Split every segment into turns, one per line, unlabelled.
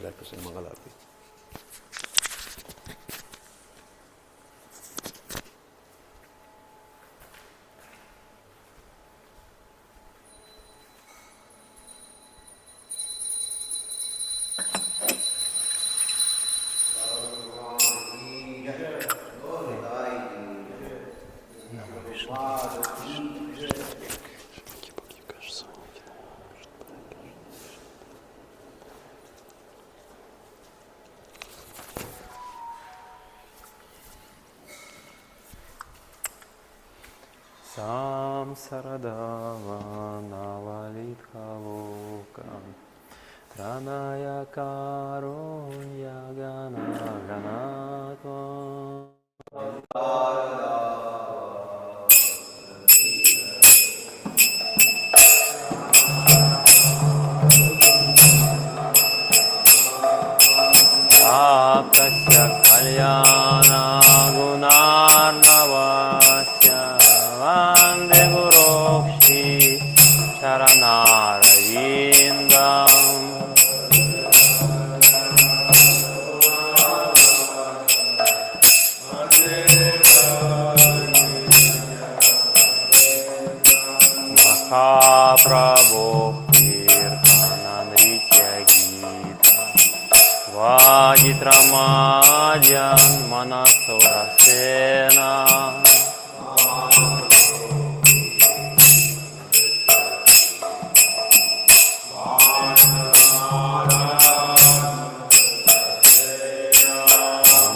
जाकर से मंगल आरती। Saradhavanavalithavokam Pranaya karunya gana ganatvam Aptasya kalyana gunarnavasya Vande Gurukshi Charanarayindam Mahaprabhu Kirtanamritya Gita Vajitramadyan Manasurasena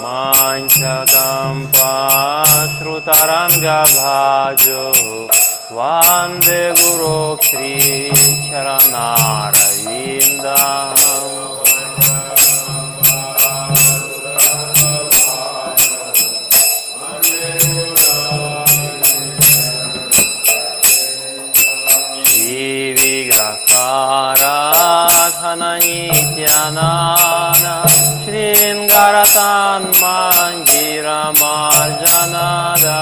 Manchakam Pasrutaranga Bhajo Vande Guru Shri Charanarayindam Nityanana Shringaratan Manjira Marjanada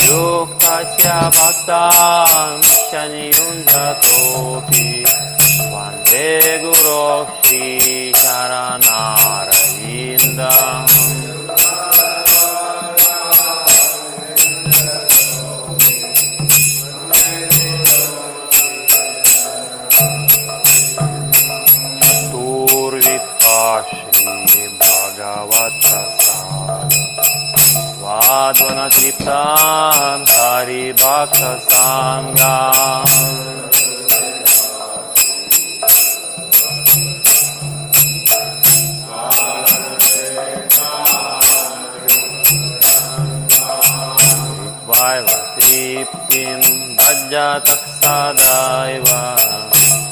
Yuktasya Bhaktan Shaniyunjatopi Vande Guru Shri Charanarayindam Shri Bhagavatasada Vadvanatriptam Hari Bhakta Sangam Vaiva Triptim Bhajjatak Sadaiva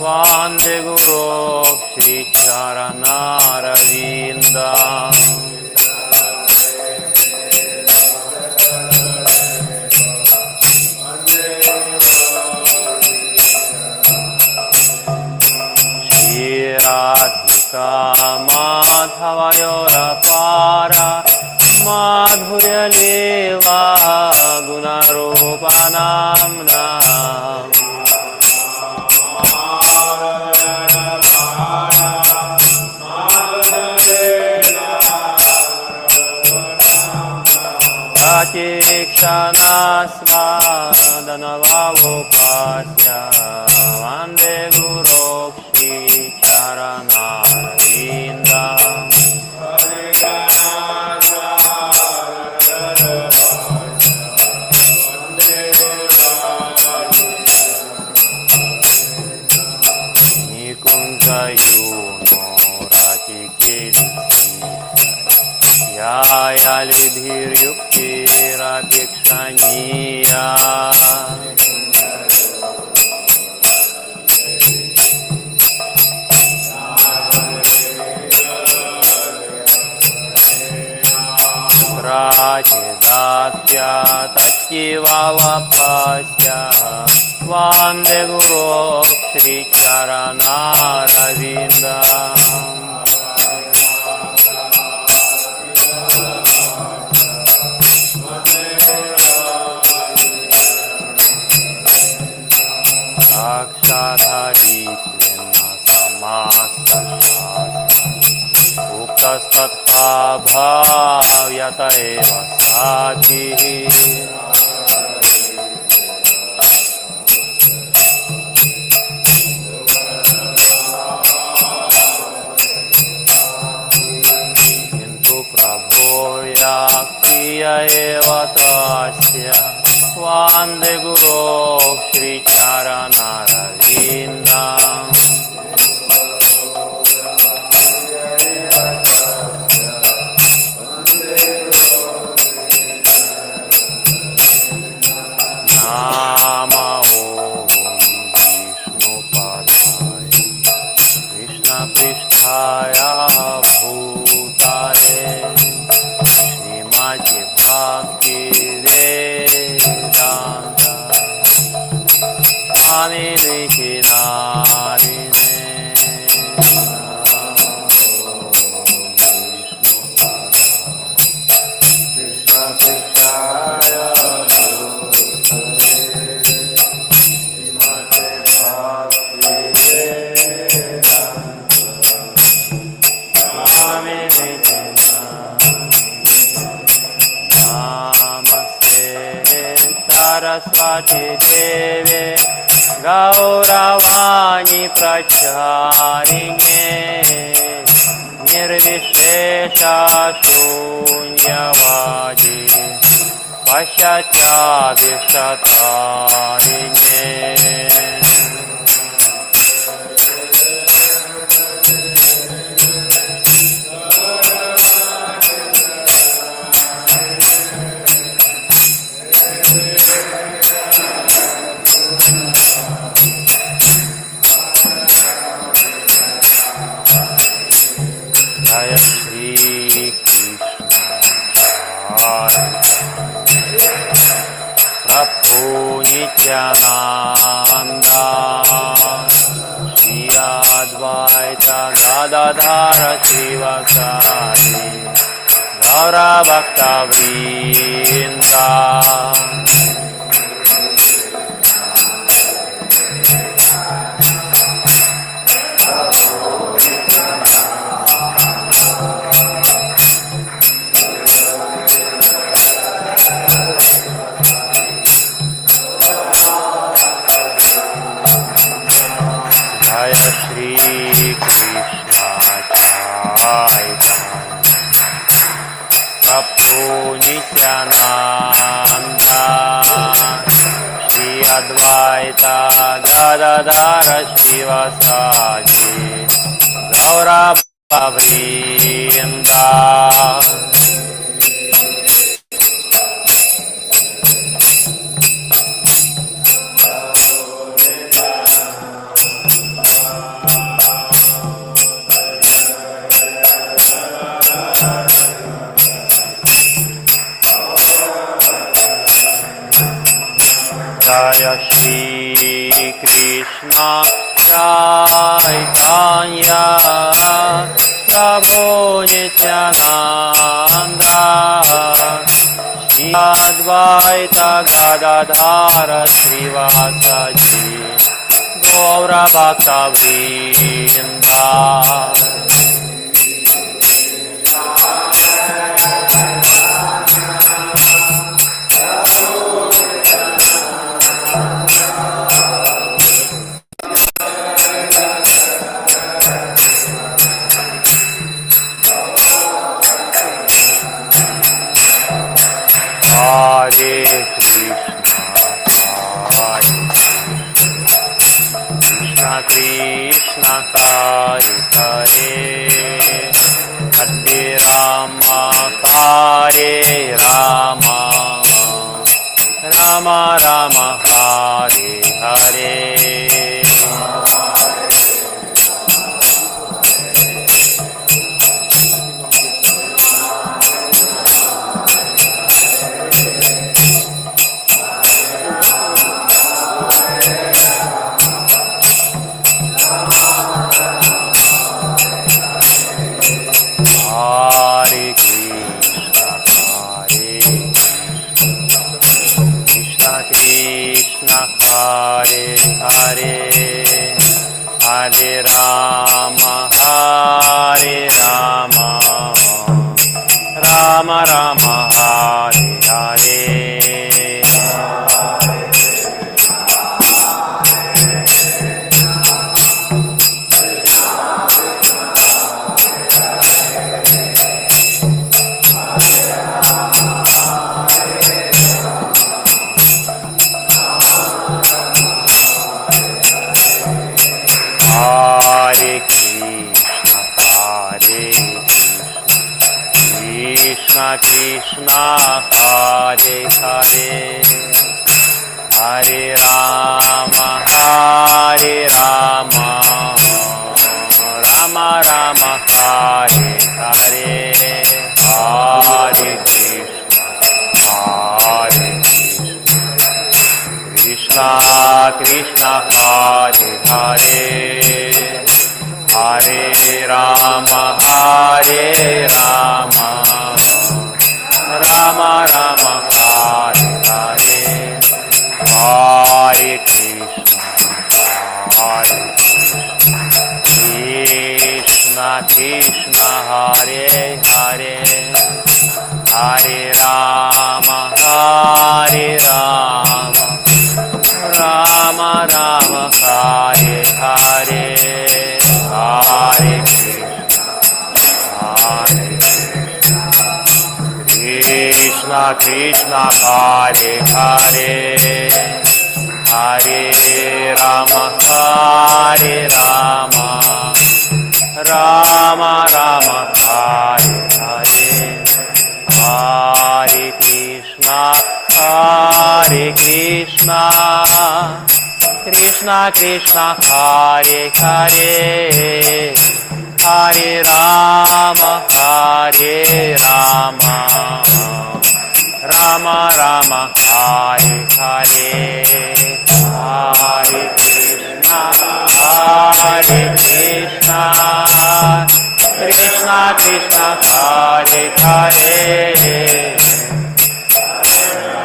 Vande Guru Shri Charanarayindam Shri Radhika Madhavayora Para Madhurya Lila Gunarupanam Pratikshana-svadanavavopasya Vande Guru Shri Charanarayindam Nikunja Yuno Ratikedi Yaya Lidhir Yukti Ratikshaniya Prachidatya Tatyiva Vapasya Vande Guru Shri Charanarayindam तत्तत्भाव्यत एव साधिः किन्तु प्रभो क्रिय एव तस्य वन्दे गुरो श्रीचरणरविन्दम् नाम ॐ विष्णुपदाय कृष्णपृष्ठाय भूतले श्रीमति भक्तिवेदान्त स्वामिनिधि नामिने सरस्वती देवे गौरवाणी प्रचारिणे निर्विशेषा शून्यवादी पश्चात्यादिशतारिणे जय श्री प्रभु नित्यानंद श्री अद्वैत गदाधर शिवसादि गौरभक्तवृन्द जय श्री कृष्ण प्रभु नित्यानंद श्री अद्वैत गदाधर शिवसादि गौरभक्तवृन्द जय श्री कृष्ण चैतन्य प्रभु Nityanand Shri Advaita Gadadhar श्रीवासादि गौरभक्तवृन्द Hare Krishna Krishna Hare Hare Hare Rama Hare Rama Rama Rama Hare Hare Hare Krishna Krishna Hare Hare Krishna Krishna Hare Hare Hare Rama Hare Rama Rama Rama Hare Hare Hare Krishna Krishna Hare Hare Hare Rama Hare Rama Rama Rama Hare Hare Hare Krishna Krishna Hare Hare Hare Rama Hare Rama Rama Rama Hare Hare Hare Krishna Krishna Hare Hare Hare Rama Hare Rama Rama Rama Hare Hare Hare Krishna Krishna Krishna Hare Hare Hare Rama Hare Rama Rama Rama Hare Hare Hare Krishna Krishna Krishna Hare Hare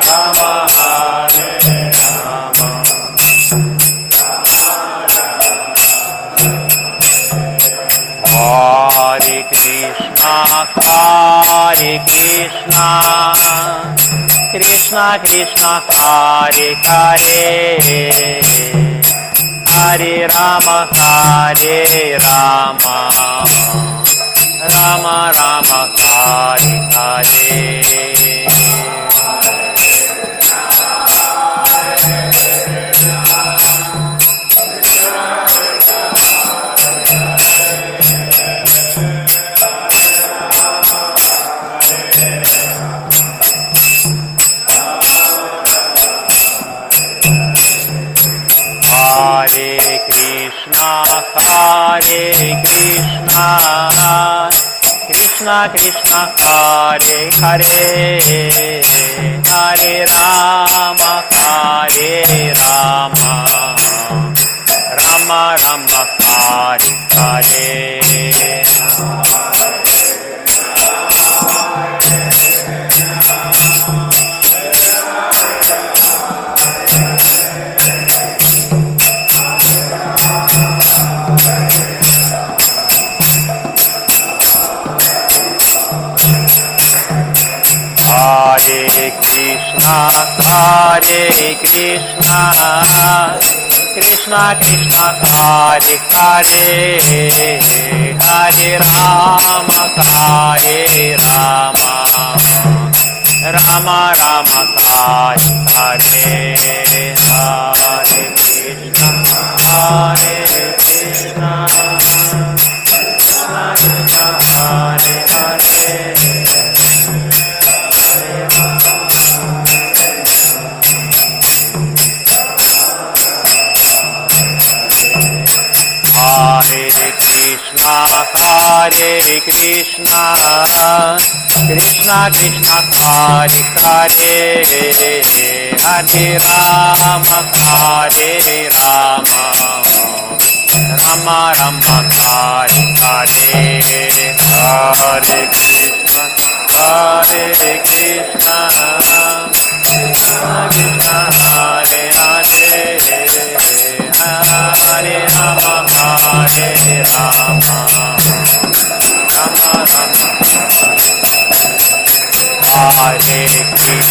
Rama Hare Rama Hare Krishna Krishna Krishna Hare Hare Hare Rama Hare Rama Rama Rama Hare Hare Hare Krishna Krishna Krishna Hare Hare Hare Rama Hare Rama Rama Rama Hare Hare Hare Krishna Krishna Krishna Hare Hare Hare Rama Hare Rama Rama Rama Hare Hare Hare Krishna Krishna Krishna Hare Hare Hare Krishna Krishna Krishna Hare Hare Hare Rama Hare Rama Rama Rama Hare Hare Hare Krishna Krishna Krishna Hare Hare Hare Rama Hare Rama Rama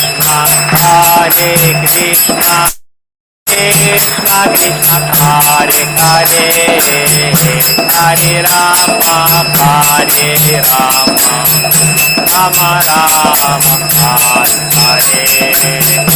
Rama Hare Krishna Krishna Krishna Hare Hare Hare Rama Hare Rama Rama Rama Hare Krishna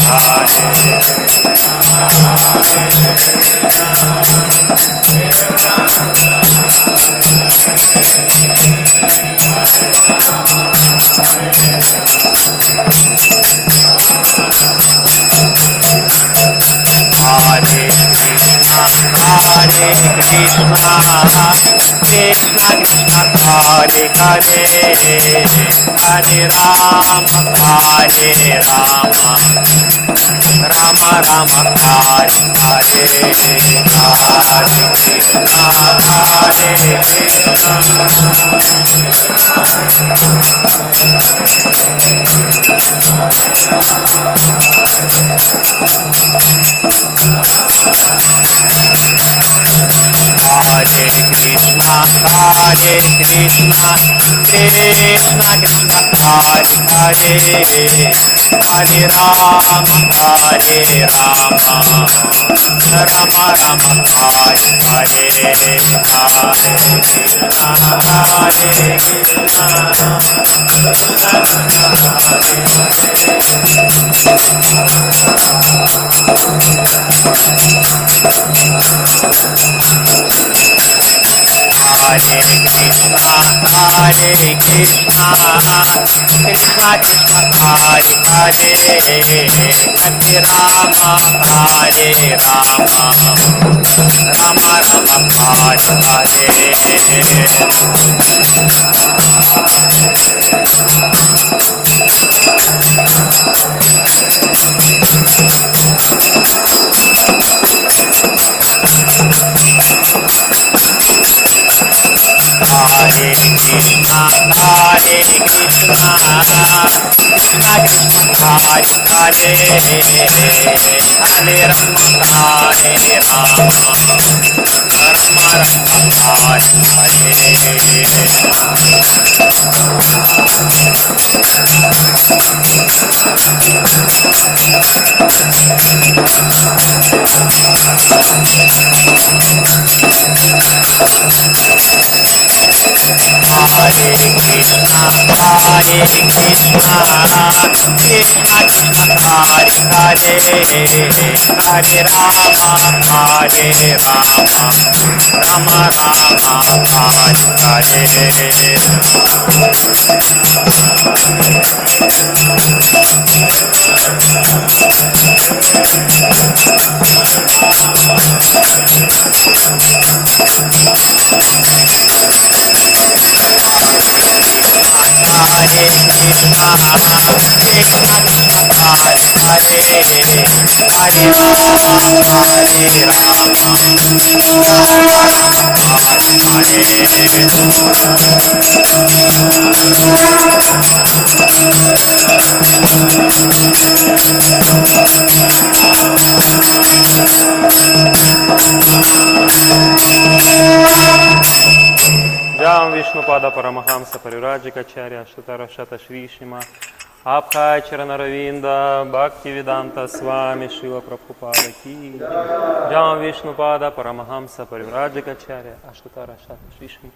Krishna Krishna Hare Hare Hare Rama Hare Rama Rama Rama Hare Hare Hare Krishna Hare Krishna Hare Krishna Krishna Krishna Hare Hare Hare Rama Hare Rama Rama Rama Hare Hare Hare Krishna Hare Krishna Krishna Krishna Hare Hare Hare Rama Hare Rama Rama Rama Hare Hare Krishna Krishna Krishna Hare Hare Hare Rama Hare Rama Rama Rama Hare Krishna Krishna Krishna Hare Hare Hare Rama Hare Rama Rama Rama Hare Hare Krishna Krishna Hare Hare Hare Rama Hare Rama Rama Jam Vishnupada Paramahamsa Parivrajakacharya Ashtara Shata Shri Shima Abhay Charanaravindra Bhaktivedanta Swami Srila Prabhupada Ki Jam Vishnupada Paramahamsa Parivrajakacharya Ashtara Shata Shri Shima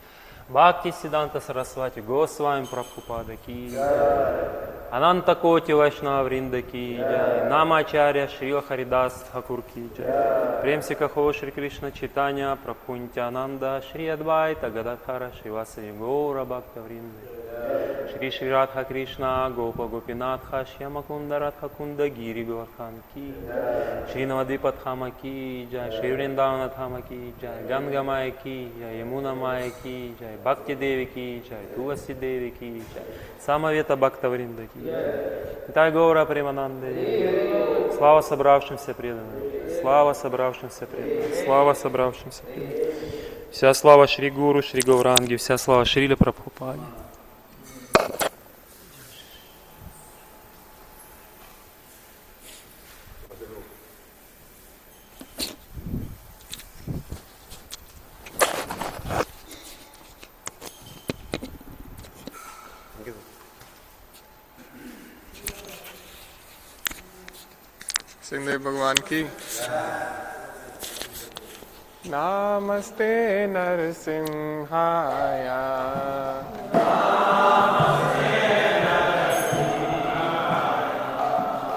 Bhakti Siddhanta Saraswati Goswami Prabhupada Ki Ananta Koti Vaishnava Vrinda Ki Jai Namacharya Shri Haridas Thakur Ki Jai Prem Se Kaho Shri Krishna Chaitanya Prabhu Nityananda Shri Advaita Gadadhara Shri Vasavi Gaura Bhakta Vrinda Shri Shri Radha Krishna Gopa Gopinatha Shyamakunda Radha Kunda Giri Govardhan Ki Shri Navadvipa Dhama Ki Jai Shri Vrindavana Dhama Ki Jai Ganga Maya Ki Jai Yamuna Maya Ki Jai Bhakti Devi Ki Jai Tulasi Devi Ki Jai Самавета Бхакта Вринда Ки Дай Гаура Премананде Слава собравшимся преданным Слава собравшимся преданным Слава собравшимся преданным Вся слава Шри Гуру, Шри Гауранги Вся слава Шриле Прабхупаде.
Singhdeo भगवान की। नमस्ते नरसिंहाय।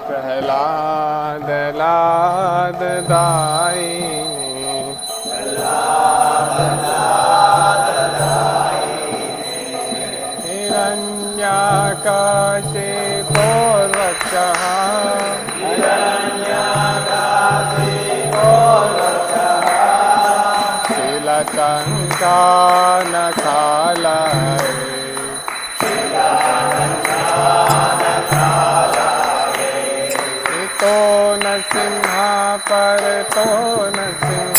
प्रहलाद लाद दायिनी। हिरण्याकशिपो रक्षः। शीलकङ्कानकालये। तो नरसिंह परतो नरसिंह।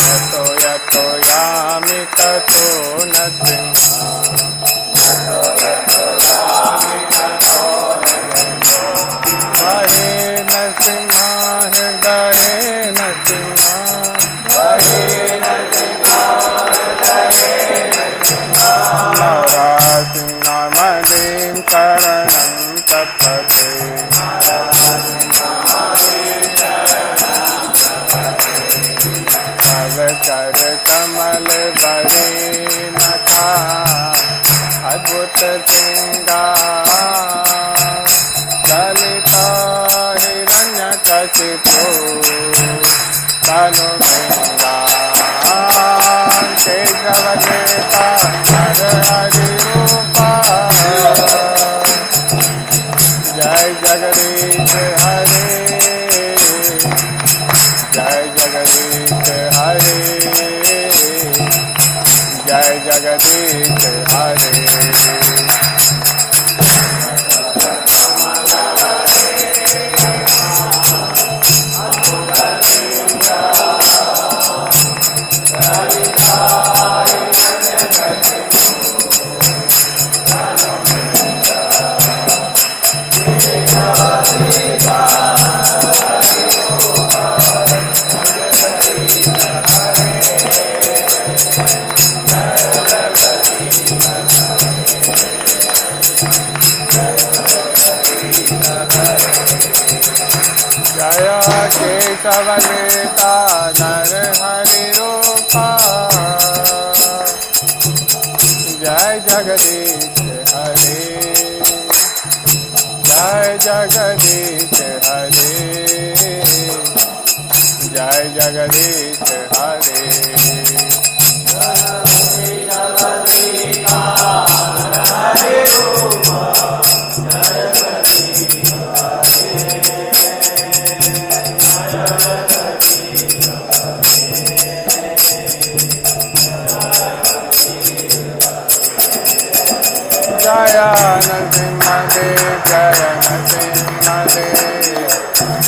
यतो यतो यामि ततो नरसिंह। हरे नरसिंह हृदये नरसिंह। नरसिंहमदिं शरणं तत्पते। तव कर कमल बरे नखा। अद्भुत श्रृंगार ललिता हिरण्यकशिपु तनु श्रृंगार। केशव देता नर हरि रूपा। जय जगदीश हरे। जय जगदीश हरे। जय जगदीश हरे। जय केशव नेता नर हरि रूपा। जय जगदीश हरे। जय जगदीश हरे। जय जगदीश हरे। जय नरसिंहदेव जय नरसिंहदेव।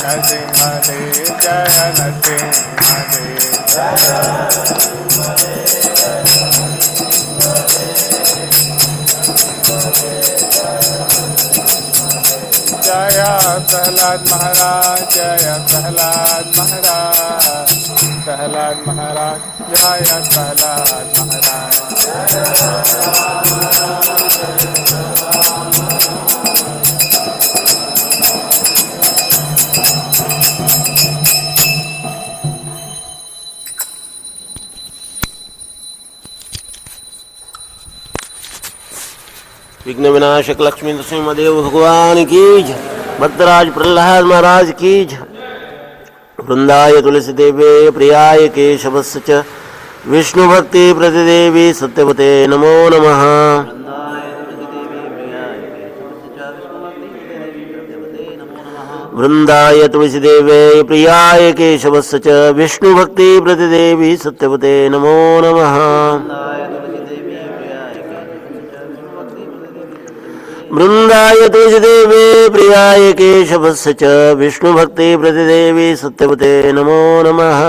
नरसिंहदेव जय नरसिंहदेव। जय प्रहलाद महाराज जय प्रहलाद महाराज। प्रहलाद महाराज जय प्रहलाद महाराज।
विघ्न विनाशक लक्ष्मी नरसिंहदेव भगवान की जय। भक्तराज प्रहलाद महाराज की जय। वृंदाय तुलसी देवे प्रियाय केशवस्य च विष्णु भक्ति प्रतिदेवी सत्यवते नमो नमः। वृंदाय तुलसी देवे प्रियाय केशवस्य च विष्णु भक्ति प्रतिदेवी सत्यवते नमो नमः। वृंदाय तुलसीदेवे प्रियाय केशवस्य च विष्णु भक्ति प्रतिदेवी सत्यवते नमो नमः।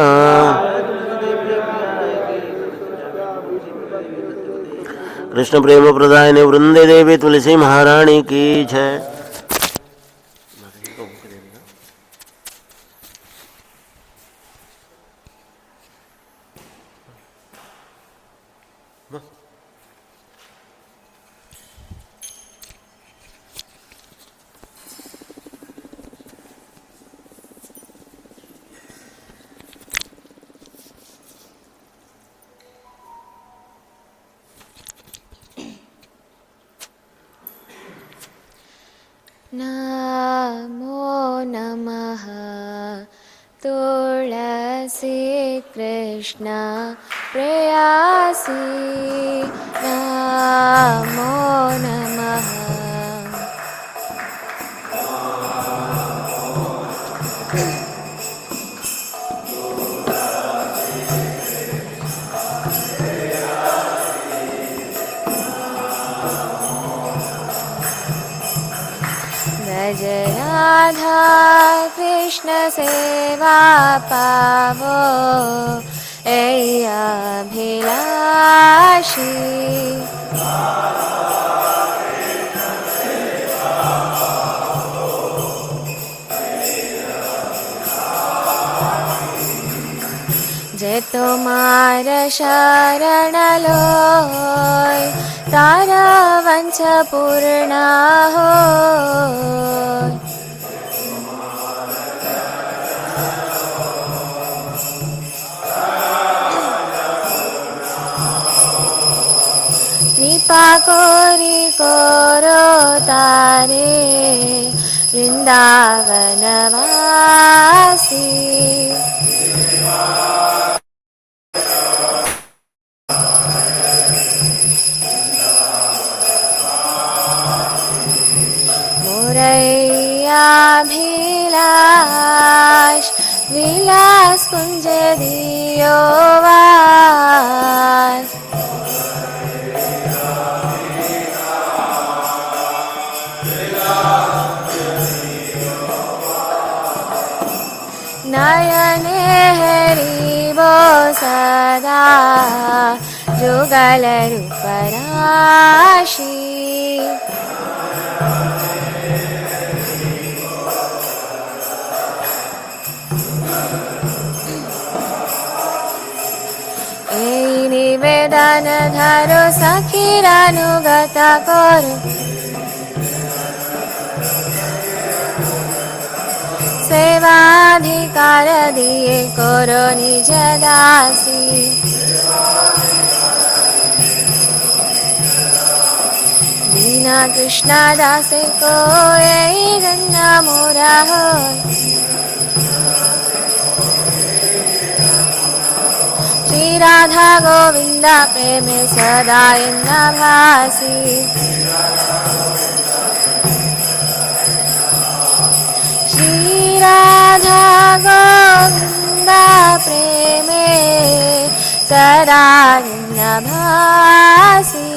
कृष्ण प्रेम प्रदायिने वृंदे देवी तुलसी महारानी की जय।
नमो नमः तुलसी कृष्ण प्रेयसी नमो नमः भज राधा कृष्ण सेवा पावो ऐ अभिलाषी जे तुम्हार शरण लोय तारा वंश पूर्ण होय कृपा कोरी कोरो तारे वृंदावनवासी मोरैयाभिलाष विलास कुंज दियो वास नयने हरिवो सदा जुगल रूपराशि निवेदन धरो सखीरानुगत करो सेवाधिकार दिए करो निज दासी दीना कृष्ण दासे को गंगा मोरा हो श्री राधा गोविंद प्रेम सदा भासी श्री राधा गोविंद प्रेम सदा भासी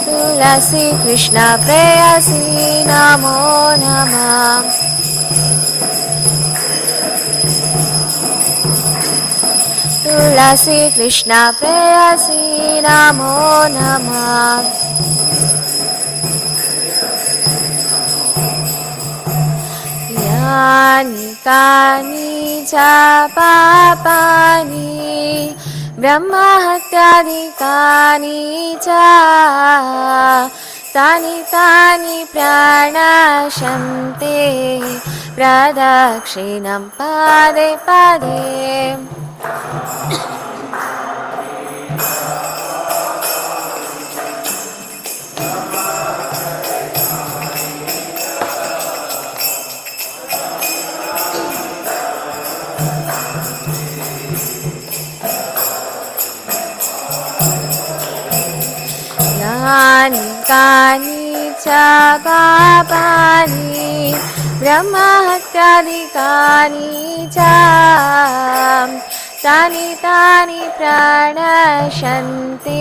तुलसी कृष्ण प्रेयसी नमो नमः तुलसी कृष्ण प्रेयसी नमो नमः यानि कानि च पापानि ब्रह्महत्यादिकानि च तानि तानि प्राणशन्ते प्रदक्षिणं पादे पादे यानि कानि च पापानि ब्रह्महत्यादिकानि च तानि तानि प्रणश्यन्ते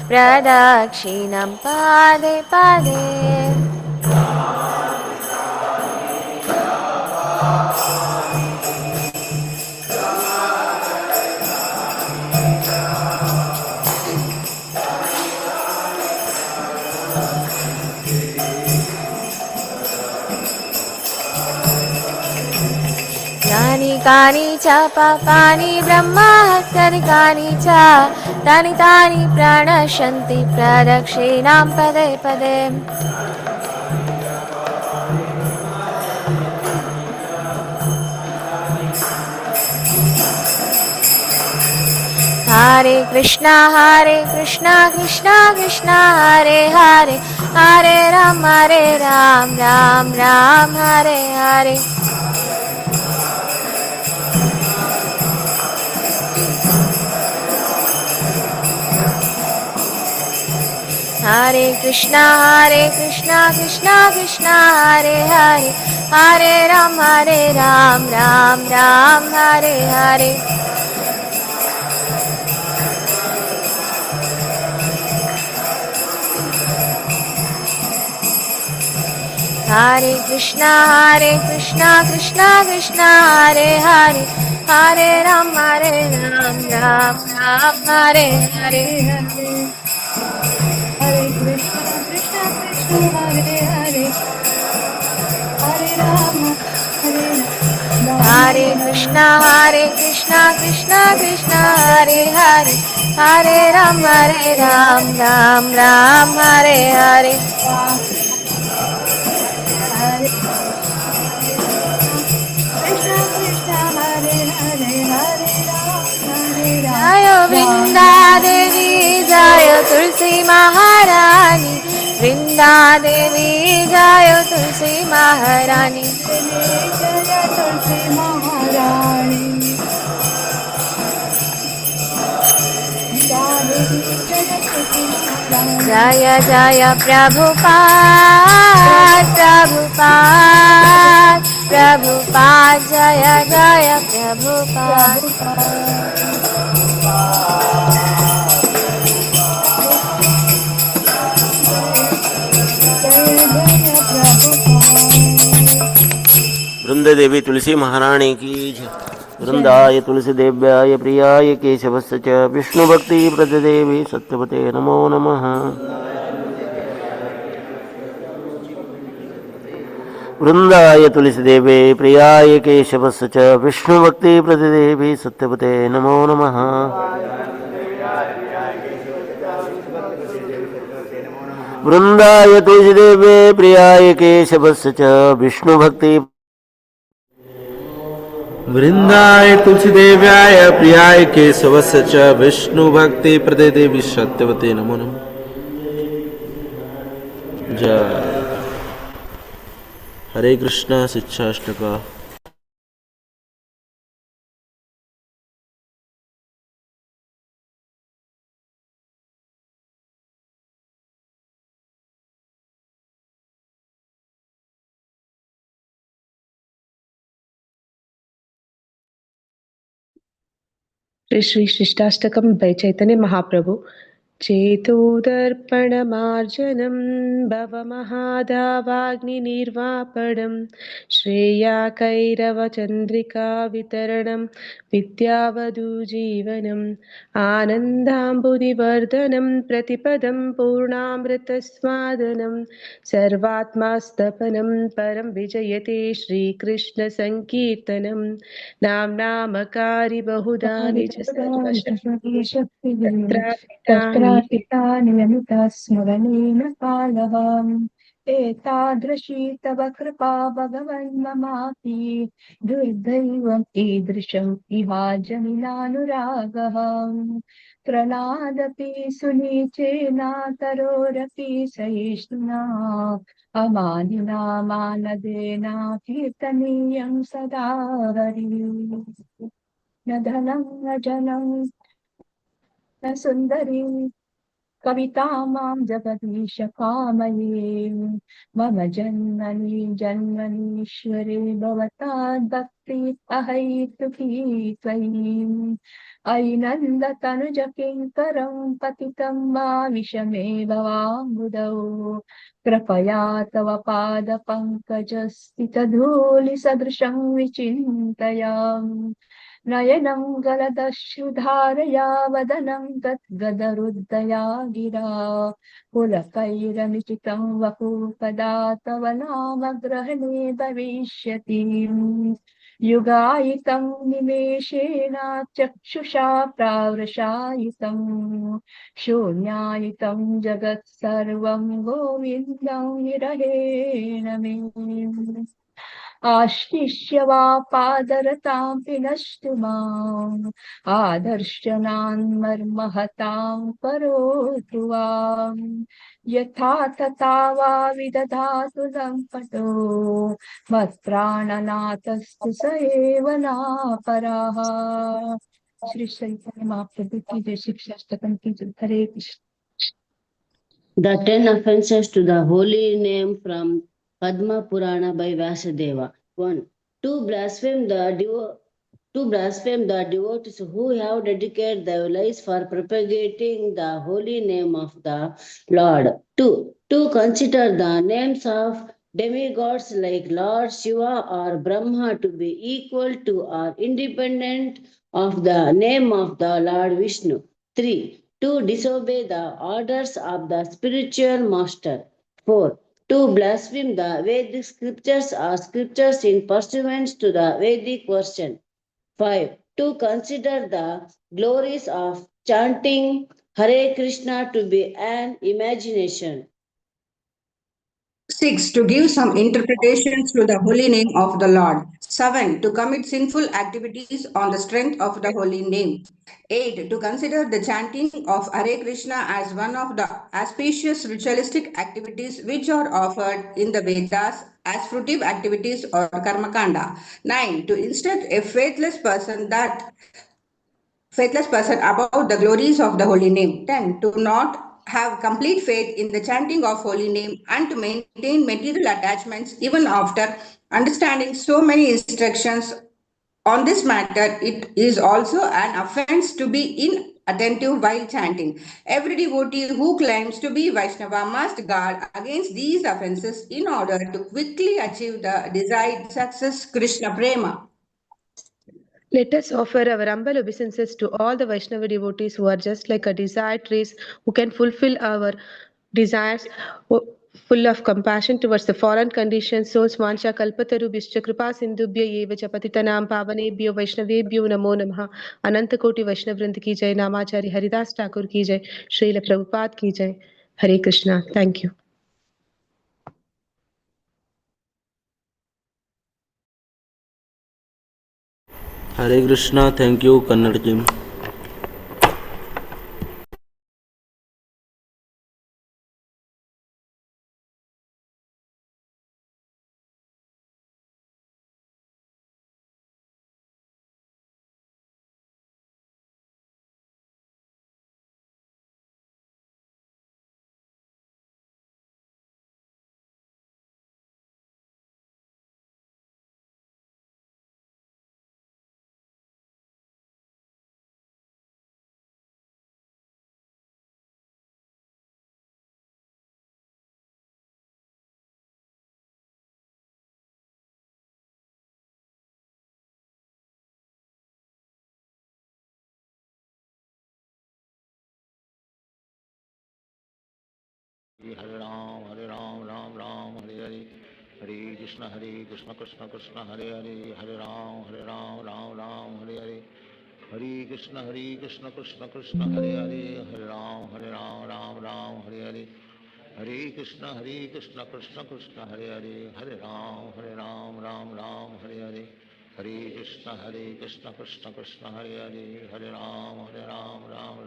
प्रदक्षिणं पादे पादे यानि कानि च पापानि ब्रह्महत्यादिकानि च तानि तानि प्रणश्यन्ति प्रदक्षिणां पदे पदे Hare Krishna Krishna Krishna Hare Hare, Hare Ram Ram Ram Hare Hare. Hare Krishna Krishna Krishna Hare Hare, Hare Ram Ram Ram Hare Hare. Hare Krishna Krishna Krishna Hare Hare, Hare Ram Ram Ram Hare Hare.
Hare Krishna, Krishna Krishna, Hare Hare, Hare Rama, Hare Rama,
Hare Krishna Krishna Krishna Hare Hare, Hare Ram Ram Hare Hare.
Hare Krishna, Krishna Hare Hare, Hare Rama, Hare
Jayo Vrinda Devi, Jayo Tulsi Maharani, Vrinda Devi, Jayo Tulsi Maharani.
Jaya Tulsi Maharani, Jaya Tulsi Maharani,
Jaya Jaya Prabhupada, Prabhupada, Prabhupada, Jaya Jaya Prabhupada.
Jaya Jaya Prabhupada.
वृंद देवी तुलसी महारानी की जय। वृंदाय तुलसी देव्याय प्रियाय केशवस्य च विष्णु भक्ति प्रददेवी सत्यवते नमो नमः। वृंदाय तुलसी देवे प्रियाय केशवस्य च विष्णु भक्ति प्रददेवी सत्यवते नमो नमः। वृंदाय तुलसी देवे प्रियाय केशवस्य च विष्णु भक्ति
वृंदाय तुलसीदेव्याय प्रियाय केशवस्य च विष्णु भक्ति प्रदे देवी सत्यवते नमो नमः। जय हरे कृष्णा शिक्षाष्टका।
श्री शिष्टाष्टकम by चैतन्य महाप्रभु। चेतोदर्पणमार्जनं भवमहादावाग्निर्वापणं श्रेयाकैरवचन्द्रिका वितरणं विद्यावधूजीवनम् आनन्दाम्बुदिवर्धनं प्रतिपदं पूर्णामृतस्वादनं सर्वात्मास्तपनं परं विजयते श्रीकृष्णसङ्कीर्तनं नाम्नामकारि बहुधा निज
तत्रापितानि व्यनुतः स्मरणेन कालः एतादृशी तव कृपा भगवन् ममापि दुर्दैवम् ईदृशम् इहाजनिनानुरागः प्रणादपि सुनीचेनातरोरपि सहिष्णुना अमानिना मानदेना कीर्तनीयं सदा हरि न धनं न जनं न सुन्दरी कविता मां जगदीश कामये मम जन्मनि जन्मनीश्वरे भवताद्भक्ति अहैतुकी त्वयि अयि नन्दतनुजकिङ्करं पतितं मा विषमे भवाम्बुधौ कृपया तव पादपङ्कजस्थितधूलिसदृशं विचिन्तयामि नयनं गलदश्रुधारया वदनं तद्गदरुद्धया गिरा पुलकैरनुचितं वपुपदा तव नाम ग्रहणे भविष्यति युगायितं निमेषेण चक्षुषा प्रावृषायितं शून्यायितं जगत् सर्वं गोविन्दं विरहेण मे आश्लिष्य वा पादरतां पिनष्टु माम् आदर्शनान्मर्महतां करोतु वाम् यथा तथा वा विदधातु लम्पटो मत्प्राणनाथस्तु स एव नापरः। श्री चैतन्य महाप्रभु की जय। शिक्षाष्टकम की जय। हरे Krishna.
The 10 offenses to the holy name from Padma Purana by Vyasadeva. 1. To blaspheme the devotees who have dedicated their lives for propagating the holy name of the Lord. 2. To consider the names of demigods like Lord Shiva or Brahma to be equal to or independent of the name of the Lord Vishnu. 3. To disobey the orders of the spiritual master. 4. To blaspheme the Vedic scriptures or scriptures in pursuance to the Vedic version. 5. To consider the glories of chanting Hare Krishna to be an imagination.
6. To give some interpretations to the holy name of the Lord. 7. To commit sinful activities on the strength of the holy name. 8. To consider the chanting of Hare Krishna as one of the auspicious ritualistic activities which are offered in the Vedas as fruitive activities or karmakanda. 9. To instruct a faithless person about the glories of the holy name. 10. To not have complete faith in the chanting of holy name and to maintain material attachments even after understanding so many instructions on this matter. It is also an offense to be inattentive while chanting. Every devotee who claims to be Vaishnava must guard against these offenses in order to quickly achieve the desired success, Krishna Prema.
Let us offer our humble obeisances to all the Vaishnava devotees who are just like a desired trees who can fulfill our desires, full of compassion towards the fallen conditioned souls. Vancha kalpatarubhishcha kripa sindhubhya eva cha patitanam pavanebhyo vaishnavebhyo namo namah. Ananta Koti Vaishnav Vrind ki jai. Namacharya Haridas Thakur ki jai. Srila Prabhupada ki jai. Hare Krishna. Thank you.
Hare Krishna. Thank you, Kannada team.
Hare Ram, Ram Ram, Hare Hare, Hare Krishna, Krishna Krishna, Hare Hare, Hare Ram, Ram Hare Hare, Hare Krishna, Krishna Krishna, Hare Hare, Hare Ram, Ram Hare Hare, Hare Krishna, Krishna Krishna, Hare Hare, Hare Ram, Ram Hare Hare, Hare Krishna, Krishna Krishna, Hare Hare, Hare Ram,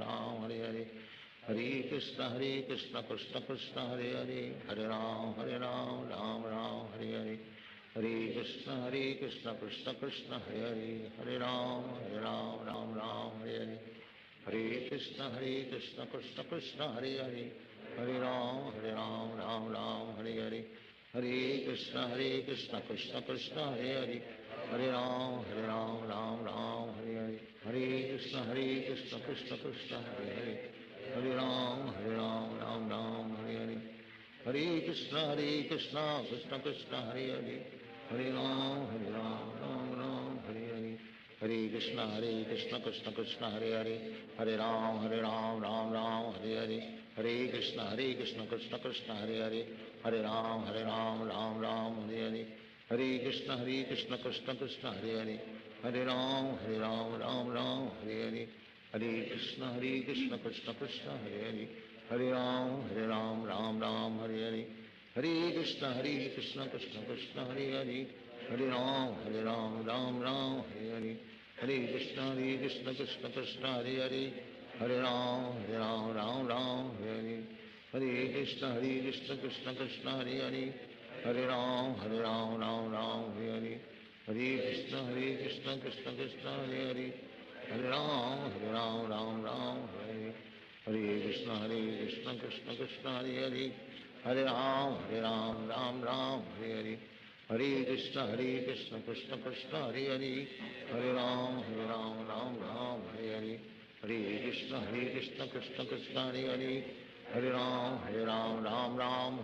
Ram Hare Hare. Hare Krishna, Krishna Krishna, Hare Hare, Hare Ram, Ram Hare Hare, Hare Krishna, Krishna Krishna, Hare Hare, Hare Ram, Ram Hare Hare, Hare Krishna, Krishna Krishna, Hare Hare, Hare Ram, Ram Hare Hare, Hare Krishna, Krishna Krishna, Hare Hare, Hare Ram, Ram Hare Hare, Hare Krishna, Krishna Krishna, Hare Hare. Hare Ram, Ram Hare Hare. Hare Krishna, Krishna Krishna, Hare Hare. Hare Ram, Ram Hare Hare. Hare Krishna, Krishna Krishna, Hare Hare. Hare Ram, Ram Hare Hare. Hare Krishna, Krishna Krishna, Hare Hare. Hare Ram, Ram Hare Hare. Hare Krishna, Krishna Krishna, Hare Hare. Hare Ram, Ram Hare Hare. Hare Krishna, Krishna Krishna, Hare Hare, Hare Ram, Ram Hare Hare, Hare Krishna, Krishna Krishna, Hare Hare, Hare Ram Ram Ram Hare Hare Hare Krishna Krishna Krishna Hare Hare Hare Ram Ram Ram Hare Hare Hare Krishna Krishna Krishna Hare Hare Hare Ram Ram Ram Hare Hare Hare Krishna Krishna Krishna Hare Hare Hare Ram Ram Hare Hare Hare Krishna Krishna Krishna Hare Hare Hare Ram Ram Hare Hare Hare Krishna Krishna Krishna Hare Hare Hare Ram Ram Hare Hare Hare Krishna Krishna Krishna Hare Hare Hare Ram Ram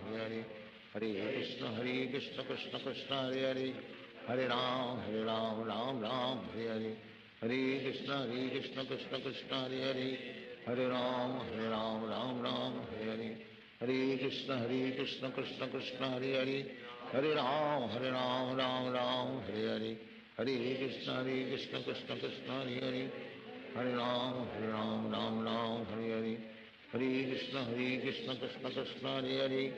Hare Hare Hare Krishna Krishna Krishna Hare Hare Hare Ram Hare Hare Hare Krishna Krishna Krishna Hare Hare Hare Ram Hare Hare Hare Krishna Krishna Krishna Hare Hare Hare Ram Hare Hare Hare Krishna Krishna Krishna Hare Hare Hare Ram Hare Hare Hare Krishna Krishna Krishna Hare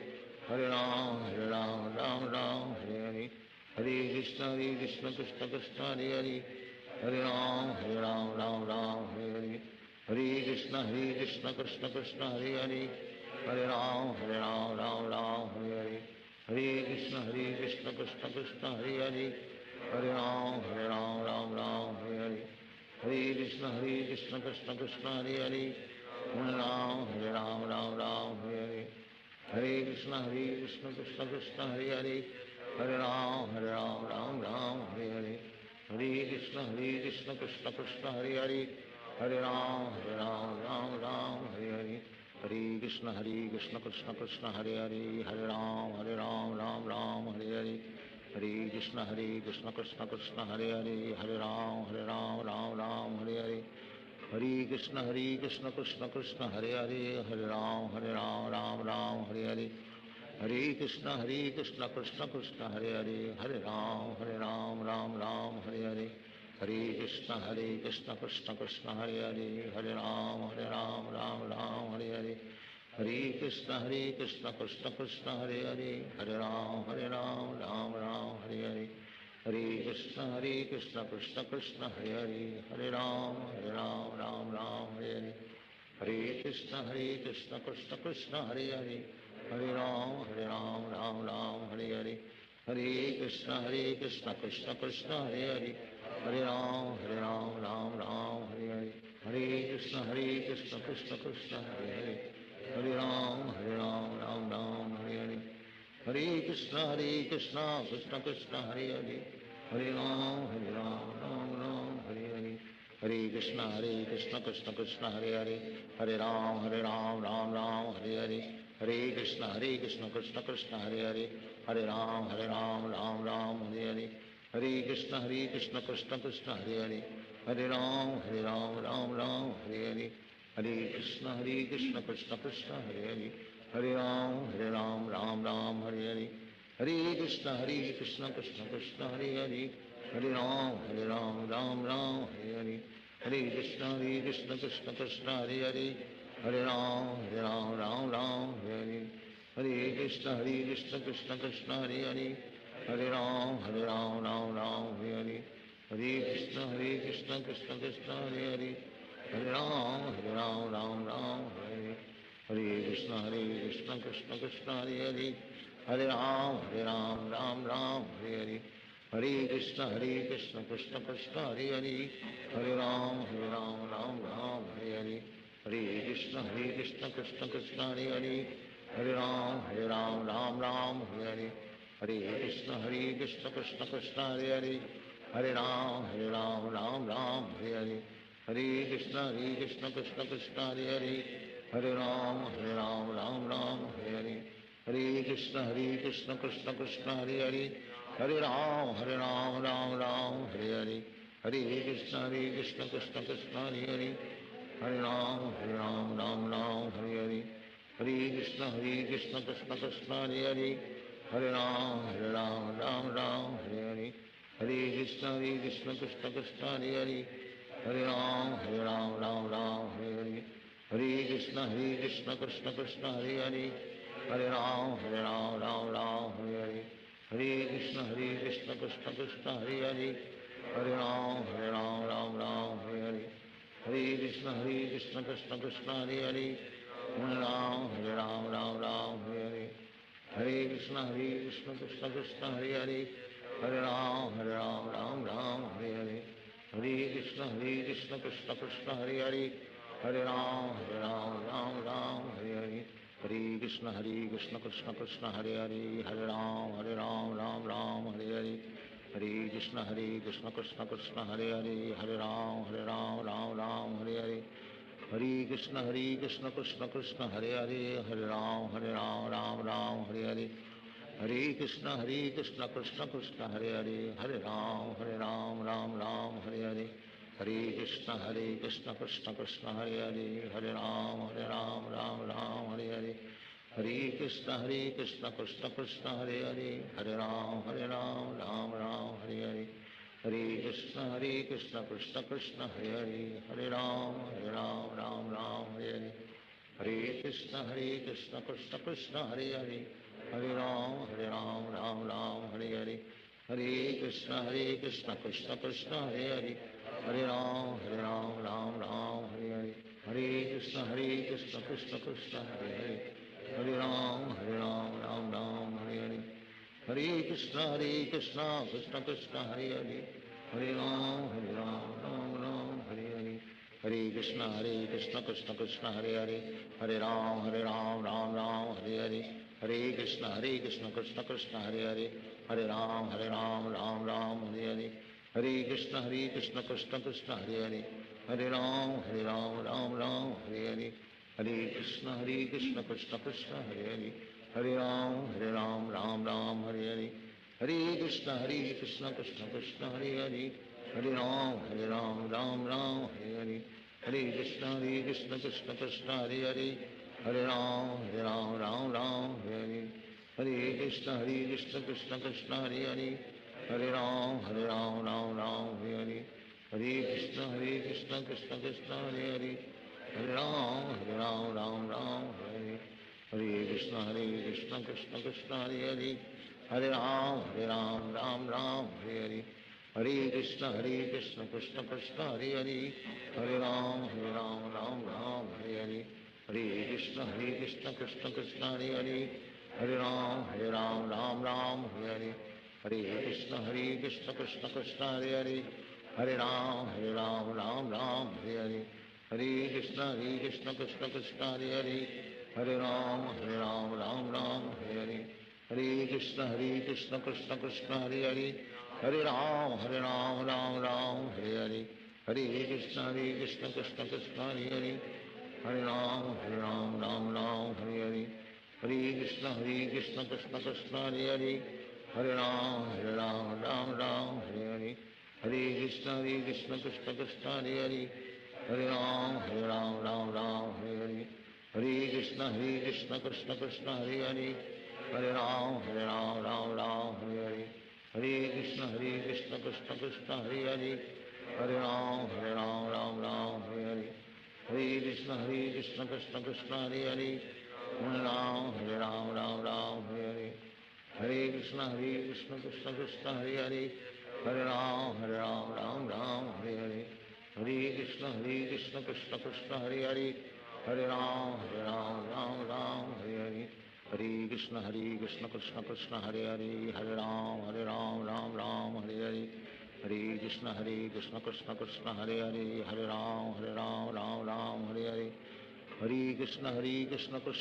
Hare Hare Ram Hare Hare Hare Krishna Krishna Krishna Hare Hare Hare Ram Hare Hare Hare Krishna Krishna Krishna Hare Hare Hare Ram Hare Hare Hare Krishna Krishna Krishna Hare Hare Hare Ram Hare Hare Hare Krishna Krishna Krishna Hare Hare Hare Ram Hare Hare Hare Krishna Krishna Krishna Hare Hare Hare Ram Hare Hare Hare Krishna Krishna Krishna Hare Hare Hare Ram Hare Hare Hare Krishna Krishna Krishna Hare Hare Hare Ram Hare Hare Hare Krishna Krishna Krishna Hare Hare Hare Ram Hare Hare Hare Krishna Krishna Krishna Hare Hare Hare Ram Hare Hare Hare Krishna Krishna Krishna Hare Hare Hare Ram Hare Hare Hare Krishna Krishna Krishna Hare Hare Hare Ram Hare Hare Hare Krishna Krishna Krishna Hare Hare Hare Ram Hare Hare Hare Krishna Krishna Krishna Hare Hare Hare Ram Hare Hare Hare Krishna Krishna Krishna Hare Hare Hare Ram Hare Hare Hare Krishna Krishna Krishna Hare Hare Hare Ram Hare Hare Hare Krishna Krishna Krishna Hare Hare Hare Ram Hare Hare Hare Krishna Krishna Krishna Hare Hare Hare Ram Hare Hare Hare Krishna Krishna Krishna Hare Hare Hare Ram Hare Hare Hare Krishna Krishna Krishna Hare Hare Hare Ram Hare Hare Hare Krishna Krishna Krishna Hare Hare Hare Ram Hare Hare Hare Krishna Krishna Krishna Hare Hare Hare Ram Hare Hare Hare Krishna Krishna Krishna Hare Hare Hare Ram Hare Hare Hare Hare Krishna Krishna Krishna Hare Hare Hare Ram Hare Hare Hare Krishna Krishna Krishna Hare Hare Hare Ram Hare Hare Hare Krishna Krishna Krishna Hare Hare Hare Ram Hare Hare Hare Krishna Krishna Krishna Hare Hare Hare Ram Hare Hare Hare Hare Krishna Krishna Krishna Hare Hare Hare Ram Hare Hare Hare Hare Krishna Krishna Krishna Hare Hare Hare Ram Hare Hare Hare Krishna Krishna Krishna Hare Hare Hare Ram Hare Hare Hare Krishna Krishna Krishna Hare Hare Hare Ram Hare Hare Hare Krishna Krishna Krishna Hare Hare Hare Ram Hare Hare Hare Krishna Krishna Krishna Hare Hare Hare Ram Hare Hare Hare Krishna Krishna Krishna Hare Hare Hare Ram Hare Hare Hare Krishna Krishna Krishna Hare Hare Hare Ram Hare Hare Hare Krishna Krishna Krishna Hare Hare Hare Ram Hare Hare Hare Krishna Krishna Krishna Hare Hare, Hare Ram Ram Ram Hare Hare, Hare Krishna Krishna Krishna Hare Hare, Hare Ram Ram Hare Hare, Hare Krishna Krishna Krishna Hare Hare, Hare Ram Ram Hare Hare, Hare Krishna Krishna Krishna Hare Hare, Hare Ram Ram Hare Hare, Hare Krishna Krishna Krishna Hare Hare, Hare Ram Ram Hare Hare, Hare Krishna Krishna Krishna Hare Hare, Hare Ram Ram Hare Hare, Hare Krishna Krishna Krishna Hare Hare, Hare Ram Ram Hare Hare, Hare Krishna Krishna Krishna Hare Hare, Hare Ram Ram Hare Hare, Hare Krishna Krishna Krishna Hare Hare, Hare Ram Ram Hare Hare, Hare Krishna Krishna Krishna Hare Hare, Hare Ram Ram Hare Hare, Hare Krishna Krishna Krishna Hare Hare, Hare Ram Ram Hare Hare, Hare Krishna Krishna Krishna Hare Hare, Hare Ram Ram Hare Hare, Hare Krishna Krishna Krishna Hare Hare, Hare Ram Ram Hare Hare, Hare Krishna Krishna Krishna Hare Hare, Hare Ram Ram Hare Hare, Hare Krishna Krishna Krishna Hare Hare, Hare Ram Ram Hare Hare, Hare Krishna Krishna Krishna Hare Hare, Hare Ram Ram Hare Hare, Hare Krishna Krishna Krishna Hare Hare, Hare Ram Ram Hare Hare, Hare Krishna Krishna Krishna Hare Hare, Hare Ram Ram Hare Hare, Hare Krishna Krishna Krishna Hare Hare, Hare Ram Ram Hare Hare, Hare Krishna Krishna Krishna Hare Hare, Hare Ram Ram Hare Hare, Hare Krishna Krishna Krishna Hare Hare, Hare Ram Ram Hare Hare, Hare Krishna Krishna Krishna Hare Hare, Hare Ram Ram Hare Hare, Hare Krishna Krishna Krishna Hare Hare, Hare Ram Ram Hare Hare, Hare Krishna Krishna Krishna Hare Hare, Hare Ram Ram Hare Hare, Hare Krishna Krishna Krishna Hare Hare, Hare Ram Ram Hare Hare, Hare Krishna Krishna Krishna Hare Hare, Hare Ram Ram Hare Hare, Hare Krishna Krishna Krishna Hare Hare, Hare Ram Ram Hare Hare, Hare Krishna Krishna Krishna Hare Hare, Hare Ram Ram Hare Hare, Hare Krishna Krishna Krishna Hare Hare, Hare Ram Ram Hare Hare, Hare Krishna Krishna Krishna Hare Hare, Hare Ram Ram Hare Hare, Hare Krishna Krishna Krishna Hare Hare, Hare Ram Hare Hare, Hare Krishna Krishna Krishna Hare Hare, Hare Ram Hare Hare, Hare Krishna Krishna Krishna Hare Hare, Hare Ram Hare Hare, Hare Krishna Krishna Krishna Hare Hare, Hare Ram Hare Hare, Hare Krishna Krishna Krishna Hare Hare, Hare Ram Hare Hare, Hare Krishna Krishna Krishna Hare Hare, Hare Ram Hare Hare, Hare Krishna Krishna Krishna Hare Hare, Hare Ram Hare Hare, Hare Krishna Krishna Krishna Hare Hare, Hare Ram Ram Hare Hare,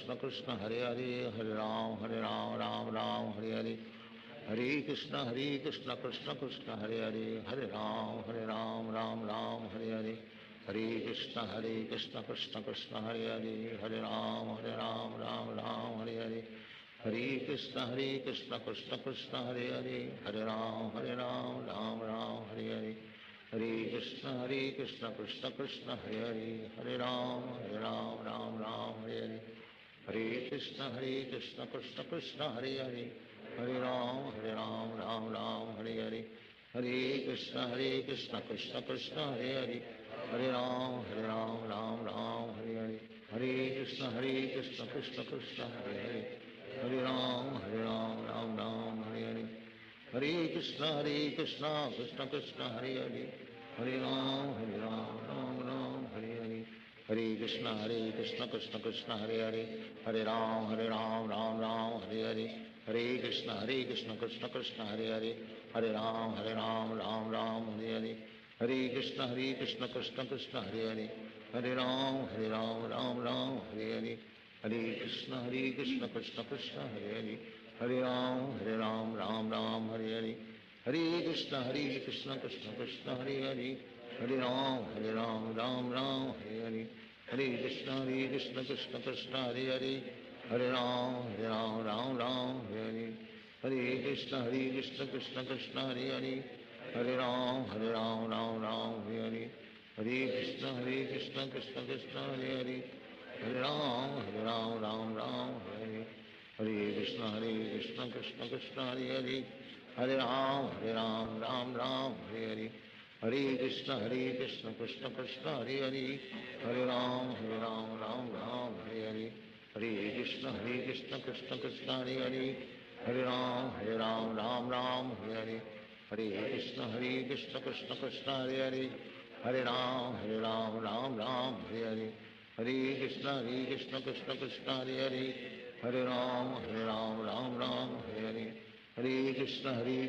Hare Krishna Krishna Krishna Hare Hare, Hare Ram Hare Hare, Hare Krishna Krishna Krishna Hare Hare, Hare Ram Ram Hare Hare, Hare Krishna Krishna Krishna Hare Hare, Hare Ram Ram Hare Hare, Hare Krishna Krishna Krishna Hare Hare, Hare Ram Ram Hare Hare, Hare Krishna Krishna Krishna Hare Hare, Hare Ram Ram Hare Hare, Hare Krishna Krishna Krishna Hare Hare, Hare Ram Ram Hare Hare, Hare Krishna Krishna Krishna Hare Hare, Hare Ram Ram Hare Hare, Hare Krishna Krishna Krishna Hare Hare, Hare Ram Ram Hare Hare, Hare Krishna Krishna Krishna Hare Hare, Hare Ram Ram Hare Hare, Krishna Krishna Krishna Hare Hare, Hare Ram Ram Ram Hare Hare, Hare Krishna Krishna Krishna Hare Hare, Hare Ram Ram Ram Hare Hare, Hare Krishna Krishna Krishna Hare Hare, Hare Ram Ram Ram Hare Hare, Hare Krishna Krishna Krishna Hare Hare, Hare Ram Ram Ram Hare Hare, Hare Krishna Krishna Krishna Hare Hare, Hare Ram Ram Hare Hare, Hare Krishna Krishna Krishna Hare Hare, Hare Ram Ram Ram Hare Hare, Hare Krishna Krishna Krishna Hare Hare, Hare Ram Ram Ram Hare Hare, Hare Krishna Krishna Krishna Hare Hare, Hare Ram Ram Ram Hare Hare, Hare Krishna Krishna Krishna Hare Hare, Hare Ram Ram Ram Hare Hare, Hare Krishna Krishna Krishna Hare Hare, Hare Ram Ram Ram Hare Hare, Hare Krishna Krishna Krishna Hare Hare, Hare Ram Ram Ram Hare Hare, Hare Krishna Krishna Krishna Hare Hare, Hare Ram Ram Ram Hare Hare, Hare Krishna Krishna Krishna Hare Hare, Hare Ram Ram Ram Hare Hare, Hare Krishna Krishna Krishna Hare Hare, Hare Ram Ram Ram Hare Hare, Hare Krishna Krishna Krishna Hare Hare, Hare Ram Ram Hare Hare, Hare Krishna Krishna Krishna Hare Hare, Hare Ram Ram Hare Hare, Hare Krishna Krishna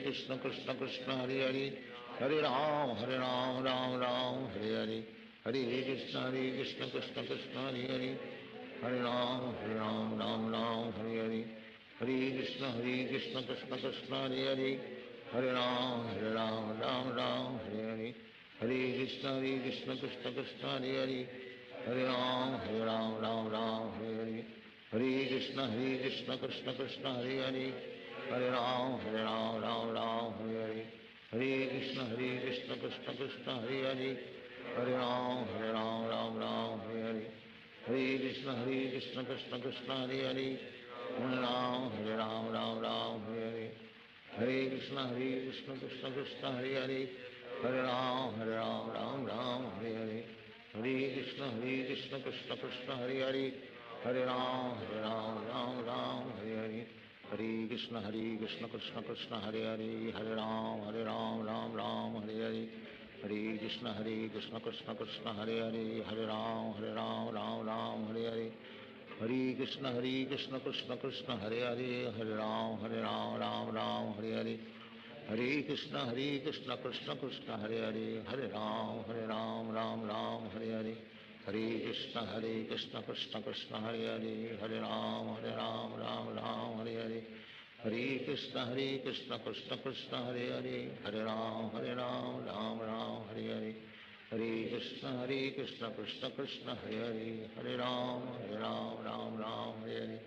Krishna Hare Hare, Hare Ram Ram Hare Hare, Hare Krishna Krishna Krishna Hare Hare, Hare Ram Ram Hare Hare, Hare Krishna Krishna Krishna Hare Hare, Hare Ram Ram Hare Hare, Hare Krishna Krishna Krishna Hare Hare, Hare Ram Ram Hare Hare, Hare Krishna Krishna Krishna Hare Hare, Hare Ram Ram Hare Hare, Hare Krishna Krishna Krishna Hare Hare, Hare Ram Ram Hare Hare, Hare Krishna Krishna Krishna Hare Hare, Hare Ram Ram Hare Hare, Hare Krishna Krishna Krishna Hare Hare, Hare Ram Ram Hare Hare, Hare Krishna Krishna Krishna Hare Hare, Hare Ram Ram Hare Hare, Hare Krishna Krishna Krishna Hare Hare, Hare Ram Ram Hare Hare, Hare Krishna Krishna Krishna Hare Hare, Hare Ram Ram Hare Hare, Hare Krishna Krishna Krishna Hare Hare, Hare Ram Ram Ram Hare Hare, Hare Krishna Krishna Krishna Hare Hare, Hare Ram Ram Hare Hare, Hare Krishna Krishna Krishna Hare Hare, Hare Ram Ram Ram Hare Hare, Hare Krishna Krishna Krishna Hare Hare, Hare Ram Ram Hare Hare, Hare Krishna Krishna Krishna Hare Hare, Hare Ram Ram Hare Hare, Hare Krishna Krishna Krishna Hare Hare, Hare Ram Ram Hare Hare,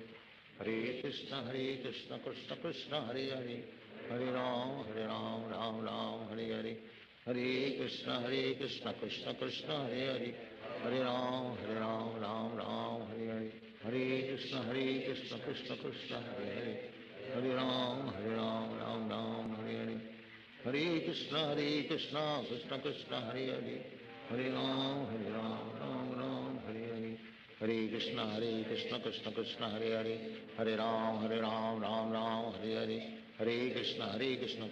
Hare Krishna Krishna Krishna Hare Hare, Hare Ram Ram Hare Hare, Hare Krishna Krishna Krishna Hare Hare, Hare Ram Ram Hare Hare, Hare Krishna Krishna Krishna Hare Hare, Hare Ram Ram Hare Hare, Hare Krishna Krishna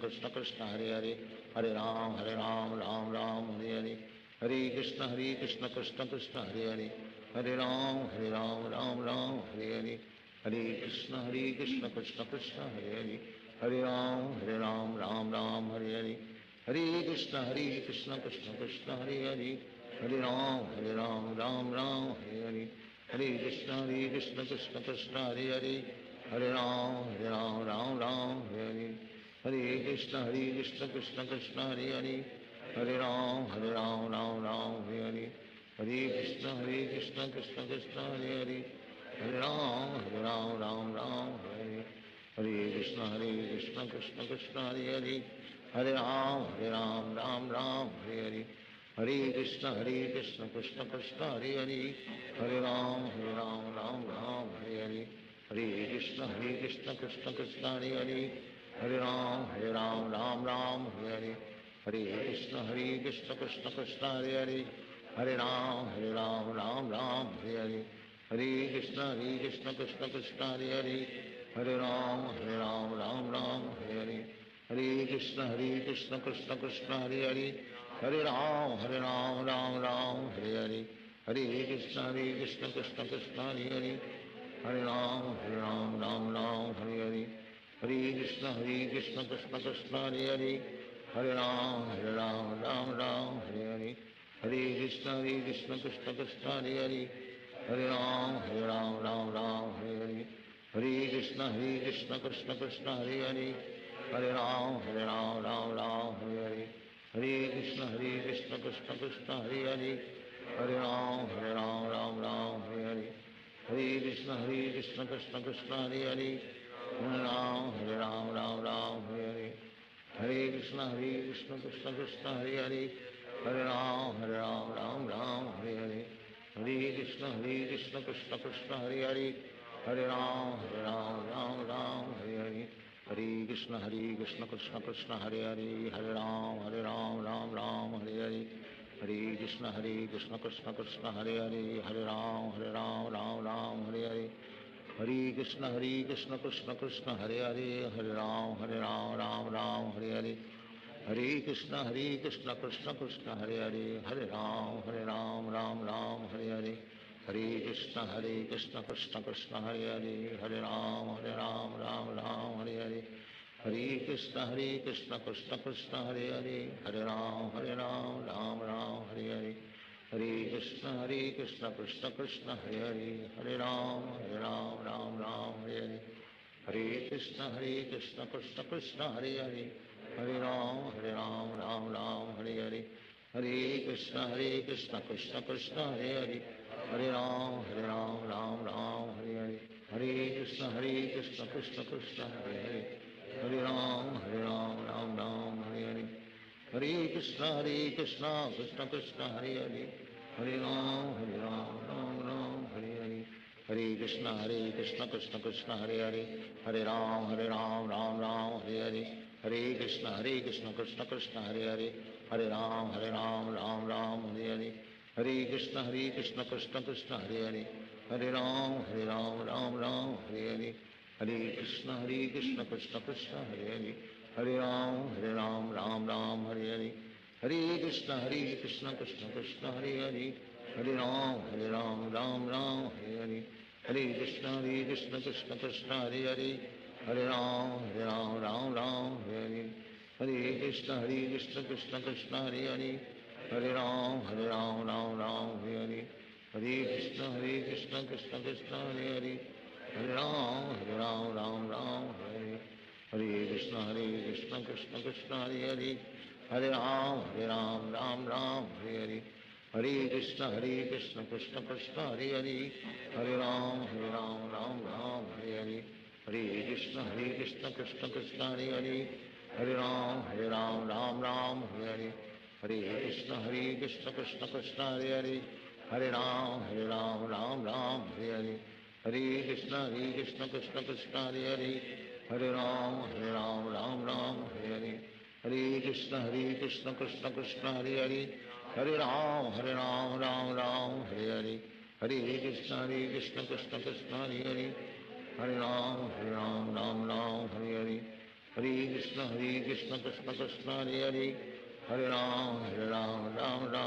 Krishna Hare Hare, Hare Ram Ram Hare Hare, Hare Krishna Krishna Krishna Hare Hare, Hare Ram Ram Hare Hare, Hare Krishna Krishna Krishna Hare Hare, Hare Ram Ram Hare Hare, Hare Krishna Krishna Krishna Hare Hare, Hare Ram Ram Hare Hare, Hare Krishna Krishna Krishna Hare Hare, Hare Ram Ram Hare Hare, Hare Krishna Krishna Krishna Hare Hare, Hare Ram Ram Hare, Hare Krishna Krishna Krishna Hare Hare, Hare Ram Ram Hare Hare, Hare Krishna Krishna Krishna Hare Hare, Hare Ram Ram Hare Hare, Hare Krishna Krishna Krishna Hare Hare, Hare Ram Ram Hare Hare, Hare Krishna Krishna Krishna Hare Hare, Hare Ram Ram Hare Hare, Hare Krishna Krishna Krishna Hare Hare, Hare Ram Ram Ram Hare Hare, Hare Krishna Krishna Krishna Hare Hare, Hare Ram Ram Ram Hare Hare, Hare Krishna Krishna Krishna Hare Hare, Hare Ram Ram Ram Hare Hare, Hare Krishna Krishna Krishna Hare Hare, Hare Ram Ram Ram Hare Hare, Hare Krishna Krishna Krishna Hare Hare, Hare Ram Ram Ram Hare Hare, Hare Krishna Krishna Krishna Hare Hare, Hare Ram Ram Ram Hare Hare, Hare Krishna Krishna Krishna Hare Hare, Hare Ram Ram Ram Hare Hare, Hare Krishna Krishna Krishna Hare Hare, Hare Ram Ram Hare Hare, Hare Krishna Krishna Krishna Hare Hare, Hare Ram Ram Hare Hare, Hare Krishna Krishna Krishna Hare Hare, Hare Ram Ram Hare Hare, Hare Krishna Krishna Krishna Hare Hare, Hare Ram Ram Hare Hare, Hare Krishna Krishna Krishna Hare Hare, Hare Ram Ram Hare Hare, Hare Krishna Krishna Krishna Hare Hare, Hare Ram Ram Hare Hare, Hare Krishna Krishna Krishna Hare Hare, Hare Ram Ram Hare Hare, Hare Krishna Krishna Krishna Hare Hare, Hare Ram Ram Ram Hare Hare, Hare Krishna Krishna Krishna Hare Hare, Hare Ram Ram Hare Hare, Hare Krishna Krishna Krishna Hare Hare, Hare Ram Ram Ram Hare Hare, Hare Krishna Krishna Krishna Hare Hare, Hare Ram Ram Hare Hare, Hare Krishna Krishna Krishna Hare Hare, Hare Ram Ram Hare Hare, Hare Krishna Krishna Krishna Hare Hare, Hare Ram Ram Hare Hare, Hare Krishna Krishna Krishna Hare Hare, Hare Ram Ram Hare Hare, Hare Krishna Krishna Krishna Hare Hare, Hare Ram Ram Ram Hare Hare, Hare Krishna Krishna Krishna Hare Hare, Hare Ram Ram Ram Hare Hare, Hare Krishna Krishna Krishna Hare Hare, Hare Ram Ram Hare Hare, Hare Krishna Krishna Krishna Hare Hare, Hare Ram Ram Hare Hare, Hare Krishna Krishna Krishna Hare Hare, Hare Ram Ram Hare Hare, Hare Krishna Krishna Krishna Hare Hare, Hare Ram Ram Hare Hare, Hare Krishna Krishna Krishna Hare Hare, Hare Ram Ram Hare Hare, Hare Krishna Krishna Krishna Hare Hare, Hare Ram Ram Hare Hare, Hare Krishna Krishna Krishna Hare Hare, Hare Ram Ram Hare Hare, Hare Krishna Krishna Krishna Hare Hare, Hare Ram Ram Hare Hare, Hare Krishna Krishna Krishna Hare Hare, Hare Ram Ram Hare Hare, Hare Krishna Krishna Krishna Hare Hare, Hare Ram Ram Hare Hare, Hare Krishna Krishna Krishna Hare Hare, Hare Ram Ram Hare Hare, Hare Krishna Krishna Krishna Hare Hare, Hare Ram Ram Hare Hare, Hare Krishna Krishna Krishna Hare Hare, Hare Ram Ram Hare Hare, Hare Krishna Krishna Krishna Hare Hare, Hare Ram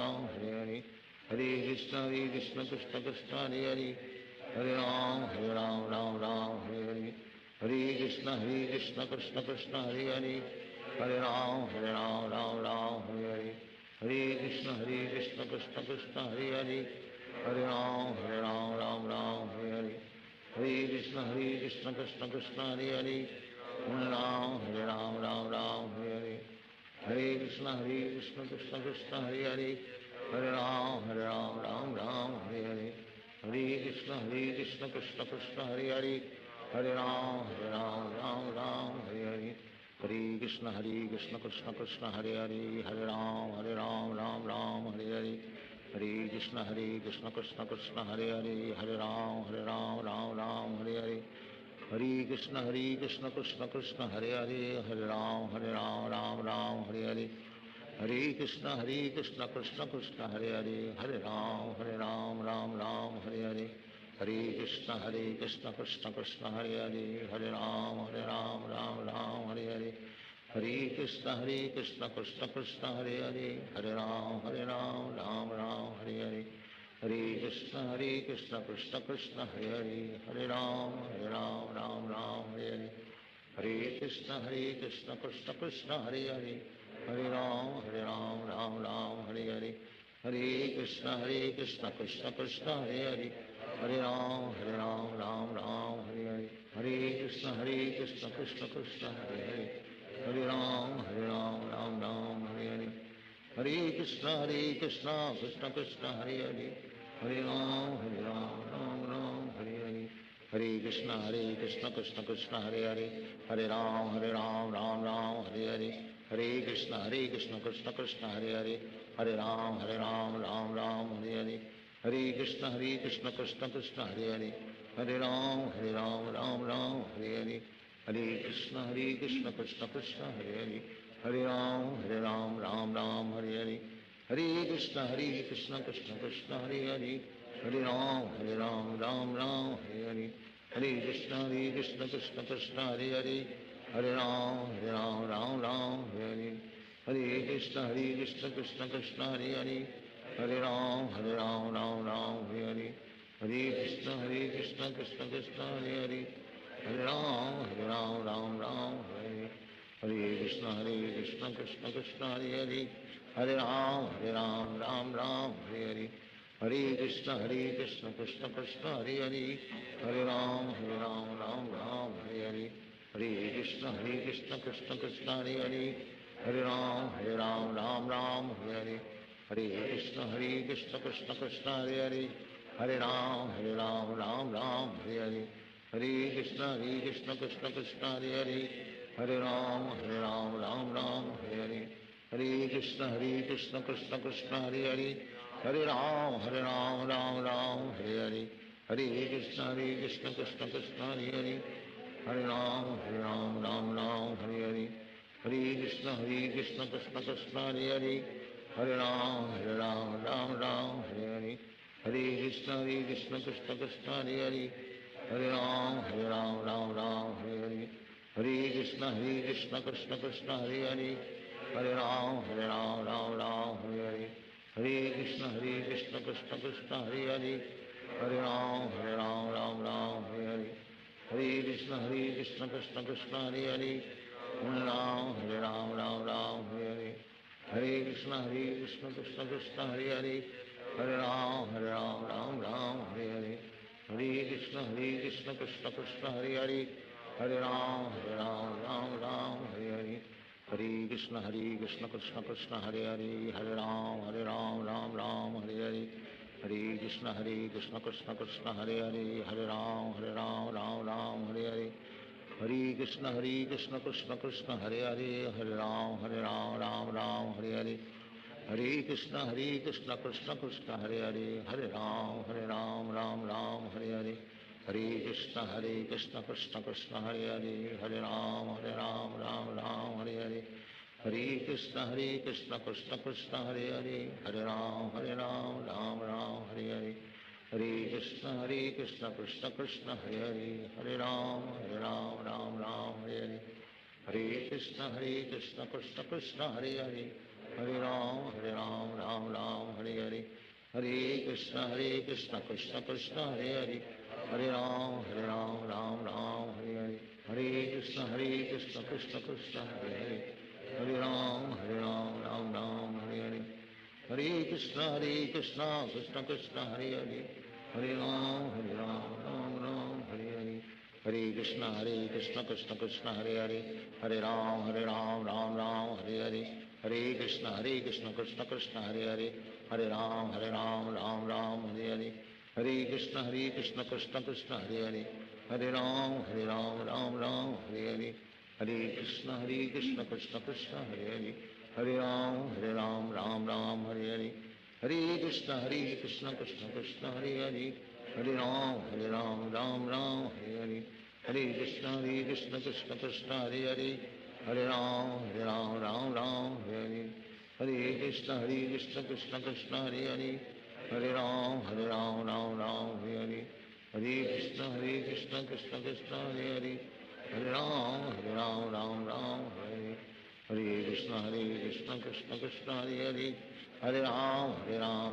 Ram Hare Hare, Hare Krishna Krishna Krishna Hare Hare, Hare Ram Ram Hare Hare, Hare Krishna Krishna Krishna Hare Hare, Hare Ram Ram Hare Hare, Hare Krishna Krishna Krishna Hare Hare, Hare Ram Ram Hare Hare, Hare Krishna Krishna Krishna Hare Hare, Hare Ram Ram Hare Hare, Hare Krishna Krishna Krishna Hare Hare, Hare Ram Ram Hare Hare, Hare Krishna Krishna Krishna Hare Hare, Hare Ram Ram Hare Hare, Hare Krishna Krishna Krishna Hare Hare, Hare Ram Ram Hare Hare, Hare Krishna Krishna Krishna Hare Hare, Hare Ram Ram Hare Hare, Hare Krishna Krishna Krishna Hare Hare, Hare Ram Ram Hare Hare, Hare Krishna Krishna Krishna Hare Hare, Hare Ram Ram Hare Hare, Hare Krishna Krishna Krishna Hare Hare, Hare Ram Ram Ram Hare Hare, Hare Krishna Krishna Krishna Hare Hare Hare Ram Ram Ram Hare Hare Hare Krishna Krishna Krishna Hare Hare Hare Ram Ram Ram Hare Hare Hare Krishna Krishna Krishna Hare Hare Hare Ram Ram Ram Hare Hare Hare Krishna Krishna Krishna Hare Hare Hare Ram Ram Ram Hare Hare Hare Krishna Krishna Krishna Hare Hare Hare Ram Ram Ram Hare Hare Hare Krishna Krishna Krishna Hare Hare Hare Ram Ram Ram Hare Hare Hare Krishna Krishna Krishna Hare Hare Hare Ram Ram Ram Hare Hare Hare Krishna Krishna Krishna Hare Hare Hare Ram Ram Ram Hare Hare Hare Krishna Krishna Krishna Hare Hare Hare Ram Ram Ram Hare Hare Hare Krishna Krishna Krishna Hare Hare Hare Ram Ram Hare Hare Hare Krishna Krishna Krishna Hare Hare Hare Ram Ram Hare Hare Hare Krishna Krishna Krishna Hare Hare Hare Ram Ram Hare Hare Hare Krishna Krishna Krishna Hare Hare Hare Ram Ram Hare Hare Hare Krishna Krishna Krishna Hare Hare Hare Ram Ram Hare Hare Krishna Krishna Krishna Hare Hare Hare Ram Ram Hare Hare Hare Krishna Krishna Krishna Hare Hare Hare Ram Ram Hare Hare Hare Krishna Krishna Krishna Hare Hare Hare Ram Ram Hare Hare Hare Krishna Krishna Krishna Hare Hare Hare Ram Ram Hare Hare Hare Krishna Krishna Krishna Hare Hare Hare Ram Ram Hare Hare Hare Krishna Krishna Krishna Hare Hare Hare Ram Ram Hare Hare Hare Krishna Krishna Krishna Hare Hare Hare Ram Ram Hare Hare Hare Krishna Krishna Krishna Hare Hare Hare Ram Ram Hare Hare Hare Krishna Krishna Krishna Hare Hare Hare Ram Ram Hare Hare Hare Krishna Krishna Krishna Hare Hare Hare Ram Ram Hare Hare Hare Krishna Krishna Krishna Hare Hare Hare Ram Ram Hare Hare Hare Krishna Krishna Krishna Hare Hare Hare Ram Hare Hare Hare Krishna Krishna Krishna Hare Hare Hare Ram Ram Hare Hare Hare Krishna Krishna Krishna Hare Hare Hare Ram Ram Hare Hare Hare Krishna Krishna Krishna Hare Hare Hare Ram Ram Hare Hare Hare Krishna Krishna Krishna Hare Hare Hare Ram Ram Hare Hare Hare Krishna Krishna Krishna Hare Hare Hare Ram Ram Hare Hare Hare Krishna Krishna Krishna Hare Hare Hare Ram Ram Hare Hare Hare Krishna Krishna Krishna Hare Hare Hare Ram Ram Hare Hare Hare Krishna Krishna Krishna Hare Hare Hare Ram Ram Hare Hare Hare Krishna Krishna Krishna Hare Hare Hare Ram Ram Hare Hare Hare Krishna Krishna Krishna Hare Hare Hare Ram Ram Hare Hare Hare Krishna Krishna Krishna Hare Hare Hare Ram Ram Hare Hare Hare Krishna Krishna Krishna Hare Hare Hare Ram Ram Hare Hare Hare Krishna Krishna Krishna Hare Hare Hare Ram Ram Hare Hare Hare Krishna Krishna Krishna Hare Hare Hare Ram Ram Hare Hare Hare Krishna Krishna Krishna Hare Hare Hare Ram Ram Hare Hare Hare Krishna Krishna Krishna Hare Hare Hare Ram Ram Hare Hare Hare Krishna Krishna Krishna Hare Hare Hare Ram Ram Hare Hare Hare Krishna Krishna Krishna Hare Hare Hare Ram Ram Hare Hare Hare Krishna Krishna Krishna Hare Hare Hare Ram Ram Hare Hare Hare Krishna Krishna Krishna Hare Hare Hare Ram Ram Hare Hare Hare Krishna Krishna Krishna Hare Hare Hare Ram Ram Ram Hare Hare Krishna Krishna Krishna Hare Hare Hare Ram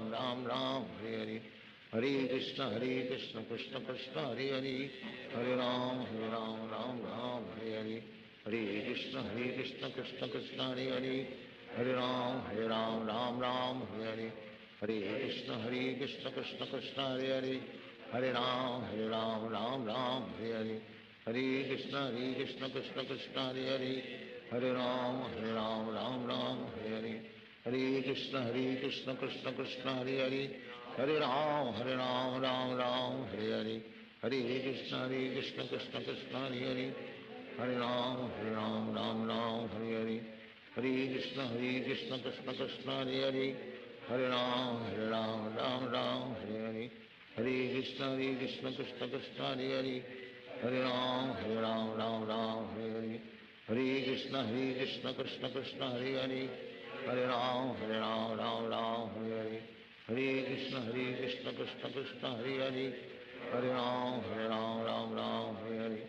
Ram Ram Hare Hare Hare Krishna Krishna Krishna Hare Hare Hare Ram Ram Ram Hare Hare Hare Krishna Krishna Krishna Hare Hare Hare Ram Ram Hare Hare Hare Krishna Krishna Krishna Hare Hare Hare Ram Ram Hare Hare Hare Krishna Krishna Krishna Hare Hare Hare Ram Ram Hare Hare Hare Krishna Krishna Krishna Hare Hare Hare Ram Ram Hare Hare Hare Krishna Krishna Krishna Hare Hare Hare Ram Ram Hare Hare Hare Krishna Krishna Krishna Hare Hare Hare Ram Ram Hare Hare Hare Krishna Krishna Krishna Hare Hare Hare Ram Ram Hare Hare Hare Krishna Krishna Krishna Hare Hare Hare Ram Ram Hare Hare Hare Krishna Krishna Krishna Hare Hare Hare Ram Ram Hare Hare Hare Krishna Krishna Krishna Hare Hare Hare Ram Ram Hare Hare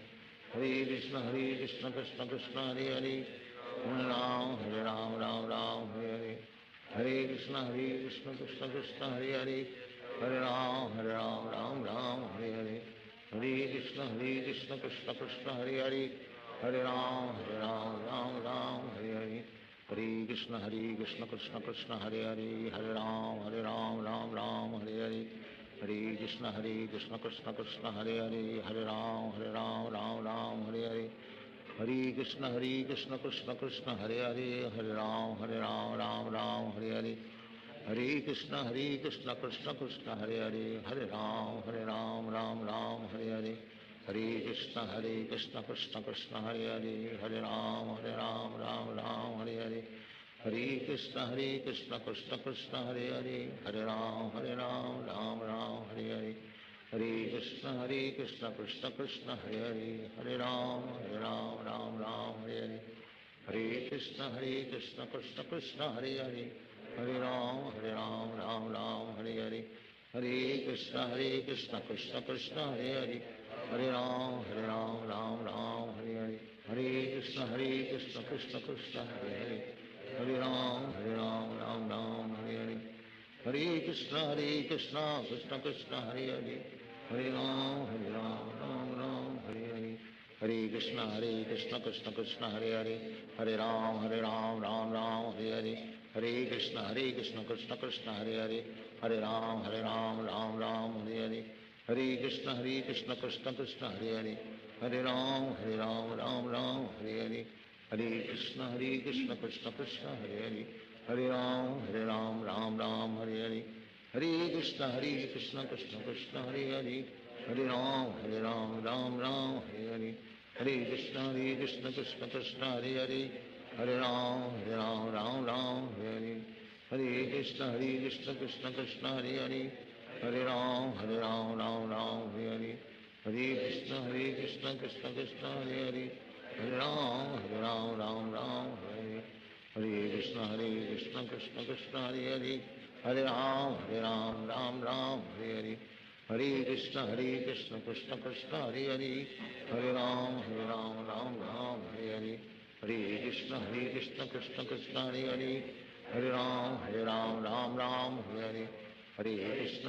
Hare Krishna Krishna Krishna Hare Hare Hare Ram Ram Hare Hare Hare Krishna Krishna Krishna Hare Hare Hare Ram Ram Hare Hare Hare Krishna Krishna Krishna Hare Hare Hare Ram Ram Hare Hare Hare Krishna Krishna Krishna Hare Hare Hare Ram Ram Hare Hare Hare Krishna Krishna Krishna Hare Hare Hare Ram Ram Hare Hare Hare Krishna Krishna Krishna Hare Hare Hare Ram Ram Hare Hare Hare Krishna Krishna Krishna Hare Hare Hare Ram Ram Hare Hare Hare Krishna Krishna Krishna Hare Hare Hare Ram Ram Hare Hare Hare Krishna Krishna Krishna Hare Hare Hare Ram Ram Hare Hare Hare Krishna Krishna Krishna Hare Hare Hare Ram Ram Hare Hare Hare Krishna Krishna Krishna Hare Hare Hare Ram Ram Hare Hare Hare Krishna Krishna Krishna Hare Hare Hare Ram Ram Hare Hare Hare Krishna Krishna Krishna Hare Hare Hare Ram Ram Hare Hare Hare Krishna Krishna Krishna Hare Hare Hare Ram Ram Hare Hare Hare Krishna Krishna Krishna Hare Hare Hare Ram Ram Hare Hare Hare Krishna Krishna Krishna Hare Hare Hare Ram Ram Hare Hare Hare Krishna Krishna Krishna Hare Hare Hare Ram Ram Hare Hare Hare Krishna Krishna Krishna Hare Hare Hare Ram Ram Hare Hare Hare Krishna Krishna Krishna Hare Hare Hare Ram Ram Hare Hare Hare Krishna Krishna Krishna Hare Hare Hare Ram Ram Hare Hare Hare Krishna Krishna Krishna Hare Hare Hare Ram Ram Hare Hare Hare Krishna Krishna Krishna Hare Hare Hare Ram Ram Hare Hare Hare Krishna Krishna Krishna Hare Hare Hare Ram Ram Hare Hare Hare Krishna Krishna Krishna Hare Hare Hare Ram Ram Hare Hare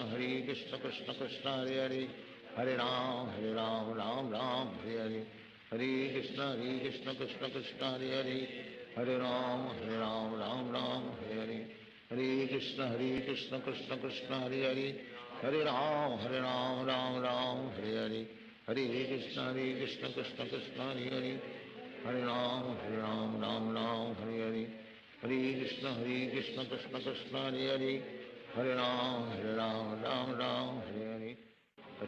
Hare Krishna Krishna Krishna Hare Hare Hare Ram Ram Hare Hare Hare Krishna Krishna Krishna Hare Hare Hare Ram Ram Hare Hare Hare Krishna Krishna Krishna Hare Hare Hare Ram Hare Hare Hare Krishna Krishna Krishna Hare Hare Hare Ram Ram Hare Hare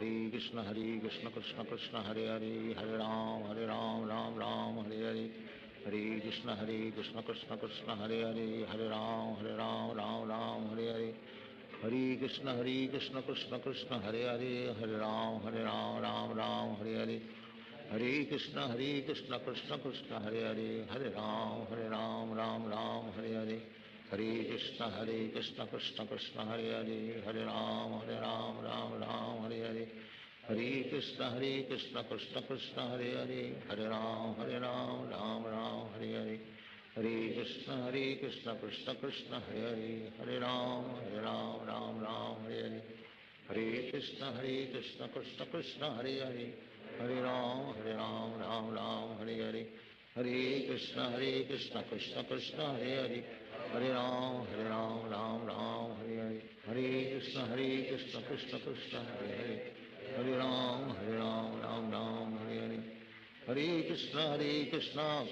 Hare Krishna Krishna Krishna Hare Hare Hare Ram Ram Hare Hare Hare Krishna Krishna Krishna Hare Hare Hare Ram Ram Hare Hare Hare Krishna Krishna Krishna Hare Hare Hare Ram Ram Hare Hare Hare Krishna Krishna Krishna Hare Hare Hare Ram Ram Hare Hare Hare Krishna Krishna Krishna Hare Hare Hare Ram Ram Hare Hare Hare Krishna Krishna Krishna Hare Hare Hare Ram Ram Hare Hare Hare Krishna Krishna Krishna Hare Hare Hare Ram Ram Ram Hare Hare Hare Krishna Hare Krishna Krishna Krishna Hare Hare Hare Ram Ram Ram Hare Hare Hare Krishna Krishna Krishna Hare Hare Hare Ram Ram Ram Hare Hare Hare Krishna Krishna Krishna Hare Hare Hare Ram Ram Ram Hare Hare Hare Krishna Krishna Krishna Hare Hare Hare Ram Ram Ram Hare Hare Hare Krishna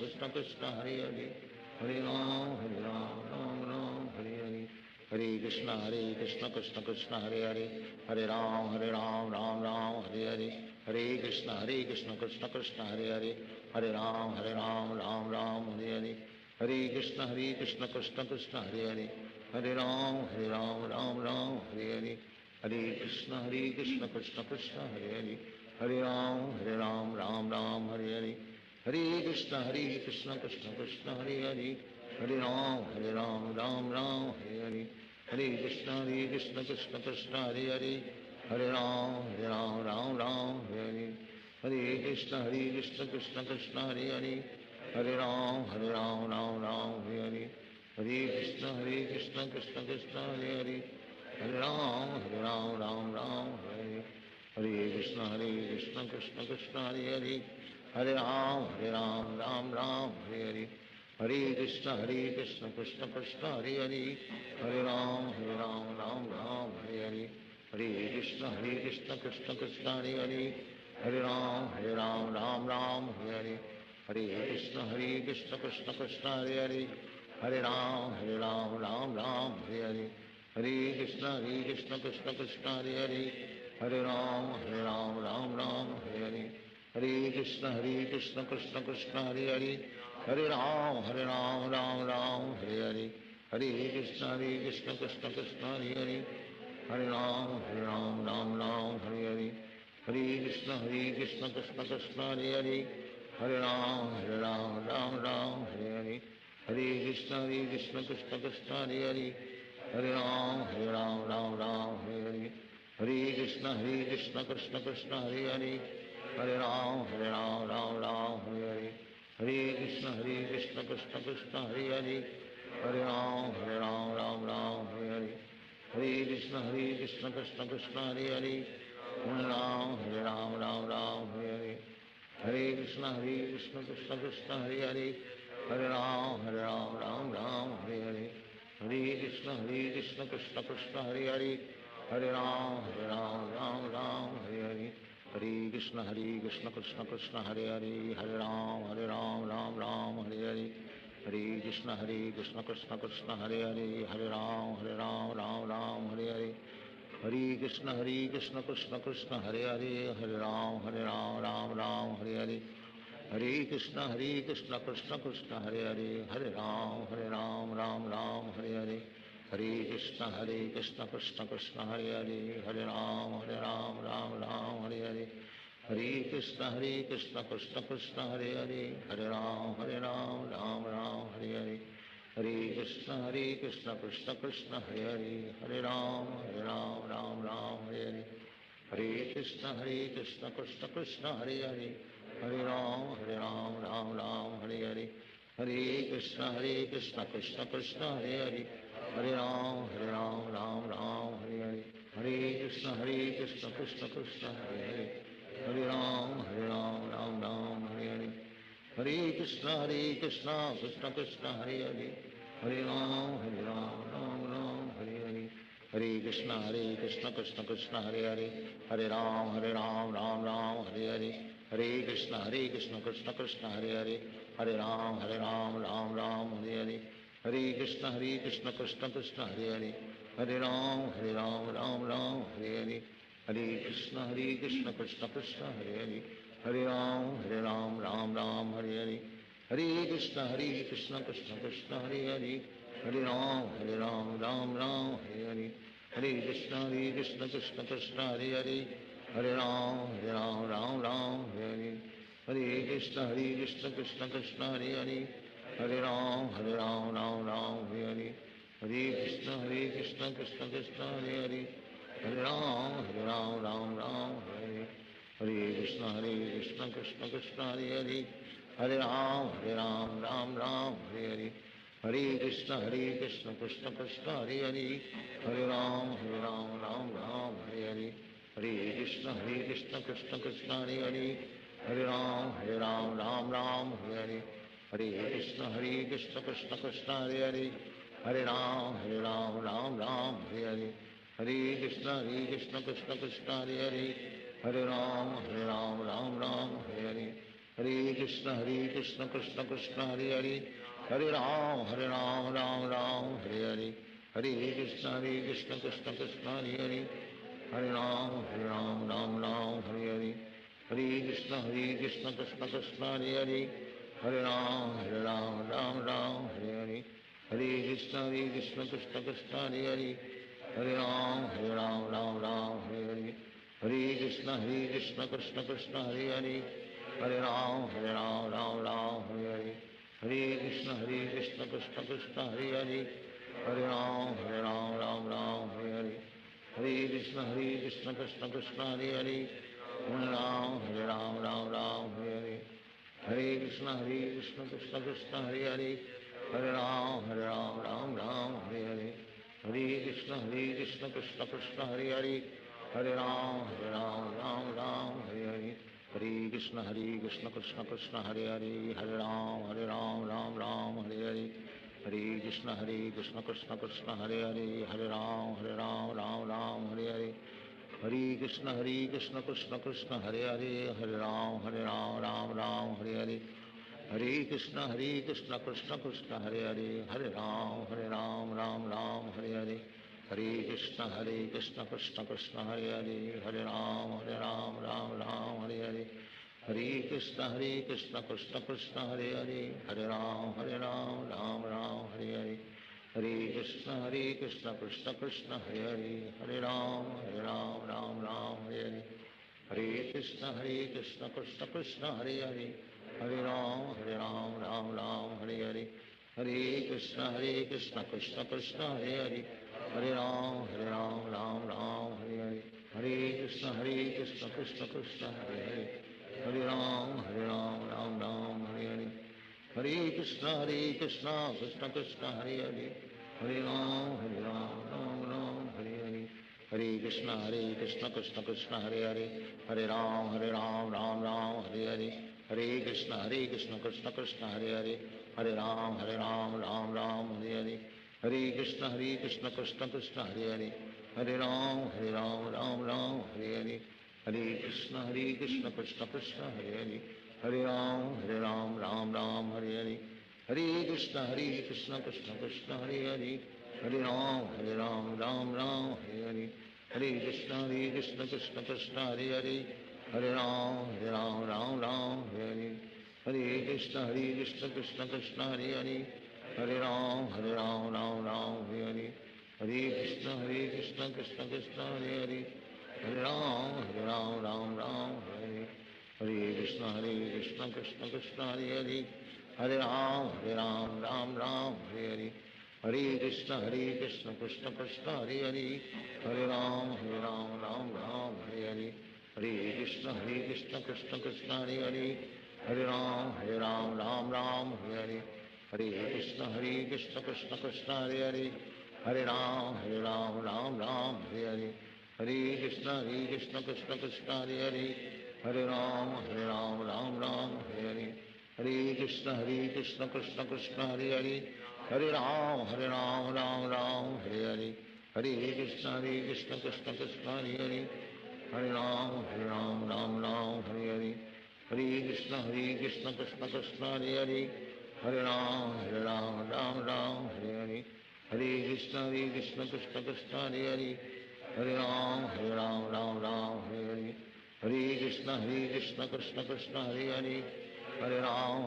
Krishna Krishna Hare Hare Hare Ram Ram Ram Hare Hare Hare Krishna Krishna Krishna Hare Hare Hare Ram Ram Ram Hare Hare Hare Krishna Krishna Krishna Hare Hare Hare Ram Ram Ram Hare Hare Hare Krishna Krishna Krishna Hare Hare Hare Ram Ram Ram Hare Hare Hare Krishna Krishna Krishna Hare Hare Hare Ram Ram Hare Hare Hare Krishna Krishna Krishna Hare Hare Hare Ram Ram Hare Hare Hare Krishna Krishna Krishna Hare Hare Hare Ram Ram Hare Hare Hare Krishna Krishna Krishna Hare Hare Hare Ram Ram Hare Hare Hare Krishna Krishna Krishna Hare Hare Hare Ram Ram Hare Hare Hare Krishna Krishna Krishna Hare Hare Hare Ram Ram Hare Hare Hare Krishna Krishna Krishna Hare Hare Hare Ram Ram Ram Hare Hare Hare Krishna Krishna Krishna Hare Hare Hare Ram Ram Hare Hare Hare Krishna Krishna Krishna Hare Hare Hare Ram Ram Hare Hare Hare Krishna Krishna Krishna Hare Hare Hare Ram Ram Hare Hare Hare Krishna Krishna Krishna Hare Hare Hare Ram Ram Hare Hare Hare Krishna Krishna Krishna Hare Hare Hare Ram Ram Hare Hare Hare Krishna Krishna Krishna Hare Hare Hare Ram Ram Hare Hare Hare Krishna Krishna Krishna Hare Hare Hare Ram Ram Hare Hare Hare Krishna Krishna Krishna Hare Hare Hare Ram Ram Hare Hare Hare Krishna Krishna Krishna Hare Hare Hare Ram Ram Hare Hare Hare Krishna Krishna Krishna Hare Hare Hare Ram Hare Hare Hare Krishna Krishna Krishna Hare Hare Hare Ram Ram Hare Hare Hare Krishna Krishna Krishna Hare Hare Hare Ram Ram Hare Hare Hare Krishna Krishna Krishna Hare Hare Hare Ram Ram Hare Hare Hare Krishna Krishna Krishna Hare Hare Hare Ram Ram Hare Hare Hare Krishna Krishna Krishna Hare Hare Hare Ram Ram Hare Hare Hare Krishna Krishna Krishna Hare Hare Hare Ram Ram Hare Hare Hare Krishna Krishna Krishna Hare Hare Hare Ram Ram Hare Hare Hare Krishna Krishna Krishna Hare Hare Hare Ram Ram Hare Hare Hare Krishna Krishna Krishna Hare Hare Hare Ram Ram Hare Hare Hare Krishna Krishna Krishna Hare Hare Hare Ram Ram Hare Hare Hare Krishna Krishna Krishna Hare Hare Hare Ram Ram Hare Hare Hare Krishna Krishna Krishna Hare Hare Hare Ram Ram Hare Hare Hare Krishna Krishna Krishna Hare Hare Hare Ram Ram Hare Hare Hare Krishna Krishna Krishna Hare Hare Hare Ram Ram Hare Hare Hare Krishna Krishna Krishna Hare Hare Hare Ram Ram Hare Hare Hare Krishna Krishna Krishna Hare Hare Hare Ram Ram Hare Hare Hare Krishna Krishna Krishna Hare Hare Hare Ram Ram Hare Hare Hare Krishna Krishna Krishna Hare Hare Hare Ram Ram Hare Hare Hare Krishna Krishna Krishna Hare Hare Hare Ram Ram Hare Hare Hare Krishna Krishna Krishna Hare Hare Hare Ram Ram Hare Hare Hare Krishna Krishna Krishna Hare Hare Hare Ram Ram Hare Hare Krishna Krishna Krishna Hare Hare Hare Ram Ram Ram Hare Hare Hare Krishna Krishna Krishna Hare Hare, Hare Ram Ram Ram Hare Hare, Hare Krishna Krishna Krishna Hare Hare, Hare Ram Ram Hare Hare, Hare Krishna Krishna Krishna Hare Hare, Hare Ram Ram Hare Hare, Hare Krishna Krishna Krishna Hare Hare, Hare Ram Ram Hare Hare, Hare Krishna Krishna Krishna Hare Hare, Hare Ram Ram Hare Hare, Hare Krishna Krishna Krishna Hare Hare, Hare Ram Ram Hare Hare, Hare Krishna Krishna Krishna Hare Hare, Hare Ram Ram Hare Hare, Hare Krishna Krishna Krishna Hare Hare, Hare Ram Ram Hare Hare, Hare Krishna Krishna Krishna Hare Hare, Hare Ram Ram Hare Hare, Hare Krishna Krishna Krishna Hare Hare, Hare Ram Ram Hare Hare, Hare Krishna Krishna Krishna Hare Hare, Hare Ram Ram Hare Hare, Hare Krishna Krishna Krishna Hare Hare, Hare Ram Ram Hare Hare, Hare Krishna Krishna Krishna Hare Hare, Hare Ram Ram Hare Hare, Hare Krishna Krishna Krishna Hare Hare, Hare Ram Ram Hare Hare, Hare Krishna Krishna Krishna Hare Hare, Hare Ram Ram Hare Hare, Hare Krishna Krishna Krishna Hare Hare, Hare Ram Ram Hare Hare, Hare Krishna Krishna Krishna Hare Hare, Hare Ram Ram Hare Hare, Hare Krishna Krishna Krishna Hare Hare, Hare Ram Ram Hare Hare, Hare Krishna Krishna Krishna Hare Hare, Hare Ram Ram Hare Hare, Hare Krishna Krishna Krishna Hare Hare, Hare Ram Ram Hare Hare, Hare Krishna Krishna Krishna Hare Hare, Hare Ram Ram Hare Hare, Hare Krishna Krishna Krishna Hare Hare, Hare Ram Ram Hare Hare, Hare Krishna Krishna Krishna Hare Hare, Hare Ram Ram Hare Hare, Hare Krishna Krishna Krishna Hare Hare, Hare Ram Ram Hare Hare, Hare Krishna Krishna Krishna Hare Hare, Hare Ram Ram Hare Hare, Hare Krishna Krishna Krishna Hare Hare, Hare Ram Ram Hare Hare, Hare Krishna Krishna Krishna Hare Hare, Hare Ram Ram Hare Hare, Hare Krishna Krishna Krishna Hare Hare, Hare Ram Ram Hare Hare, Hare Krishna Krishna Krishna Hare Hare, Hare Ram Ram Hare Hare, Hare Krishna Krishna Krishna Hare Hare, Hare Ram Ram Hare Hare, Hare Krishna Krishna Krishna Hare Hare, Hare Ram Ram Hare Hare, Hare Krishna Krishna Krishna Hare Hare, Hare Ram Ram Hare Hare, Hare Krishna Krishna Krishna Hare Hare, Hare Ram Ram Hare Hare, Hare Krishna Krishna Krishna Hare Hare, Hare Ram Ram Hare Hare, Hare Krishna Krishna Krishna Hare Hare, Hare Ram Ram Hare Hare, Hare Krishna Krishna Krishna Hare Hare, Hare Ram Ram Hare Hare, Hare Krishna Krishna Krishna Hare Hare, Hare Ram Ram Hare Hare, Hare Krishna Krishna Krishna Hare Hare, Hare Ram Ram Hare Hare, Hare Krishna Krishna Krishna Hare Hare, Hare Ram Ram Hare Hare, Hare Krishna Krishna Krishna Hare Hare, Hare Ram Hare Hare, Hare Krishna Krishna Krishna Hare Hare, Hare Ram Ram Hare Hare, Hare Krishna Krishna Krishna Hare Hare, Hare Ram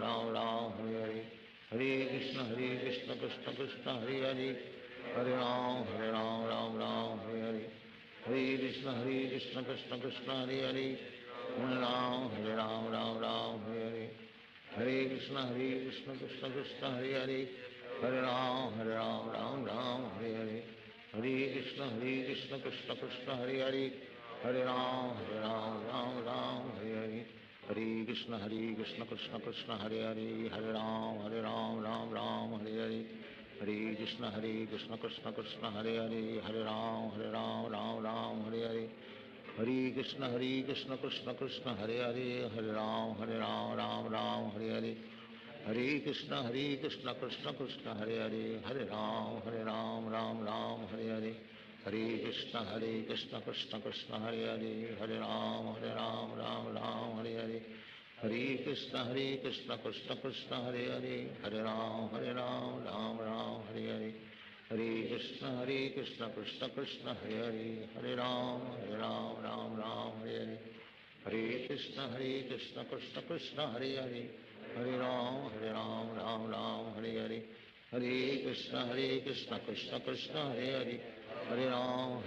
Ram Hare Hare, Hare Krishna Krishna Krishna Hare Hare, Hare Ram Ram Hare Hare, Hare Krishna Krishna Krishna Hare Hare, Hare Ram Ram Hare Hare, Hare Krishna Krishna Krishna Hare Hare, Hare Ram Ram Hare Hare, Hare Krishna Krishna Krishna Hare Hare, Hare Ram Ram Hare Hare, Hare Krishna Krishna Krishna Hare Hare, Hare Ram Ram Ram Hare Hare, Hare Krishna Krishna Krishna Hare Hare, Hare Ram Ram Hare Hare, Hare Krishna Krishna Krishna Hare Hare, Hare Ram Ram Hare Hare, Hare Krishna Krishna Krishna Hare Hare, Hare Ram Ram Hare Hare, Hare Krishna Krishna Krishna Hare Hare, Hare Ram Ram Hare Hare, Hare Krishna Krishna Krishna Hare Hare, Hare Ram Ram Hare Hare, Hare Krishna Krishna Krishna Hare Hare, Hare Ram Ram Hare Hare, Hare Krishna Krishna Krishna Hare Hare, Hare Ram Ram Hare Hare, Hare Krishna Krishna Krishna Hare Hare, Hare Ram Ram Hare Hare, Hare Krishna Krishna Krishna Hare Hare, Hare Ram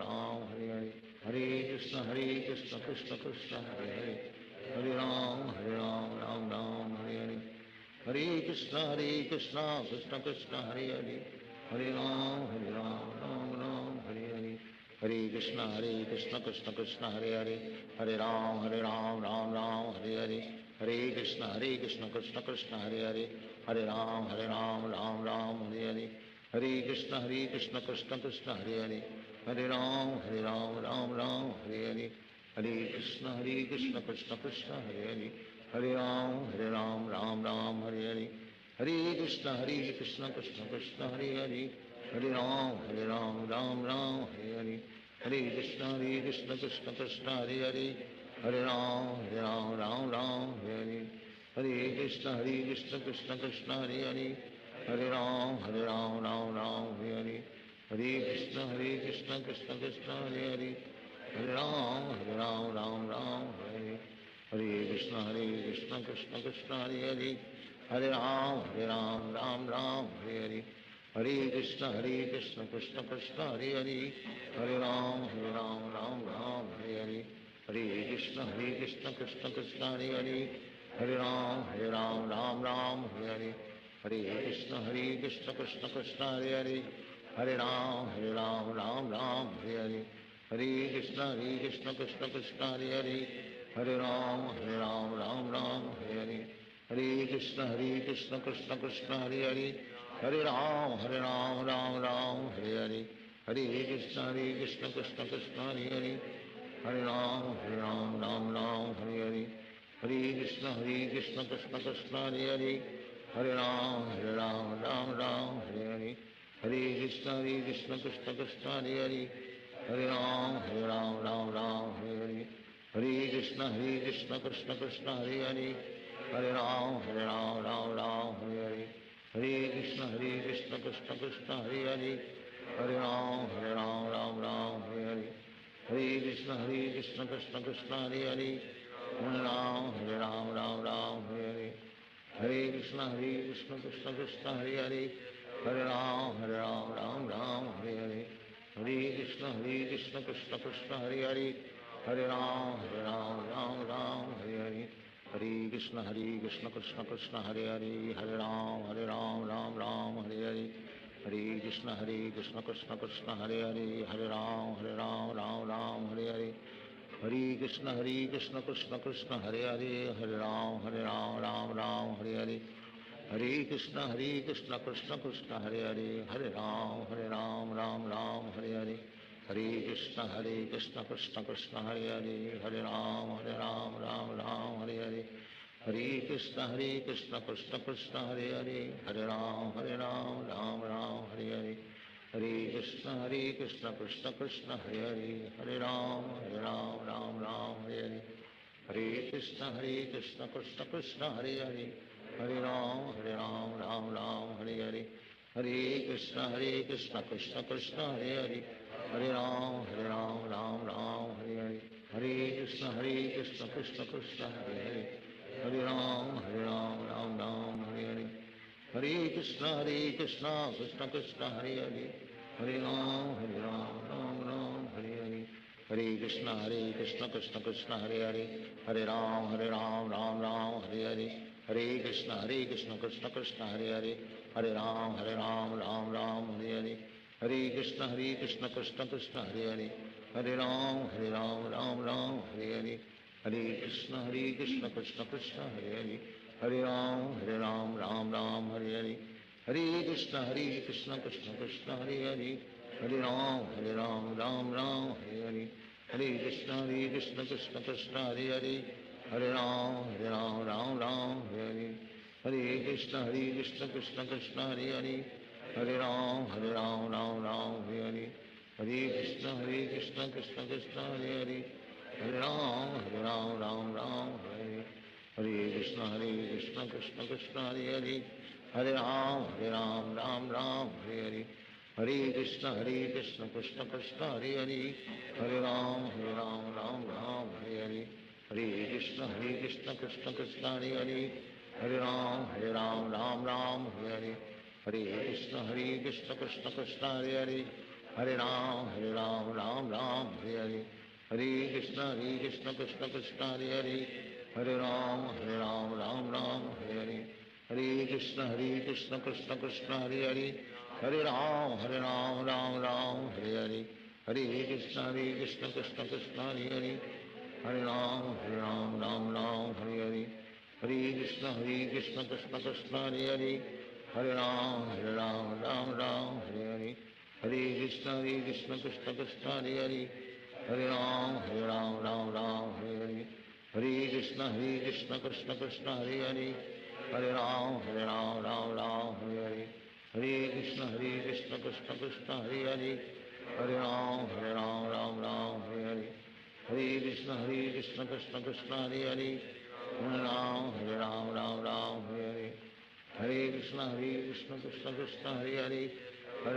Ram Hare Hare, Hare Krishna Krishna Krishna Hare Hare, Hare Ram Ram Hare Hare, Hare Krishna Krishna Krishna Hare Hare, Hare Ram Ram Hare Hare, Hare Krishna Krishna Krishna Hare Hare, Hare Ram Ram Hare Hare, Hare Krishna Krishna Krishna Hare Hare, Hare Ram Ram Hare Hare, Hare Krishna Krishna Krishna Hare Hare, Hare Ram Ram Hare Hare, Hare Krishna Krishna Krishna Hare Hare, Hare Ram Ram Hare Hare, Hare Krishna Krishna Krishna Hare Hare, Hare Ram Ram Hare Hare, Hare Krishna Krishna Krishna Hare Hare, Hare Ram Ram Hare Hare, Hare Krishna Krishna Krishna Hare Hare, Hare Ram Ram Hare Hare, Hare Krishna Krishna Krishna Hare Hare, Hare Ram Ram Hare Hare, Hare Krishna Krishna Krishna Hare Hare, Hare Ram Ram Hare Hare, Hare Krishna Krishna Krishna Hare Hare, Hare Ram Ram Hare Hare, Hare Krishna Krishna Krishna Hare Hare, Hare Ram Ram Hare Hare, Hare Krishna Krishna Krishna Hare Hare, Hare Ram Ram Hare Hare, Hare Krishna Krishna Krishna Hare Hare, Hare Ram Ram Hare Hare, Hare Krishna Krishna Krishna Hare Hare, Hare Ram Ram Hare Hare, Hare Krishna Krishna Krishna Hare Hare, Hare Ram Hare Hare, Hare Krishna Krishna Krishna Hare Hare, Hare Ram Hare Hare, Hare Krishna Krishna Krishna Hare Hare, Hare Ram Hare Hare, Hare Krishna Krishna Krishna Hare Hare, Hare Ram Hare Hare, Hare Krishna Krishna Krishna Hare Hare, Hare Ram Hare Hare, Hare Krishna Krishna Krishna Hare Hare, Hare Ram Hare Hare, Hare Krishna Krishna Krishna Hare Hare, Hare Ram Hare Hare, Hare Krishna Krishna Krishna Hare Hare, Hare Ram Hare Hare, Hare Krishna Krishna Krishna Hare Hare, Hare Ram Hare Hare, Hare Krishna Krishna Krishna Hare Hare, Hare Ram Hare Hare, Hare Krishna Krishna Krishna Hare Hare, Hare Ram Ram Hare Hare, Hare Krishna Krishna Krishna Hare Hare, Hare Ram Ram Hare Hare, Hare Krishna Krishna Krishna Hare Hare, Hare Ram Ram Hare Hare, Hare Krishna Krishna Krishna Hare Hare, Hare Ram Ram Hare Hare, Hare Krishna Krishna Krishna Hare Hare, Hare Ram Ram Hare Hare, Hare Krishna Krishna Krishna Hare Hare, Hare Ram Ram Hare Hare, Hare Krishna Krishna Krishna Hare Hare, Hare Ram Ram Hare Hare, Hare Krishna Krishna Krishna Hare Hare, Hare Ram Hare Hare, Hare Krishna Krishna Krishna Hare Hare, Hare Ram Ram Hare Hare, Hare Krishna Krishna Krishna Hare Hare, Hare Ram Ram Hare Hare, Hare Krishna Krishna Krishna Hare Hare, Hare Ram Ram Hare Hare,
Hare Krishna Krishna Krishna Hare Ram Ram Ram Hare Hare Krishna Krishna Krishna Hare Ram Ram Ram Hare Hare Krishna Krishna Krishna Hare Ram Ram Ram Hare Hare Krishna Krishna Krishna Hare Ram Ram Ram Hare Hare Krishna Krishna Krishna Hare Ram Ram Ram Hare Krishna Krishna Krishna Hare Ram Ram Ram Hare Hare Krishna Krishna Krishna Hare Ram Ram Ram Hare Hare Krishna Krishna Krishna Hare Ram Ram Ram Hare Hare Krishna Krishna Krishna Hare Ram Ram Ram Hare Hare Krishna Krishna Krishna Hare Ram Ram Ram Hare Hare Krishna Krishna Krishna Hare Ram Ram Ram Hare Hare Krishna Krishna Krishna Hare Ram Ram Ram Hare Hare Krishna Krishna Krishna Hare Ram Ram Ram Hare Hare Krishna Krishna Krishna Hare Ram Ram Hare Hare Krishna Krishna Krishna Hare Ram Ram Ram Hare Hare Krishna Krishna Krishna Hare Ram Ram Ram Hare Hare Krishna Krishna Krishna Hare Ram Ram Hare Hare Krishna Krishna Krishna Hare Ram Ram Hare Hare Krishna Krishna Krishna Hare Ram Ram Hare Hare Krishna Krishna Krishna Hare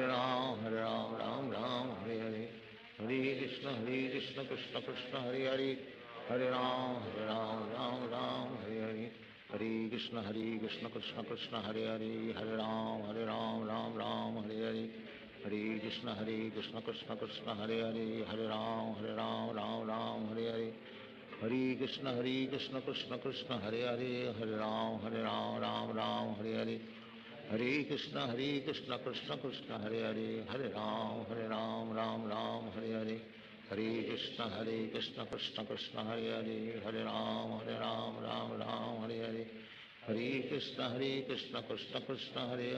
Ram Ram Ram Hare Hare Krishna Krishna Krishna Hare Ram Ram Ram Hare Hare Krishna Krishna Krishna Hare Ram Ram Ram Hare Hare Krishna Krishna Krishna Hare Ram Ram Ram Hare Hare Krishna Krishna Krishna Hare Ram Ram Hare Hare Krishna Krishna Krishna Hare Ram Ram Hare Hare Krishna Krishna Krishna Hare Ram Ram Hare Hare Krishna Krishna Krishna Hare Ram Ram Hare Hare Krishna Krishna Krishna Hare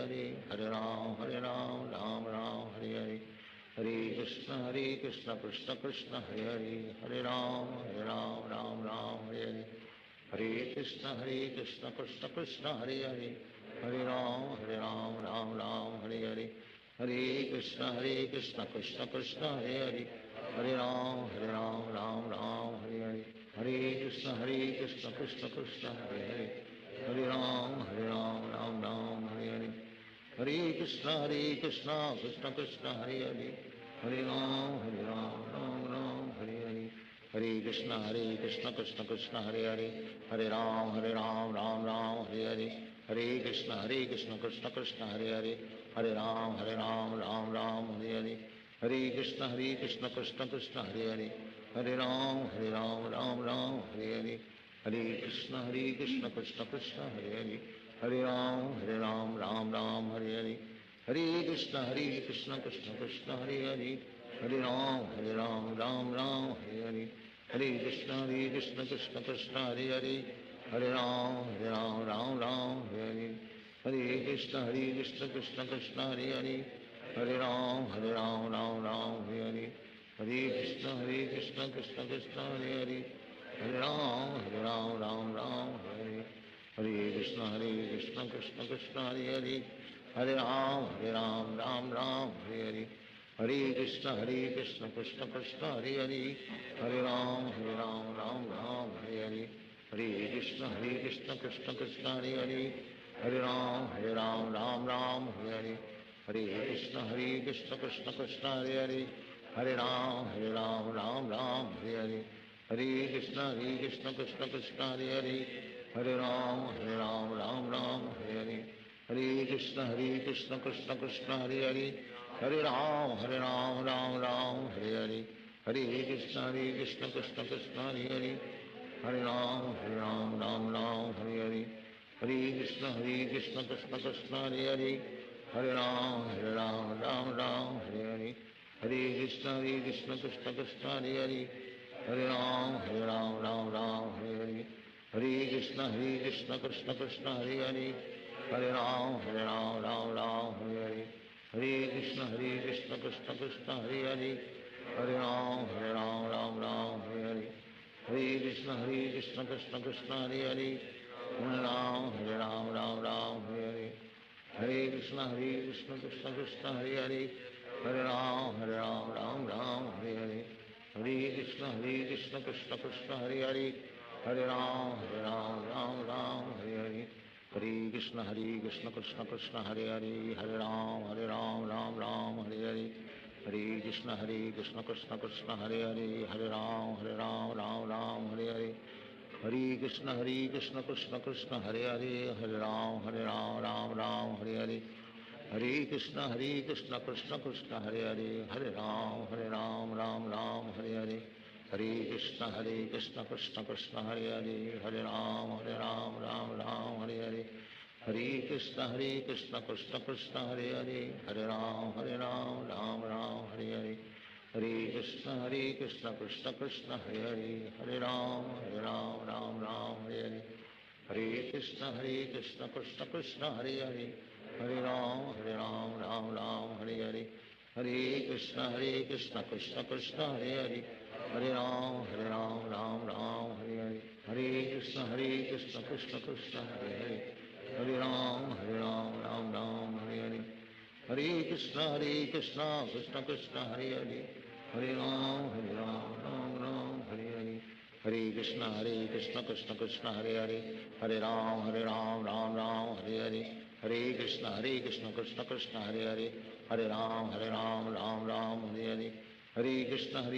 Ram Ram Hare Hare Krishna Krishna Krishna Hare Ram Ram Hare Hare Krishna Krishna Krishna Hare Ram Ram Hare Hare Krishna Krishna Krishna Hare Ram Ram Ram Hare Hare Krishna Krishna Krishna Hare Ram Ram Ram Hare Hare Krishna Krishna Krishna Hare Ram Ram Ram Hare Hare Krishna Krishna Krishna Hare Ram Ram Hare Hare Krishna Krishna Krishna Hare Ram Ram Ram Hare Hare Krishna Krishna Krishna Hare Ram Ram Hare Hare Krishna Krishna Krishna Hare Ram Ram Hare Hare Krishna Krishna Krishna Hare Ram Ram Hare Hare Krishna Krishna Krishna Hare Ram Ram Hare Hare Krishna Krishna Krishna Hare Ram Ram Ram Hare Hare Krishna Krishna Krishna Hare Ram Ram Hare Hare Krishna Krishna Krishna Hare Ram Ram Hare Hare Krishna Krishna Krishna Hare Ram Ram Hare Hare Krishna Krishna Krishna Hare Ram Ram Hare Hare Krishna Krishna Krishna Hare Ram Ram Hare Hare Krishna Krishna Krishna Hare Ram Ram Hare Hare Krishna Krishna Krishna Hare Ram Ram Ram Hare Hare Hare Krishna Krishna Krishna Hare Hare Hare Ram Ram Hare Hare Hare Krishna Krishna Krishna Hare Hare Hare Ram Ram Hare Hare Hare Krishna Krishna Krishna Hare Hare Hare Ram Ram Hare Hare Hare Krishna Krishna Krishna Hare Hare Hare Ram Ram Hare Hare Hare Krishna Krishna Krishna Hare Hare Hare Ram Ram Hare Hare Hare Krishna Krishna Krishna Hare Hare Hare Ram Ram Hare Hare Hare Krishna Krishna Krishna Hare Hare Hare Ram Ram Hare Hare Hare Krishna Krishna Krishna Hare Hare Hare Ram Ram Hare Hare Hare Krishna Krishna Krishna Hare Hare Hare Ram Ram Hare Hare Hare Krishna Krishna Krishna Hare Hare Hare Ram Ram Hare Hare Hare Krishna Krishna Krishna Hare Hare Hare Ram Ram Hare Hare Hare Krishna Krishna Krishna Hare Hare Hare Ram Ram Hare Hare Hare Krishna Krishna Krishna Hare Hare Hare Ram Ram Hare Hare Hare Krishna Krishna Krishna Hare Hare Hare Ram Ram Hare Hare Hare Krishna Krishna Krishna Hare Hare Hare Ram Ram Hare Hare Hare Krishna Krishna Krishna Hare Hare Hare Ram Ram Hare Hare Hare Krishna Krishna Krishna Hare Hare Hare Ram Ram Hare Hare Hare Krishna Krishna Krishna Hare Hare Hare Ram Ram Hare Hare Hare Krishna Krishna Krishna Hare Hare Hare Ram Ram Hare Hare Hare Krishna Krishna Krishna Hare Hare Hare Ram Ram Hare Hare Hare Krishna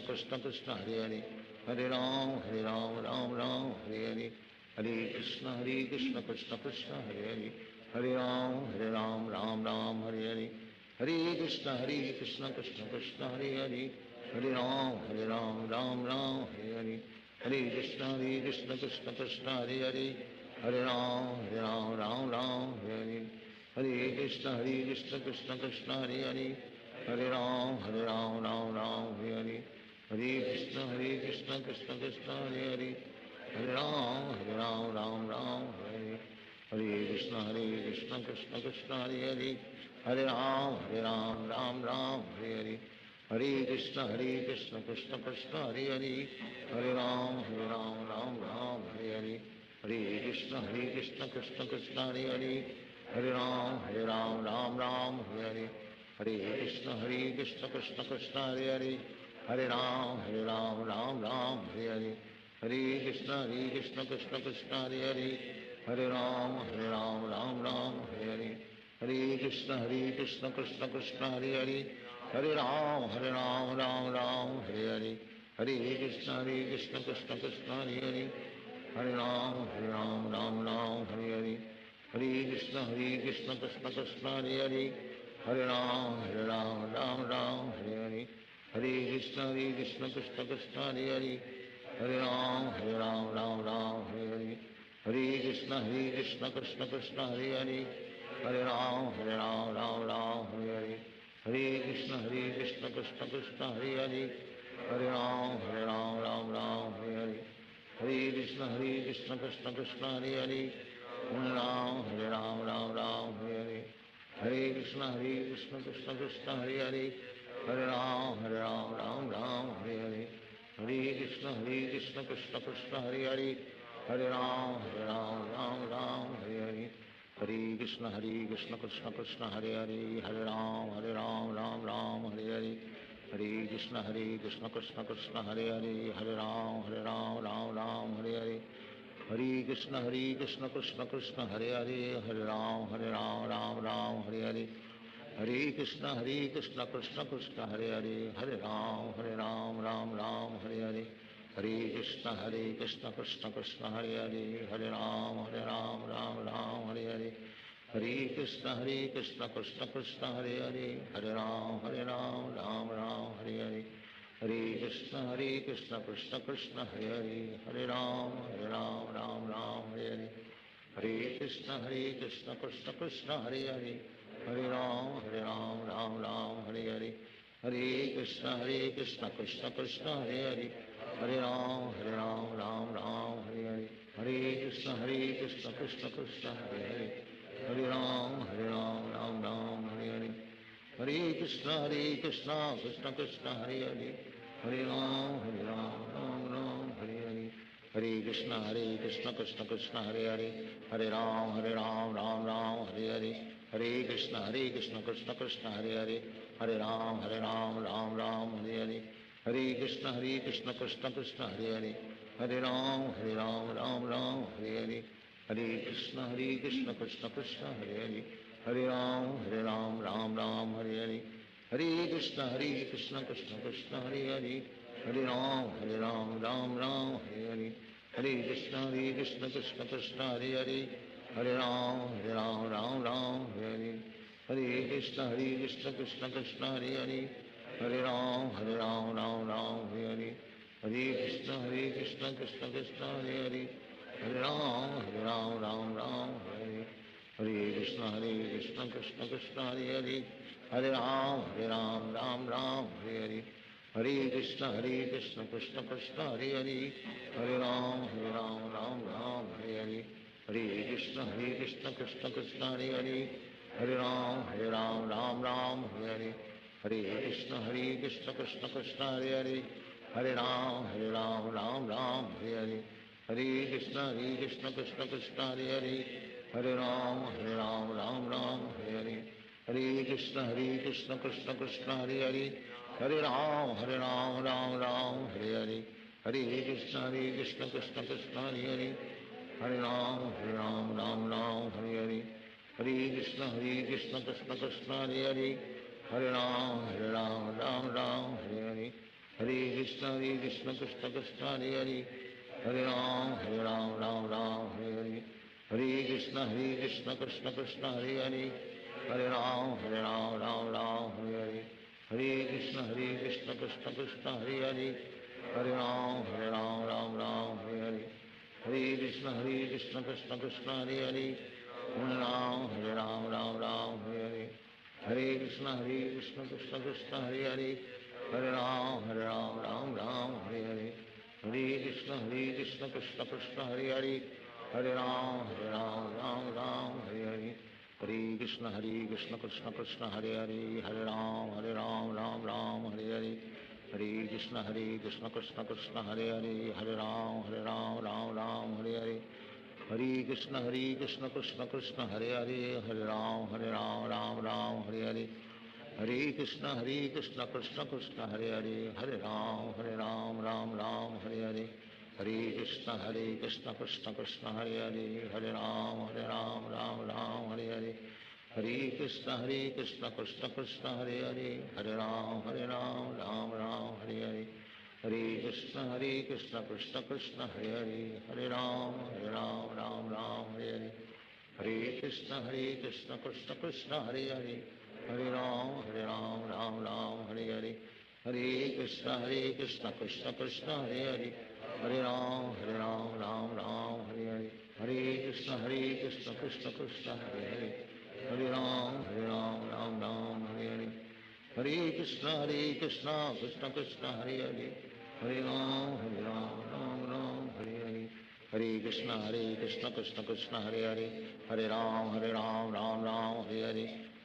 Krishna Krishna Hare Hare Hare Ram Ram Hare Hare Hare Krishna Krishna Krishna Hare Hare Hare Ram Ram Hare Hare Hare Krishna Krishna Krishna Hare Hare Hare Ram Ram Hare Hare Hare Krishna Krishna Krishna Hare Hare Hare Ram Ram Hare Hare Hare Krishna Krishna Krishna Hare Hare Hare Ram Ram Hare Hare Hare Krishna Krishna Krishna Hare Hare Hare Ram Hare Hare Hare Krishna Krishna Krishna Hare Hare Hare Ram Hare Hare Hare Krishna Krishna Krishna Hare Hare Hare Ram Hare Hare Hare Krishna Krishna Krishna Hare Hare Hare Ram Hare Hare Hare Krishna Krishna Krishna Hare Hare Hare Ram Hare Hare Hare Krishna Krishna Krishna Hare Hare Hare Ram Hare Hare Hare Krishna Krishna Krishna Hare Hare Hare Ram Hare Hare Hare Krishna Krishna Krishna Hare Hare Hare Ram Hare Hare Hare Krishna Krishna Krishna Hare Hare Hare Ram Hare Hare Hare Krishna Krishna Krishna Hare Hare Hare Ram Hare Hare Hare Krishna Krishna Krishna Hare Hare Hare Ram Hare Hare Hare Krishna Krishna Krishna Hare Hare Hare Ram Hare Hare Hare Krishna Krishna Krishna Hare Hare Hare Ram Hare Hare Hare Krishna Krishna Krishna Hare Hare Hare Ram Hare Hare Hare Krishna Krishna Krishna Hare Hare Hare Ram Hare Hare Hare Krishna Krishna Krishna Hare Hare Hare Ram Hare Hare Hare Krishna Krishna Krishna Hare Hare Hare Ram Hare Hare Hare Krishna Krishna Krishna Hare Hare Hare Ram Hare Hare Hare Krishna Krishna Krishna Hare Hare Hare Ram Hare Hare Hare Krishna Krishna Krishna Hare Hare Hare Ram Hare Hare Hare Krishna Krishna Krishna Hare Hare Hare Ram Hare Hare Hare Krishna Krishna Krishna Hare Hare Hare Ram Ram Ram Hare Hare Krishna Krishna Krishna Hare Hare Ram Ram Ram Hare Hare Krishna Krishna Krishna Hare Hare Ram Ram Hare Hare Hare Krishna Krishna Krishna Hare Hare Ram Ram Hare Hare Hare Krishna Krishna Krishna Hare Hare Ram Ram Hare Hare Hare Krishna Krishna Krishna Hare Hare Ram Ram Hare Hare Hare Krishna Krishna Krishna Hare Hare Ram Ram Hare Hare Hare Krishna Krishna Krishna Hare Hare Ram Ram Hare Hare Hare Krishna Krishna Krishna Hare Hare Ram Ram Hare Hare Krishna Krishna Krishna Hare Hare Ram Ram Hare Hare Krishna Krishna Krishna Hare Hare Ram Hare Hare Krishna Krishna Krishna Hare Hare Ram Ram Hare Hare Krishna Krishna Krishna Hare Hare Ram Hare Hare Krishna Krishna Krishna Hare Hare Ram Hare Hare Krishna Krishna Krishna Hare Hare Ram Hare Hare Krishna Krishna Krishna Hare Hare Ram Hare Hare Krishna Krishna Krishna Hare Hare Ram Hare Hare Krishna Krishna Krishna Hare Hare Ram Hare Hare Krishna Krishna Krishna Hare Hare Ram Hare Hare Krishna Krishna Krishna Hare Hare Ram Hare Hare Krishna Krishna Krishna Hare Hare Ram Hare Hare Krishna Krishna Krishna Hare Hare Ram Hare Hare Krishna Krishna Krishna Hare Hare Ram Hare Hare Krishna Krishna Krishna Hare Hare Ram Hare Hare Krishna Krishna Krishna Hare Hare Ram Hare Hare Krishna Krishna Krishna Hare Hare Ram Hare Hare Krishna Krishna Krishna Hare Hare Ram Hare Hare Krishna Krishna Krishna Hare Hare Ram Hare Hare Krishna Krishna Krishna Hare Hare Ram Hare Hare Krishna Krishna Krishna Hare Hare Ram Hare Hare Krishna Krishna Krishna Hare Hare Ram Hare Hare Krishna Krishna Krishna Hare Hare Ram Hare Hare Krishna Krishna Krishna Hare Hare Ram Hare Hare Krishna Krishna Krishna Hare Hare Ram Hare Hare Krishna Krishna Krishna Hare Hare Ram Hare Hare Krishna Krishna Krishna Hare Hare Ram Hare Hare Krishna Krishna Krishna Hare Hare Ram Hare Hare Krishna Krishna Krishna Hare Hare Ram Hare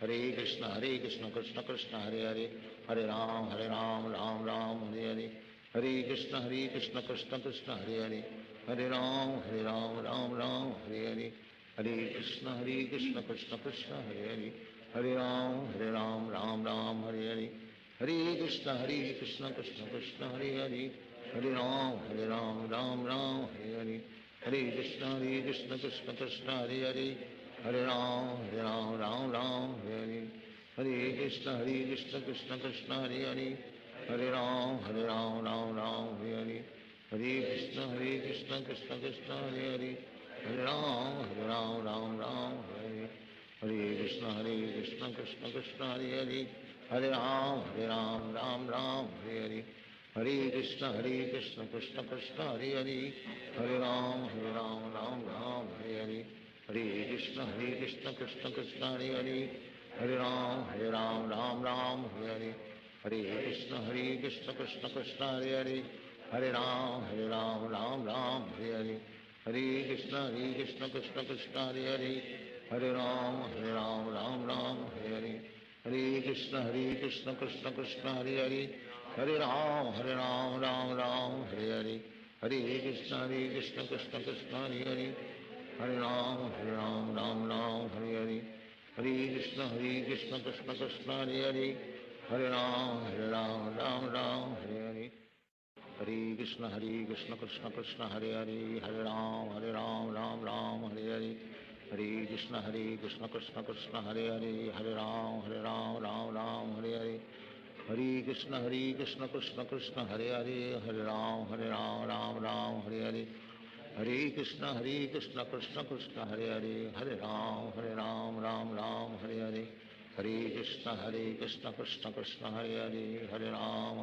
Hare Krishna Krishna Krishna Hare Hare Ram Hare Hare Krishna Krishna Krishna Hare Hare Ram Hare Hare Krishna Krishna Krishna Hare Hare Ram Hare Hare Krishna Krishna Krishna Hare Hare Ram Hare Hare Krishna Krishna Krishna Hare Hare Ram Hare Hare Krishna Krishna Krishna Hare Hare Ram Hare Hare Krishna Krishna Krishna Hare Hare Ram Hare Hare Krishna Krishna Krishna Hare Hare Ram Hare Hare Krishna Krishna Krishna Hare Hare Ram Hare Hare Krishna Krishna Krishna Hare Hare Hare Ram, Ram Ram, Hare Hare. Hare Krishna, Krishna Krishna, Hare Hare. Hare Ram, Ram Ram, Hare Hare. Hare Krishna, Krishna Krishna, Hare Hare. Hare Ram, Ram Hare Hare. Hare Krishna, Krishna Krishna, Hare Hare. Hare Ram, Ram Hare Hare. Hare Krishna, Krishna Krishna, Hare Hare. Hare Ram, Ram Hare Hare. Hare Krishna, Krishna Krishna, Hare Hare. Hare Ram, Ram Hare Hare. Hare Krishna, Krishna Krishna, Hare Hare. Hare Ram, Ram Hare Hare. Hare Krishna, Krishna Krishna, Hare Hare. Hare Ram, Ram Hare Hare. Hare Krishna, Krishna Krishna, Hare Hare. Hare Ram, Ram Hare Hare. Hare Krishna, Krishna Krishna, Hare Hare. Hare Ram, Ram Hare Hare. Hare Krishna, Krishna Krishna, Hare Hare. Hare Ram,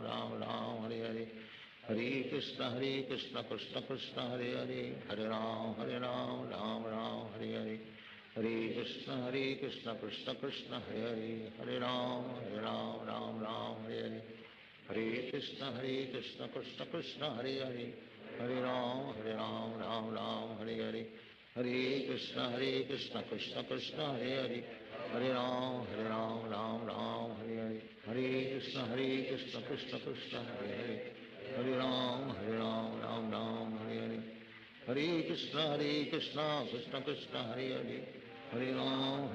Ram Hare Hare. Hare Krishna, Krishna Krishna, Hare Hare. Hare Ram, Ram Hare Hare. Hare Krishna, Krishna Krishna, Hare Hare. Hare Ram, Ram Hare Hare. Hare Krishna, Krishna Krishna, Hare Hare. Hare Ram, Ram Hare Hare. Hare Krishna, Krishna Krishna, Hare Hare. Hare Ram, Ram Hare Hare. Hare Krishna, Krishna Krishna, Hare Hare. Hare Ram, Ram Hare Hare. Hare Krishna, Krishna Krishna, Hare Hare. Hare Ram, Ram Hare Hare. Hare Krishna, Krishna Krishna, Hare Hare. Hare Ram,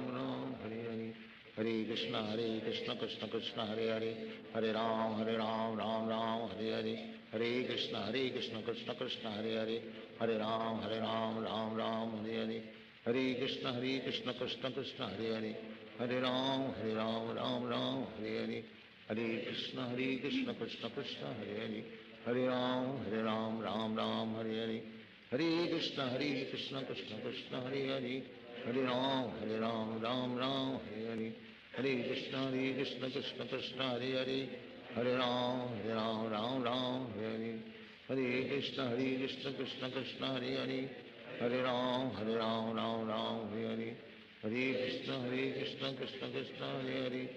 Ram Hare Hare. Hare Krishna, Krishna Krishna, Hare Hare. Hare Ram, Ram Hare Hare. Hare Krishna, Krishna Krishna, Hare Hare. Hare Ram, Ram Hare Hare. Hare Krishna, Krishna Krishna, Hare Hare. Hare Ram, Ram Hare Hare. Hare Krishna, Krishna Krishna, Hare Hare. Hare Ram, Ram Hare Hare. Hare Krishna, Krishna Krishna, Hare Hare. Hare Ram, Ram Hare Hare. Hare Krishna, Krishna Krishna, Hare Hare. Hare Ram, Ram Hare Hare. Hare Krishna, Krishna Krishna, Hare Hare.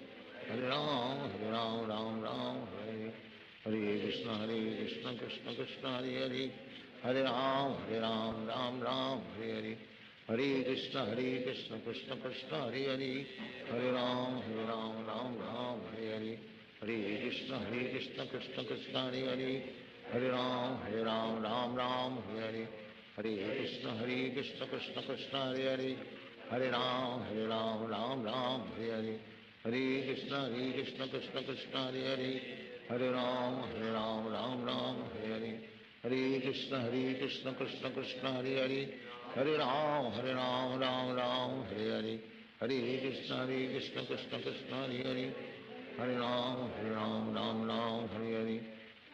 Hare Ram, Ram Hare Hare. Hare Krishna, Krishna Krishna, Hare Hare. Hare Ram, Ram Hare Hare. Hare Krishna, Krishna Krishna, Hare Hare. Hare Ram, Ram Hare Hare. Hare Krishna, Krishna Krishna, Hare Hare. Hare Ram, Ram Hare Hare. Hare Krishna, Krishna Krishna, Hare Hare. Hare Ram, Ram Hare Hare. Hare Krishna, Krishna Krishna, Hare Hare. Hare Ram, Ram Hare Hare. Hare Krishna, Krishna Krishna, Hare Hare. Hare Ram, Ram Hare Hare. Hare Krishna, Krishna Krishna, Hare Hare. Hare Ram, Ram Hare Hare.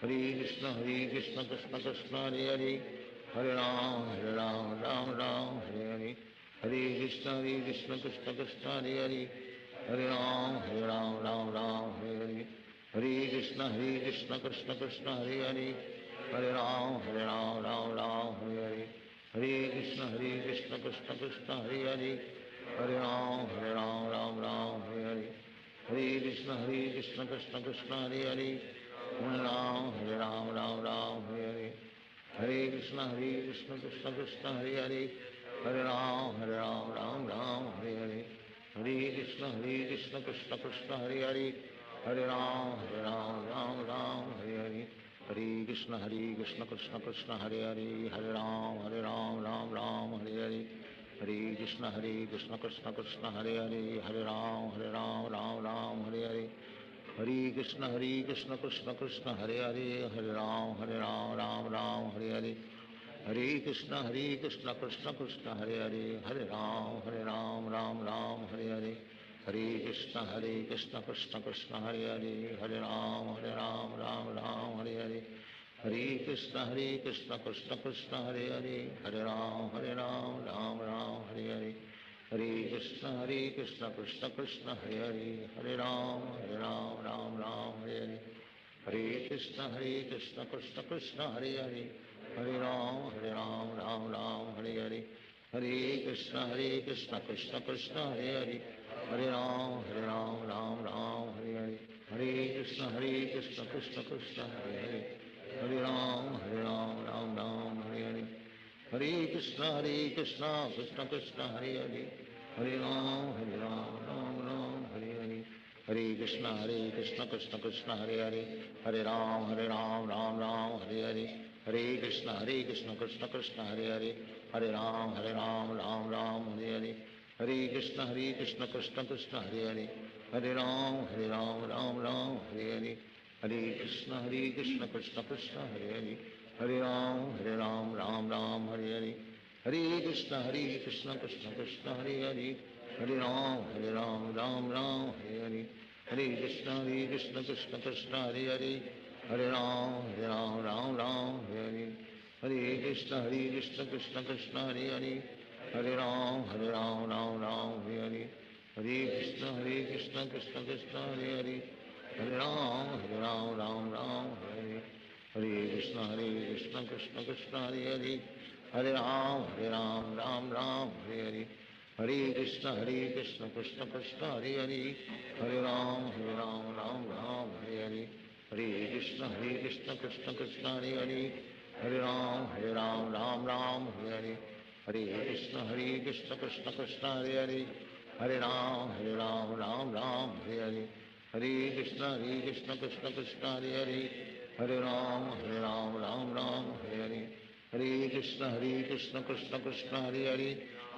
Hare Krishna, Krishna Krishna, Hare Hare. Hare Ram, Ram Hare Hare. Hare Krishna, Krishna Krishna, Hare Hare. Hare Ram, Ram Hare Hare. Hare Krishna, Krishna Krishna, Hare Hare. Hare Ram, Ram Hare Hare. Hare Krishna, Krishna Krishna, Hare Hare. Hare Ram, Ram Hare Hare. Hare Krishna, Krishna Krishna, Hare Hare. Hare Ram, Ram Hare Hare. Hare Krishna, Krishna Krishna, Hare Hare. Hare Ram, Ram Hare Hare. Hare Krishna, Krishna Krishna, Hare Hare. Hare Ram, Ram Hare Hare. Hare Krishna, Krishna Krishna, Hare Hare. Hare Ram, Ram Hare Hare. Hare Krishna, Krishna Krishna, Hare Hare. Hare Ram, Ram Hare Hare. Hare Krishna, Krishna Krishna, Hare Hare. Hare Ram, Ram Hare Hare. Hare Krishna, Krishna Krishna, Hare Hare. Hare Ram, Ram Hare Hare. Hare Krishna, Krishna Krishna, Hare Hare. Hare Ram, Ram Hare Hare. Hare Krishna, Krishna Krishna, Hare Hare. Hare Ram, Ram Hare Hare. Hare Krishna, Krishna Krishna, Hare Hare. Hare Ram, Ram Hare Hare. Hare Krishna, Krishna Krishna, Hare Hare. Hare Ram Ram Ram Hare Hare Krishna Krishna Krishna Hare Hare Ram Ram Ram Hare Hare Krishna Krishna Krishna Hare Hare Ram Ram Hare Hare Hare Krishna Krishna Krishna Hare Hare Ram Ram Hare Hare Hare Krishna Krishna Krishna Hare Hare Ram Ram Hare Hare Hare Krishna Krishna Krishna Hare Hare Hare Ram Hare Hare Hare Krishna Krishna Krishna Hare Hare Ram Hare Hare Hare Krishna Krishna Krishna Hare Hare Ram Hare Hare Hare Krishna Krishna Krishna Hare Hare Ram Hare Hare Krishna Krishna Krishna Hare Hare Ram Hare Hare Krishna Krishna Krishna Hare Hare Ram Hare Hare Krishna Krishna Krishna Hare Hare Ram Hare Hare Krishna Krishna Krishna Hare Hare Ram Hare Hare Krishna Krishna Krishna Hare Hare Ram Hare Hare Krishna Krishna Krishna Hare Hare Ram Hare Hare Krishna Krishna Krishna Hare Hare Ram Hare Hare Krishna Krishna Krishna Hare Hare Ram Hare Hare Krishna Krishna Krishna Hare Hare Ram Hare Hare Krishna Krishna Krishna Hare Hare Ram Hare Hare Krishna Krishna Krishna Hare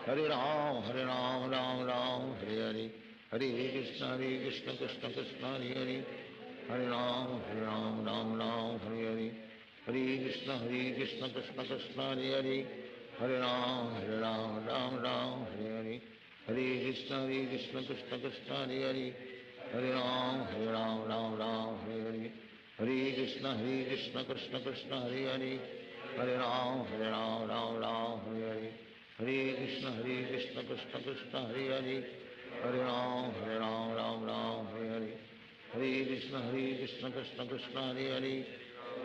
Hare Ram Hare Hare Krishna Krishna Krishna Hare Hare Ram Hare Hare Krishna Krishna Krishna Hare Hare Ram Hare Hare Krishna Krishna Krishna Hare Hare Ram Hare Hare Krishna Krishna Krishna Hare Hare Ram Hare Hare Krishna Krishna Krishna Hare Hare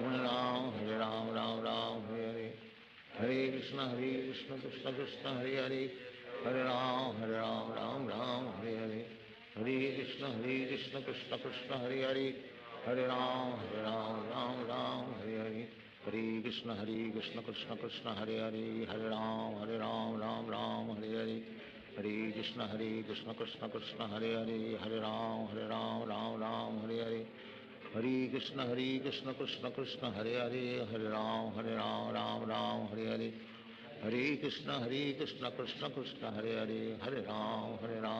Ram Hare Hare Krishna Krishna Krishna Hare Hare Ram Hare Hare Krishna Krishna Krishna Hare Hare Ram Hare Hare Krishna Krishna Krishna Hare Hare Ram Hare Hare Krishna Krishna Krishna Hare Hare Ram Hare Hare Krishna Krishna Krishna Hare Hare Ram Hare Hare Krishna Krishna Krishna Hare Hare Ram Hare Hare Krishna Krishna Krishna Hare Hare Ram Hare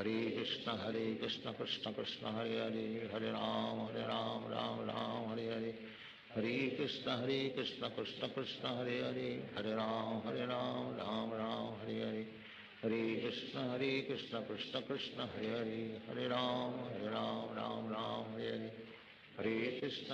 Hare Krishna Krishna Krishna Hare Hare Ram Hare Hare Krishna Krishna Krishna Hare Hare Ram Hare Hare Krishna Krishna Krishna Hare Hare Ram Hare Hare Krishna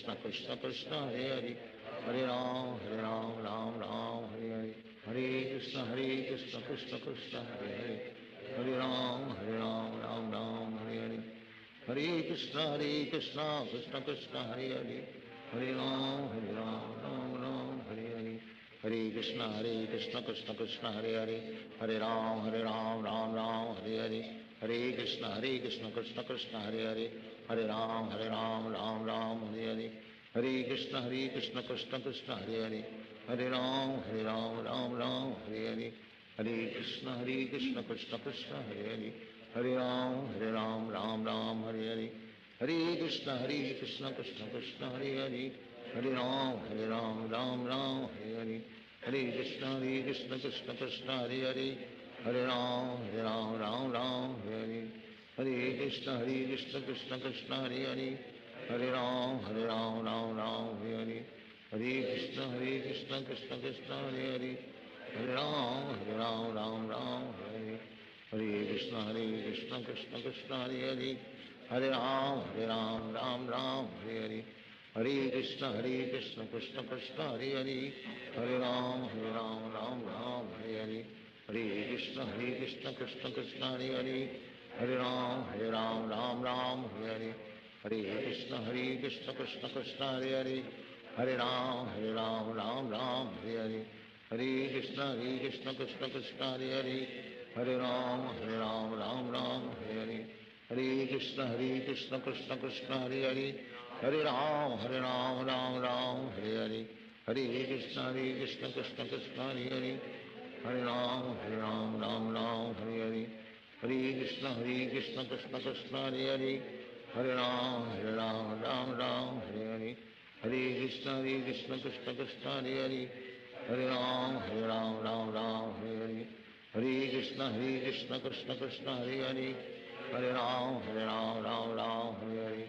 Krishna Krishna Hare Hare Ram Hare Hare Krishna Krishna Krishna Hare Hare Ram Hare Hare Krishna Krishna Krishna Hare Hare Ram Hare Hare Krishna Krishna Krishna Hare Hare Ram Hare Hare Krishna Krishna Krishna Hare Hare Ram Hare Hare Krishna Krishna Krishna Hare Hare Ram Hare Hare Krishna Krishna Krishna Hare Hare Ram Hare Hare Krishna Krishna Krishna Hare Hare Ram Hare Hare Krishna Krishna Krishna Hare Hare Ram Hare Hare Krishna Krishna Krishna Hare Hare Ram Hare Hare Krishna Krishna Krishna Hare Hare Ram Hare Hare Krishna Krishna Krishna Hare Hare Ram Hare Hare Krishna Krishna Krishna Hare Hare Hare Ram, Ram Ram, Hare Hare. Hare Krishna, Krishna Krishna, Hare Hare. Hare Ram, Ram Ram, Hare Hare. Hare Krishna, Krishna Krishna, Hare Hare. Hare Ram, Ram Hare Hare. Hare Krishna, Krishna Krishna, Hare Hare. Hare Ram, Ram Hare Hare. Hare Krishna, Krishna Krishna, Hare Hare. Hare Ram, Ram Hare Hare. Hare Krishna, Krishna Krishna, Hare Hare. Hare Ram, Ram Hare Hare. Hare Krishna, Krishna Krishna, Hare Hare. Hare Ram, Ram Hare Hare.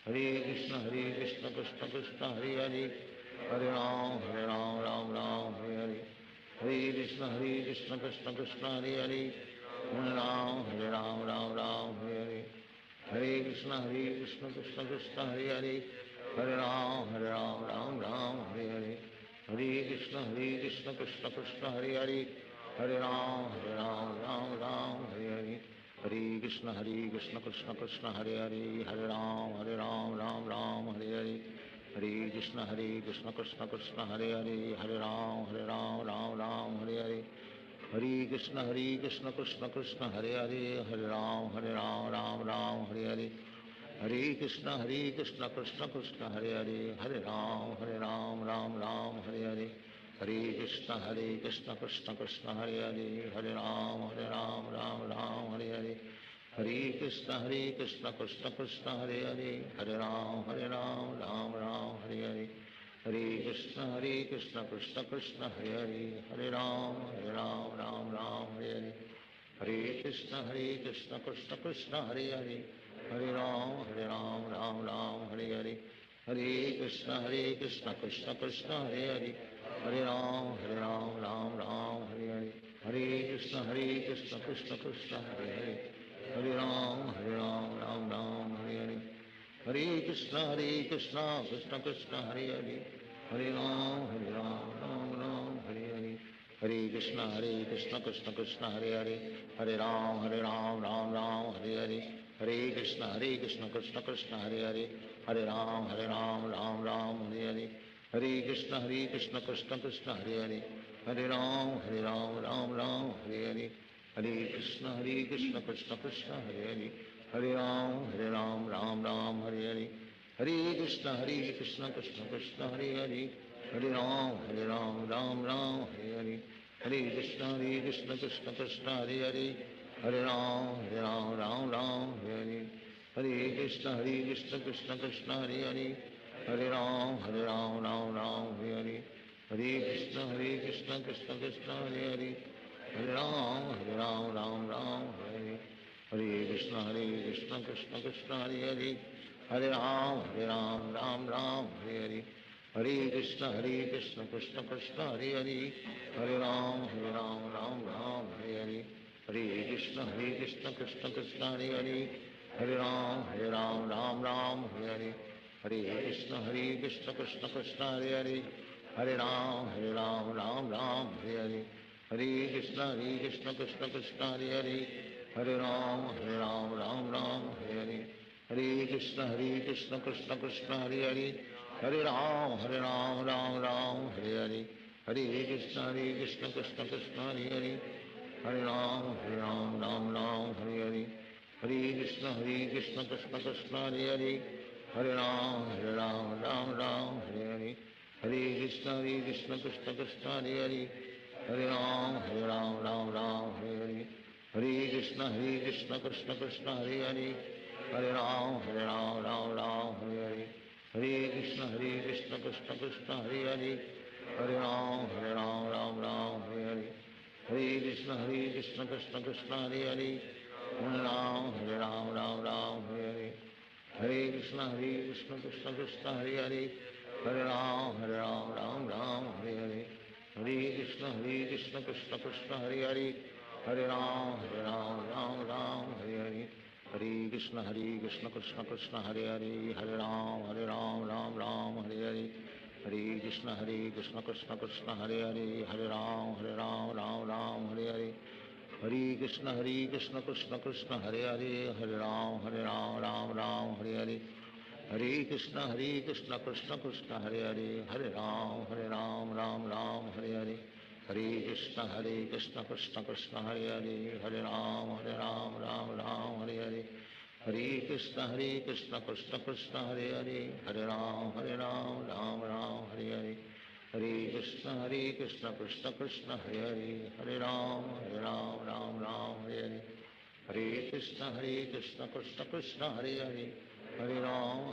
Hare Krishna, Krishna Krishna, Hare Hare. Hare Ram, Ram Hare Hare. Hare Krishna, Krishna Krishna, Hare Hare. Hare Ram, Ram Hare Hare. Hare Krishna, Krishna Krishna, Hare Hare. Hare Ram, Ram Hare Hare. Hare Krishna, Krishna Krishna, Hare Hare. Hare Ram, Ram Hare Hare. Hare Krishna, Krishna Krishna, Hare Hare. Hare Ram, Ram Hare Hare. Hare Krishna, Krishna Krishna, Hare Hare. Hare Ram, Ram Hare Hare. Hare Krishna, Krishna Krishna, Hare Hare. Hare Ram, Ram Hare Hare. Hare Krishna, Krishna Krishna, Hare Hare. Hare Ram, Ram Hare Hare. Hare Krishna, Krishna Krishna, Hare Hare. Hare Ram, Ram Hare Hare. Hare Krishna, Krishna Krishna, Hare Hare. Hare Ram, Ram Hare Hare. Hare Krishna, Krishna Krishna, Hare Hare. Hare Ram, Ram Hare Hare. Hare Krishna, Krishna Krishna, Hare Hare. Hare Ram, Ram Hare Hare. Hare Krishna, Krishna Krishna, Hare Hare. Hare Ram, Ram Hare Hare. Hare Krishna, Krishna Krishna, Hare Hare. Hare Ram, Ram Hare Hare. Hare Krishna, Krishna Krishna, Hare Hare. Hare Ram, Ram Hare Hare. Hare Krishna, Krishna Krishna, Hare Hare. Hare Ram, Ram Hare Hare. Hare Krishna, Krishna Krishna, Hare Hare. Hare Ram, Ram Hare Hare. Hare Krishna, Krishna Krishna, Hare Hare. Hare Ram, Ram Hare Hare. Hare Krishna, Krishna Krishna, Hare Hare. Hare Ram, Ram Hare Hare. Hare Krishna, Krishna Krishna, Hare Hare. Hare Ram, Ram Hare Hare. Hare Krishna, Krishna Krishna, Hare Hare. Hare Ram, Ram Hare Hare. Hare Krishna, Krishna Krishna, Hare Hare. Hare Ram, Ram Hare Hare. Hare Krishna, Krishna Krishna, Hare Hare. Hare Ram, Ram Hare Hare. Hare Krishna, Krishna Krishna, Hare Hare. Hare Ram, Ram Hare Hare. Hare Krishna, Krishna Krishna, Hare Hare. Hare Ram, Ram Hare Hare. Hare Krishna, Krishna Krishna, Hare Hare. Hare Ram, Ram Hare Hare. Hare Krishna, Krishna Krishna, Hare Hare. Hare Ram, Ram Hare Hare. Hare Krishna, Krishna Krishna, Hare Hare. Hare Ram, Ram Hare Hare. Hare Krishna, Krishna Krishna, Hare Hare. Hare Ram, Ram Hare Hare. Hare Krishna, Krishna Krishna, Hare Hare. Hare Ram, Ram Hare Hare. Hare Krishna, Krishna Krishna, Hare Hare. Hare Ram, Ram Hare Hare. Hare Krishna, Krishna Krishna, Hare Hare. Hare Ram, Ram Hare Hare. Hare Krishna, Krishna Krishna, Hare Hare. Hare Ram, Ram Hare Hare. Hare Krishna, Krishna Krishna, Hare Hare. Hare Ram, Ram Hare Hare. Hare Krishna, Krishna Krishna, Hare Hare. Hare Ram, Ram Hare Hare. Hare Krishna, Krishna Krishna, Hare Hare. Hare Ram, Ram Hare Hare. Hare Krishna, Krishna Krishna, Hare Hare. Hare Ram, Ram Hare Hare. Hare Krishna, Krishna Krishna, Hare Hare. Hare Ram, Ram Hare Hare. Hare Krishna, Krishna Krishna, Hare Hare. Hare Ram, Ram Hare Hare. Hare Krishna, Krishna Krishna, Hare Hare. Hare Ram, Ram Hare Hare. Hare Krishna Krishna Krishna Hare Hare, Hare Ram Ram Ram Hare Hare, Hare Krishna Krishna Krishna Hare Hare, Hare Ram Ram Ram Hare Hare, Hare Krishna Krishna Krishna Hare Hare, Hare Ram Ram Ram Hare Hare, Hare Krishna Krishna Krishna Hare Hare, Hare Ram Ram Ram Hare Hare, Hare Krishna Krishna Krishna Hare Hare, Hare Ram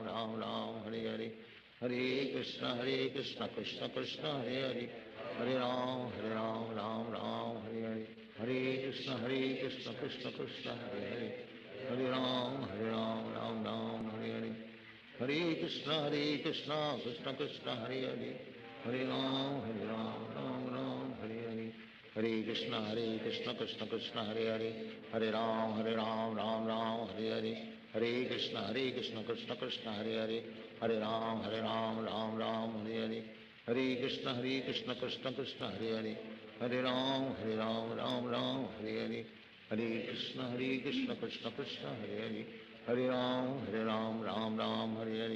Ram Ram Hare Hare, Hare Krishna Krishna Krishna Hare Hare, Hare Ram Ram Hare Hare, Hare Krishna Krishna Krishna Hare Hare, Hare Ram Ram Ram Hare Hare, Hare Krishna Krishna Krishna Hare Hare, Hare Ram Ram Hare Hare, Hare Krishna Krishna Krishna Hare Hare, Hare Ram Ram Ram Hare Hare, Hare Krishna Krishna Krishna Hare Hare, Hare Ram Ram Ram Hare Hare, Hare Krishna Krishna Krishna Hare Hare, Hare Ram Ram Ram Hare Hare, Hare Krishna Krishna Krishna Hare Hare, Hare Ram Ram Hare Hare, Hare Krishna Krishna Krishna Hare Hare, Hare Ram Ram Ram Hare Hare,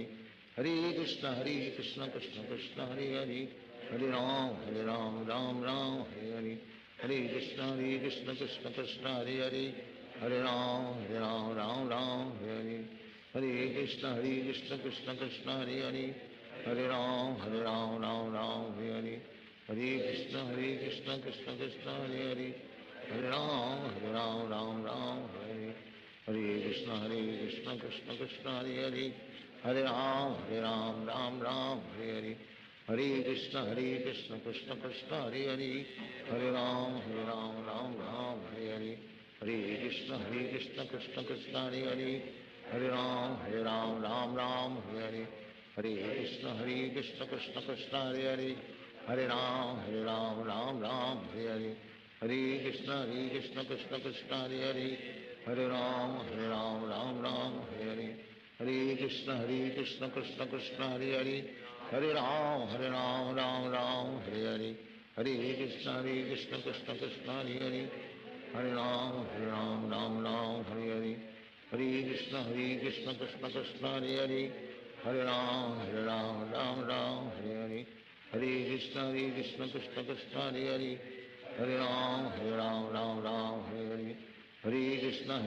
Hare Krishna Krishna Krishna Hare Hare, Hare Ram Ram Ram Hare Hare, Hare Krishna Krishna Krishna Hare Hare, Hare Ram Ram Hare Hare, Hare Krishna Krishna Krishna Hare Hare, Hare Ram Ram Hare, Hare Krishna Krishna Krishna Hare Hare, Hare Ram Ram Hare Hare, Hare Krishna Krishna Krishna Hare Hare, Hare Ram Ram Ram Hare Hare, Hare Krishna Krishna Krishna Hare Hare, Hare Ram Ram Hare Hare, Hare Krishna Krishna Krishna Hare Hare, Hare Ram Ram Hare Hare, Hare Krishna Krishna Krishna Hare Hare, Hare Ram Ram Hare Hare, Hare Krishna Krishna Krishna Hare Hare, Hare Ram Ram Hare Hare, Hare Krishna Krishna Krishna Hare Hare, Hare Ram Ram Hare Hare, Hare Krishna Krishna Krishna Hare Hare, Hare Ram Ram Hare Hare, Hare Krishna Krishna Krishna Hare Hare, Hare Ram Ram Hare Hare, Hare Krishna Krishna Krishna Hare Hare, Hare Ram Ram Hare Hare, Hare Krishna Krishna Krishna Hare Hare, Hare Ram Ram Hare Hare, Hare Krishna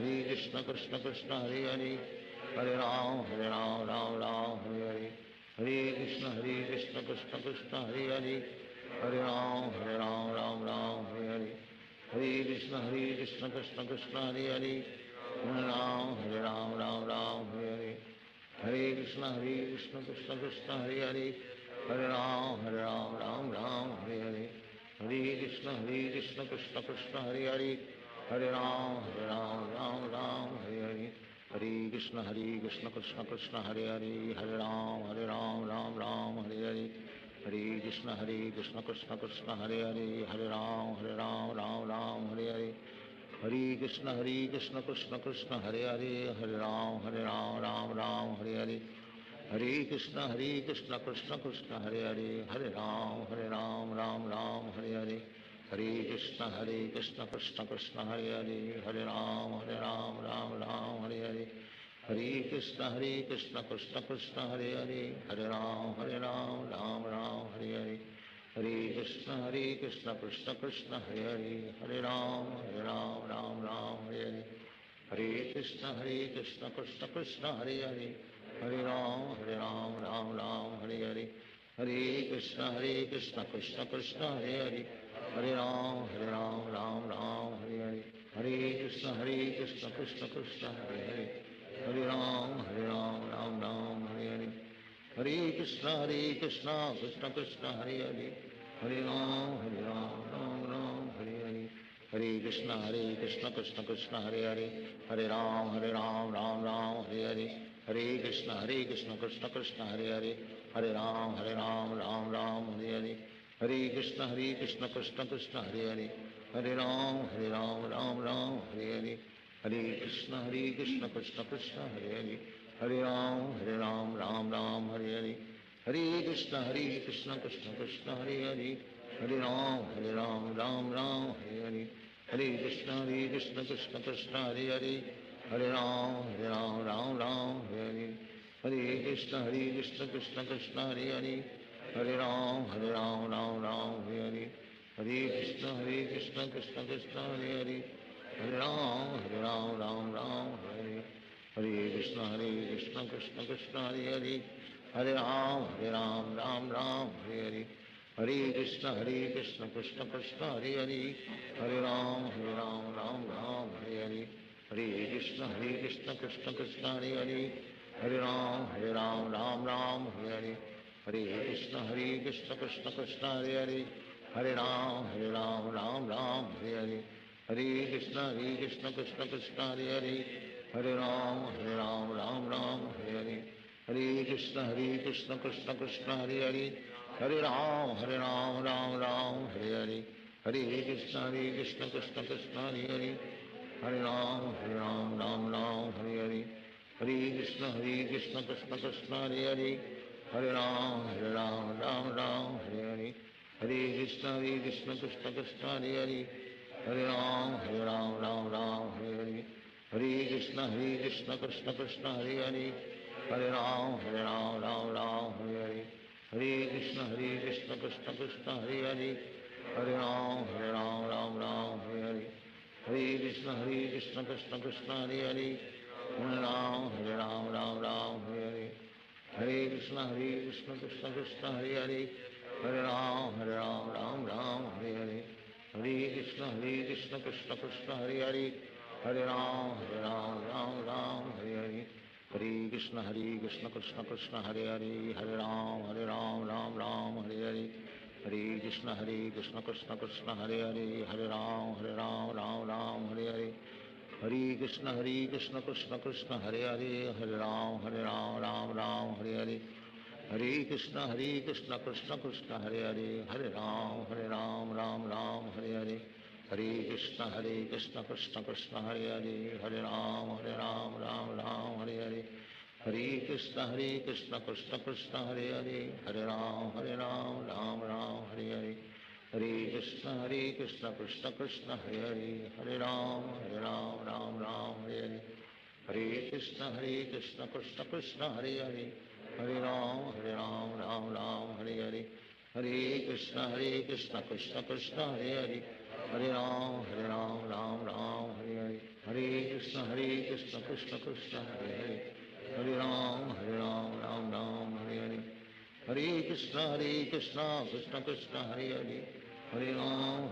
Krishna Krishna Hare Hare, Hare Ram Hare Hare, Hare Krishna Krishna Krishna Hare Hare, Hare Ram Ram Hare Hare, Hare Krishna Krishna Krishna Hare Hare, Hare Ram Ram Hare Hare, Hare Krishna Krishna Krishna Hare Hare, Hare Ram Ram Hare Hare, Hare Krishna Krishna Krishna Hare Hare, Hare Ram Ram Hare Hare, Hare Krishna Krishna Krishna Hare Hare, Hare Ram Ram Hare Hare, Hare Krishna Krishna Krishna Hare Hare, Hare Ram Ram Hare Hare, Hare Krishna Krishna Krishna Hare Hare, Hare Ram Ram Ram Hare Hare, Hare Krishna Krishna Krishna Hare Hare, Hare Ram Ram Hare Hare, Hare Krishna Krishna Krishna Hare Hare, Hare Ram Ram Hare Hare, Hare Krishna Krishna Krishna Hare Hare, Hare Ram Ram Hare Hare, Hare Krishna Krishna Krishna Hare Hare, Hare Ram Ram Hare Hare, Hare Krishna Krishna Krishna Hare Hare, Hare Ram Ram Hare Hare, Hare Krishna Krishna Krishna Hare Hare, Hare Ram Ram Hare Hare, Hare Krishna Krishna Krishna Hare Hare, Hare Ram Ram Ram Hare Hare, Hare Krishna Krishna Krishna Hare Hare, Hare Ram Ram Ram Hare Hare, Hare Krishna Krishna Krishna Hare Hare, Hare Ram Ram Hare Hare, Hare Krishna Krishna Krishna Hare Hare, Hare Ram Ram Hare Hare, Hare Krishna Krishna Krishna Hare Hare, Hare Ram Ram Hare Hare, Hare Krishna Krishna Krishna Hare Hare, Hare Ram Ram Ram Hare Hare, Krishna Krishna Krishna Hare Hare, Hare Ram Ram Ram Hare Hare, Hare Krishna Krishna Krishna Hare Hare, Hare Ram Ram Hare Hare Krishna Krishna Krishna Hare Hare, Hare Ram Ram Hare Hare Krishna Krishna Krishna Hare Hare, Hare Ram Ram Hare Hare, Hare Krishna Krishna Krishna Hare Hare, Hare Ram Ram Hare Hare, Hare Krishna Krishna Krishna Hare Hare, Hare Ram Ram Hare Hare, Hare Krishna Krishna Krishna Hare Hare, Hare Ram Ram Hare Hare, Hare Krishna Krishna Krishna Hare Hare, Hare Ram Ram Hare Hare, Hare Krishna Krishna Krishna Hare Hare, Hare Ram Ram Hare Hare, Hare Krishna Krishna Krishna Hare Hare, Hare Ram Ram Hare Hare, Hare Krishna Krishna Krishna Hare Hare, Hare Ram Ram Hare Hare, Hare Krishna Krishna Krishna Hare Hare, Hare Ram Ram Hare Hare, Hare Krishna Krishna Krishna Hare Hare, Hare Ram Ram Hare Hare, Hare Krishna Krishna Krishna Hare Hare, Hare Ram Ram Hare Hare, Hare Krishna Krishna Krishna Hare Hare, Hare Ram Ram Hare Hare, Hare Krishna Krishna Krishna Hare Hare, Hare Ram Ram Hare Hare, Hare Krishna Krishna Krishna Hare Hare, Hare Ram Ram Hare Hare, Hare Krishna Krishna Krishna Hare Hare, Hare Ram Ram Hare Hare, Hare Krishna Krishna Krishna Hare Hare, Hare Ram Ram Hare Hare, Hare Krishna Krishna Krishna Hare Hare, Hare Ram Ram Hare Hare, Hare Krishna Krishna Krishna Hare Hare, Hare Ram Ram Hare Hare, Hare Krishna Krishna Krishna Hare Hare, Hare Ram Ram Hare Hare, Hare Krishna Krishna Krishna Hare Hare, Hare Ram Ram Hare Hare, Hare Krishna Krishna Krishna Hare Hare, Hare Ram Ram Hare Hare, Hare Krishna Krishna Krishna Hare Hare, Hare Ram Ram Hare Hare, Hare Krishna Krishna Krishna Hare Hare, Hare Ram Ram Hare Hare, Hare Krishna Krishna Krishna Hare Hare, Hare Ram Ram Hare Hare, Hare Krishna Krishna Krishna Hare Hare, Hare Ram Ram Hare Hare, Hare Krishna Krishna Krishna Hare Hare, Hare Ram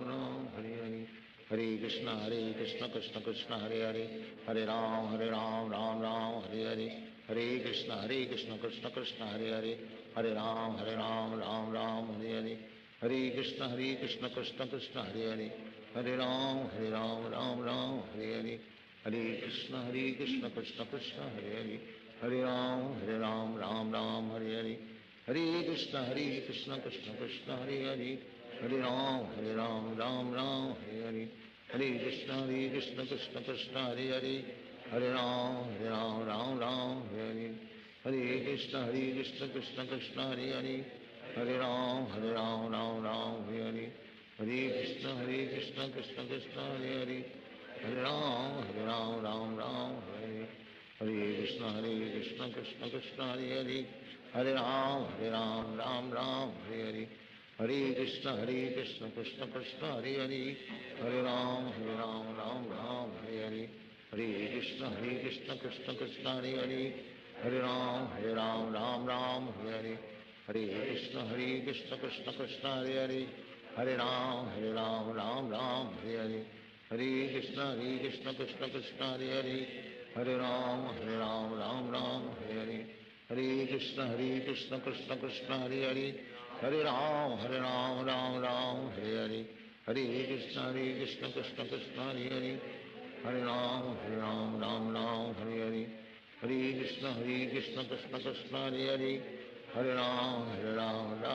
Ram Hare Hare, Hare Krishna Krishna Krishna Hare Hare, Hare Ram Ram Hare Hare, Hare Krishna Krishna Krishna Hare Hare, Hare Ram Ram Hare Hare, Hare Krishna Krishna Krishna Hare Hare, Hare Ram Ram Hare Hare, Hare Krishna Krishna Krishna Hare Hare, Hare Ram Ram Hare Hare, Hare Krishna Krishna Krishna Hare Hare, Hare Ram Ram Hare Hare, Hare Krishna Krishna Krishna Hare Hare, Hare Ram Ram Hare Hare, Hare Krishna Krishna Krishna Hare Hare, Hare Ram Ram Hare Hare, Hare Krishna Krishna Krishna Hare Hare, Hare Ram Ram Hare Hare, Hare Krishna Krishna Krishna Hare Hare, Hare Ram Ram Hare Hare, Hare Krishna Krishna Krishna Hare Hare, Hare Ram Ram Hare Hare, Hare Krishna Krishna Krishna Hare Hare, Hare Ram Ram Hare Hare, Hare Krishna Krishna Krishna Hare Hare, Hare Ram Hare Hare, Hare Krishna Krishna Krishna Hare Hare, Hare Ram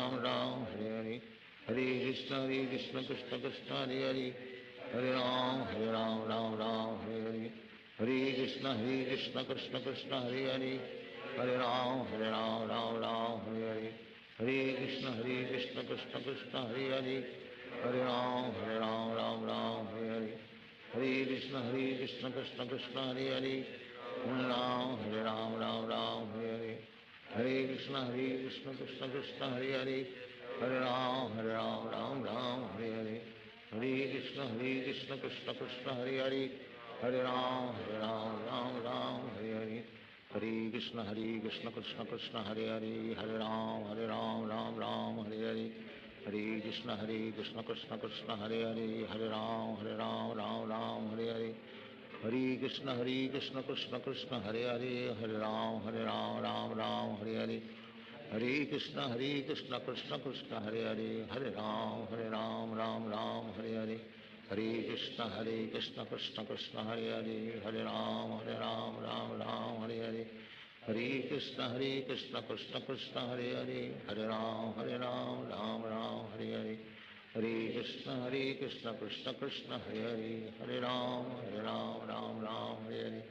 Ram Hare Hare, Hare Krishna Krishna Krishna Hare Hare, Hare Ram Ram Hare Hare, Hare Krishna Krishna Krishna Hare Hare, Hare Ram Ram Hare Hare, Hare Krishna Krishna Krishna Hare Hare, Hare Ram Ram Hare Hare, Hare Krishna Krishna Krishna Hare Hare, Hare Ram Ram Hare Hare, Hare Krishna Krishna Krishna Hare Hare, Hare Ram Ram Hare Krishna Krishna Krishna Hare Hare Hare Ram Ram Ram Hare Hare Hare Krishna Krishna Krishna Hare Hare Hare Ram Ram Ram Hare Hare Hare Krishna Krishna Krishna Hare Hare Hare Ram Ram Hare Hare Hare Krishna Krishna Krishna Hare Hare Hare Ram Ram Hare Hare Hare Krishna Krishna Krishna Hare Hare Hare Ram Ram Hare Hare Hare Krishna Krishna Krishna Hare Hare Hare Ram Ram Hare Hare Hare Krishna Krishna Krishna Hare Hare Hare Ram Ram Hare Hare Hare Krishna Krishna Krishna Hare Hare Hare Ram Ram Hare Hare Hare Krishna Krishna Krishna Hare Hare Hare Ram Ram Hare Hare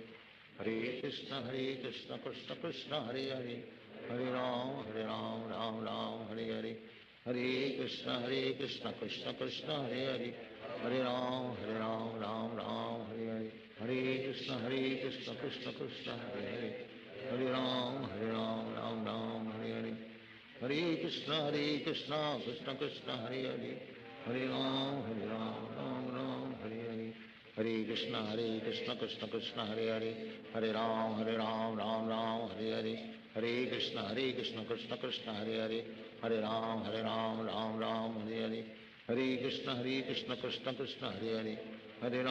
Hare Krishna Krishna Krishna Hare Hare Hare Ram Ram Hare Hare Hare Krishna Krishna Krishna Hare Hare Hare Ram Ram Hare Hare Hare Krishna Krishna Krishna Hare Hare Hare Ram Ram Hare Hare Hare Krishna Krishna Krishna Hare Hare Hare Ram Ram Hare Hare Hare Krishna Krishna Krishna Hare Hare Hare Ram Ram Hare Hare Hare Krishna Krishna Krishna Hare Hare Hare Ram Ram Hare Hare Hare Krishna Krishna Krishna Hare Hare Hare Ram Ram Hare Hare Hare Krishna Krishna Krishna Hare Hare Hare Ram Ram Hare Hare Hare Krishna Krishna Krishna Hare Hare Hare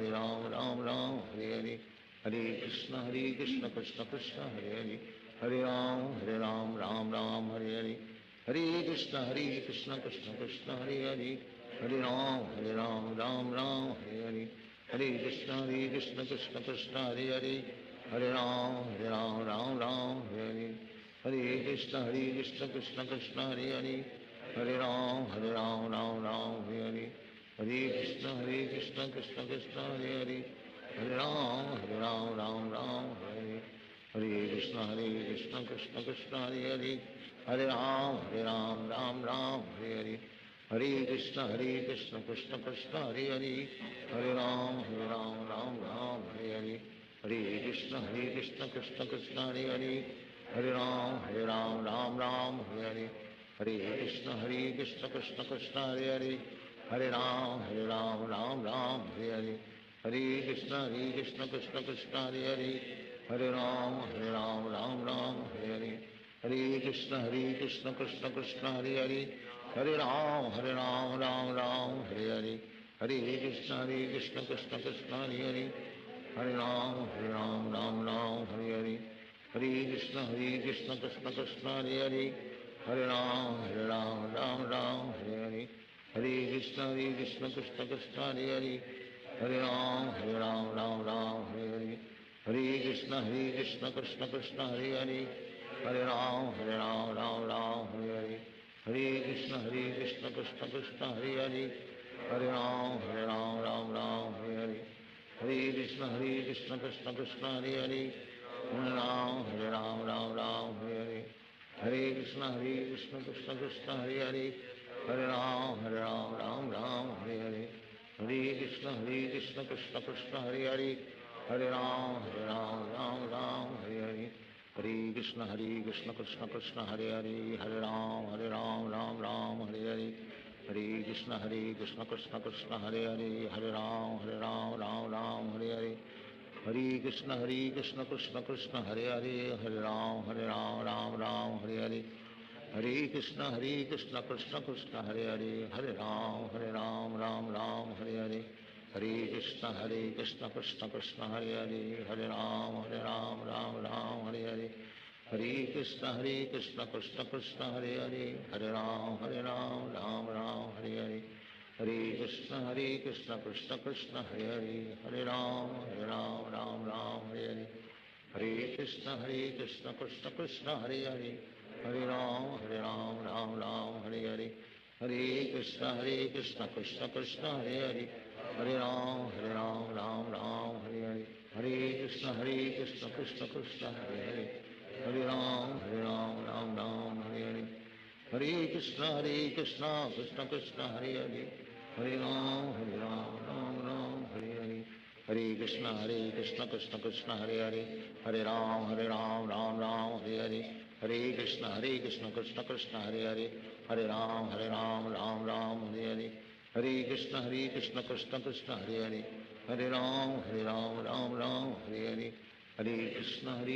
Ram Ram Hare Hare Hare Krishna Krishna Krishna Hare Hare Hare Ram Ram Hare Hare Hare Krishna Krishna Krishna Hare Hare Hare Ram Ram Hare Hare Hare Krishna Krishna Krishna Hare Hare Hare Ram Ram Hare Hare Hare Krishna Krishna Krishna Hare Hare Hare Ram Ram Hare Hare Hare Krishna Krishna Krishna Hare Hare Hare Ram Ram Hare Hare Hare Krishna Krishna Krishna Hare Hare Hare Ram Ram Hare Hare Hare Krishna Krishna Krishna Hare Hare Hare Ram Ram Hare Hare Hare Krishna Krishna Krishna Hare Hare Hare Ram Ram Hare Hare Hare Krishna Krishna Krishna Hare Hare Hare Ram Ram Hare Hare Hare Krishna Krishna Krishna Hare Hare Hare Ram Ram Hare Hare Hare Krishna Krishna Krishna Hare Hare Hare Ram Ram Hare Hare Hare Krishna Krishna Krishna Hare Hare Hare Ram Ram Hare Hare Hare Krishna Krishna Krishna Hare Hare Hare Ram Ram Hare Hare Hare Krishna Krishna Krishna Hare Hare Hare Ram Ram Hare Hare Hare Krishna Krishna Krishna Hare Hare Hare Ram Hare Hare Hare Krishna Krishna Krishna Hare Hare Hare Ram Ram Hare Hare Hare Krishna Krishna Krishna Hare Hare Hare Ram Ram Hare Hare Hare Krishna Krishna Krishna Hare Hare Hare Ram Ram Hare Hare Hare Krishna Krishna Krishna Hare Hare Hare Ram Ram Hare Hare Hare Krishna Krishna Krishna Hare Hare Hare Ram Ram Hare Hare Hare Krishna Krishna Krishna Hare Hare Hare Ram Ram Hare Hare Hare Krishna Krishna Krishna Hare Hare Hare Ram Ram Hare Hare Hare Krishna Krishna Krishna Hare Hare Hare Ram Ram Hare Hare Hare Krishna Krishna Krishna Hare Hare Hare Ram Ram Hare Hare Hare Krishna Krishna Krishna Hare Hare Hare Ram Ram Hare Hare Hare Krishna Krishna Krishna Hare Hare Hare Ram Ram Hare Hare Hare Krishna Krishna Krishna Hare Hare Hare Ram Ram Hare Hare Hare Krishna Krishna Krishna Hare Hare Hare Ram Hare Hare Hare Krishna Krishna Krishna Hare Hare Hare Ram Ram Ram Hare Hare Hare Krishna Krishna Krishna Hare Hare Hare Ram Ram Ram Hare Hare Hare Krishna Krishna Krishna Hare Hare Hare Ram Ram Ram Hare Hare Hare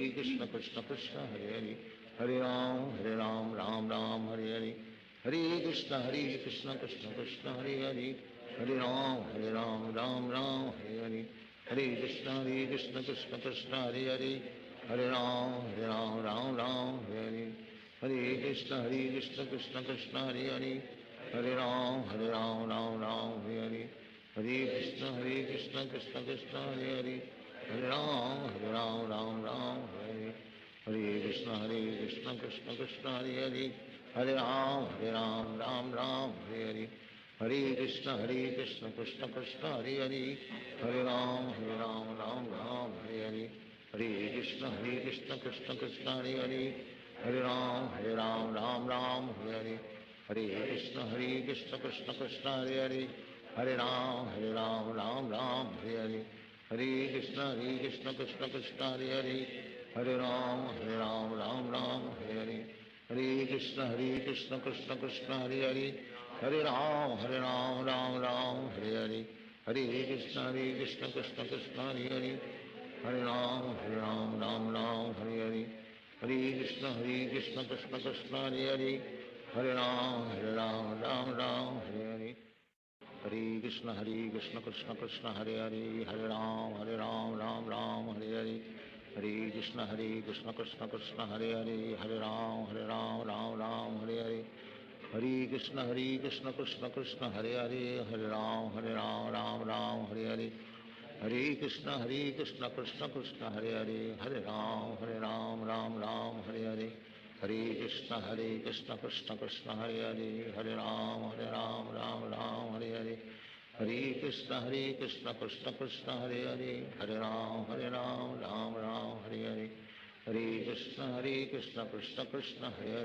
Krishna Krishna Krishna Hare Hare Hare Ram Ram Ram Hare Hare Hare Krishna Krishna Krishna Hare Hare Hare Ram Ram Ram Hare Hare Hare Krishna Krishna Krishna Hare Hare Hare Ram Ram Ram Hare Hare Hare Krishna Krishna Krishna Hare Hare Hare Ram Ram Ram Hare Hare Hare Krishna Krishna Krishna Hare Hare Hare Ram Ram Ram Hare Hare Hare Krishna Krishna Krishna Hare Hare Hare Ram Ram Ram Hare Hare Hare Krishna Krishna Krishna Hare Hare Hare Ram Ram Ram Hare Hare Hare Krishna Krishna Krishna Hare Hare Hare Ram Ram Ram Hare Hare Hare Krishna Krishna Krishna Hare Hare Hare Ram Ram Ram Hare Hare Hare Krishna Krishna Krishna Hare Hare Hare Ram Ram Ram Hare Hare Hare Krishna Krishna Krishna Hare Hare Hare Ram Ram Ram Hare Hare Hare Krishna Krishna Krishna Hare Hare Hare Ram Ram Ram Hare Hare Hare Krishna Krishna Krishna Hare Hare Hare Ram Ram Ram Hare Hare Hare Krishna Krishna Krishna Hare Hare Hare Ram Ram Ram Hare Hare Hare Krishna Krishna Krishna Hare Hare Hare Ram Ram Ram Hare Hare Hare Krishna Krishna Krishna Hare Hare Hare Ram Ram Ram Hare Hare Hare Krishna Krishna Krishna Hare Hare Hare Ram Ram Ram Hare Hare Hare Krishna Krishna Krishna Hare Hare Hare Ram Ram Ram Hare Hare Hare Krishna Krishna Krishna Hare Hare Hare Ram Ram Ram Hare Hare Hare Krishna Krishna Krishna Hare Hare Hare Ram Ram Ram Hare Hare Hare Krishna Krishna Krishna Hare Hare Hare Ram Ram Ram Hare Hare Hare Krishna Krishna Krishna Hare Hare Hare Ram Ram Ram Hare Hare Hare Krishna Krishna Krishna Hare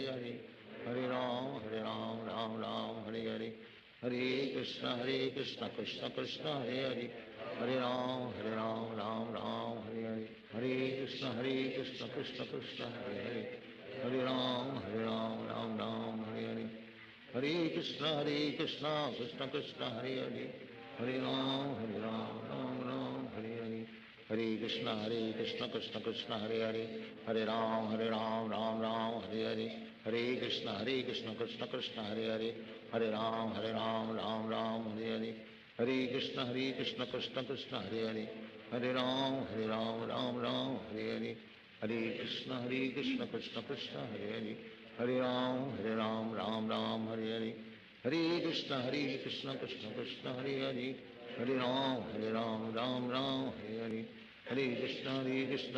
Hare Hare Ram Ram Ram Hare Hare Hare Krishna Krishna Krishna Hare Hare Hare Ram Ram Ram Hare Hare Hare Krishna Krishna Krishna Hare Hare Hare Ram Ram Ram Hare Hare Hare Krishna Krishna Krishna Hare Hare Hare Ram Ram Ram Hare Hare Hare Krishna Krishna Krishna Hare Hare Hare Ram Ram Ram Hare Hare Hare Krishna Krishna Krishna Hare Hare Hare Ram Ram Ram Hare Hare Hare Krishna Krishna Krishna Hare Hare Hare Ram Ram Ram Hare Hare Hare Krishna Krishna Krishna Hare Hare Hare Ram Ram Ram Hare Hare Hare Krishna Krishna Krishna Hare Hare Hare Ram Ram Ram Hare Hare Hare Krishna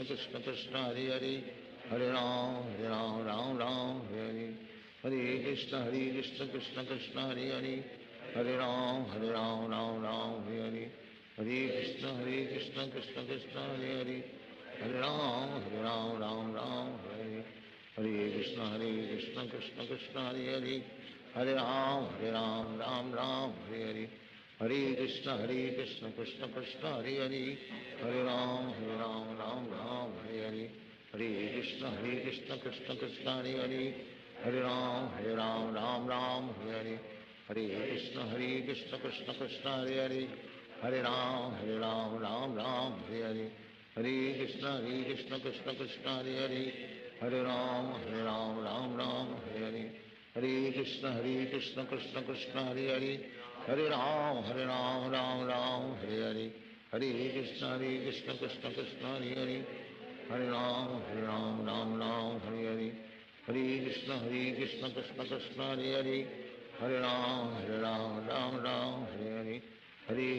Krishna Krishna Hare Hare Hare Ram Ram Ram Hare Hare Hare Krishna Krishna Krishna Hare Hare Hare Ram Ram Ram Hare Hare Hare Krishna Krishna Krishna Hare Hare Hare Ram Ram Ram Hare Hare Hare Krishna Krishna Krishna Hare Hare Hare Ram Ram Ram Hare Hare Hare Krishna Krishna Krishna Hare Hare Hare Ram Ram Ram Hare Hare Hare Krishna Krishna Krishna Hare Hare Hare Ram Ram Ram Hare Hare Hare Krishna Krishna Krishna Hare Hare Hare Ram Ram Ram Hare Hare Hare Krishna Krishna Krishna Hare Hare Hare Ram Ram Ram Hare Hare Hare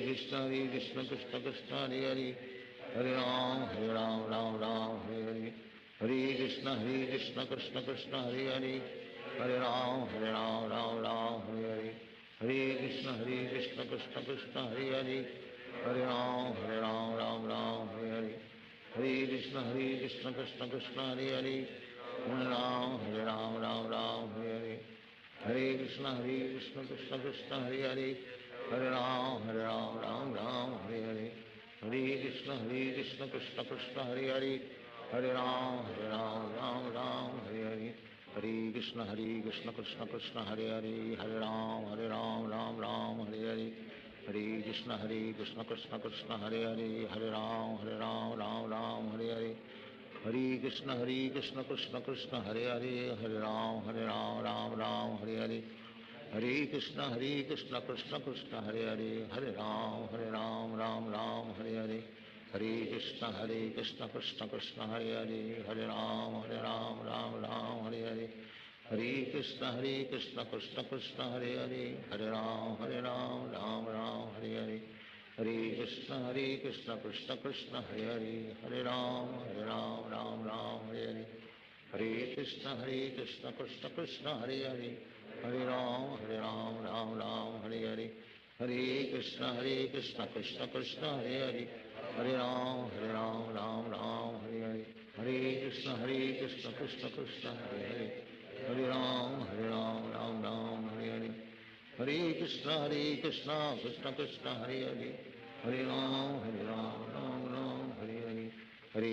Krishna Krishna Krishna Hare Hare Hare Ram Ram Ram Hare Hare Hare Krishna Krishna Krishna Hare Hare Hare Ram Ram Ram Hare Hare Hare Krishna Krishna Krishna Hare Hare Hare Ram Ram Ram Hare Hare Hare Krishna Krishna Krishna Hare Hare Hare Ram Ram Ram Hare Hare Hare Krishna Krishna Krishna Hare Hare Hare Ram Ram Ram Hare Hare Hare Krishna Krishna Krishna Hare Hare Hare Ram Ram Ram Hare Hare Hare Krishna Krishna Krishna Hare Hare Hare Ram Ram Ram Hare Hare Hare Krishna Krishna Krishna Hare Hare Hare Ram Ram Ram Hare Hare Hare Krishna Krishna Krishna Hare Hare Hare Ram Ram Ram Hare Hare Hare Krishna Krishna Krishna Hare Hare Hare Ram Ram Ram Hare Hare Hare Krishna Krishna Krishna Hare Hare Hare Ram Ram Ram Hare Hare Hare Krishna Krishna Krishna Hare Hare Hare Ram Ram Ram Hare Hare Hare Krishna Krishna Krishna Hare Hare Hare Ram Ram Ram Hare Hare Hare Krishna Krishna Krishna Hare Hare Hare Ram Ram Ram Hare Hare Hare Krishna Krishna Krishna Hare Hare Hare Ram Ram Ram Hare Hare Hare Krishna Krishna Krishna Hare Hare Hare Ram Ram Hare Hare Hare Krishna Krishna Krishna Hare Hare Hare Ram Ram Ram Hare Hare Hare Krishna Krishna Krishna Hare Hare Hare Ram Ram Hare Hare Hare Krishna Krishna Krishna Hare Hare Hare Ram Ram Ram Hare Hare Hare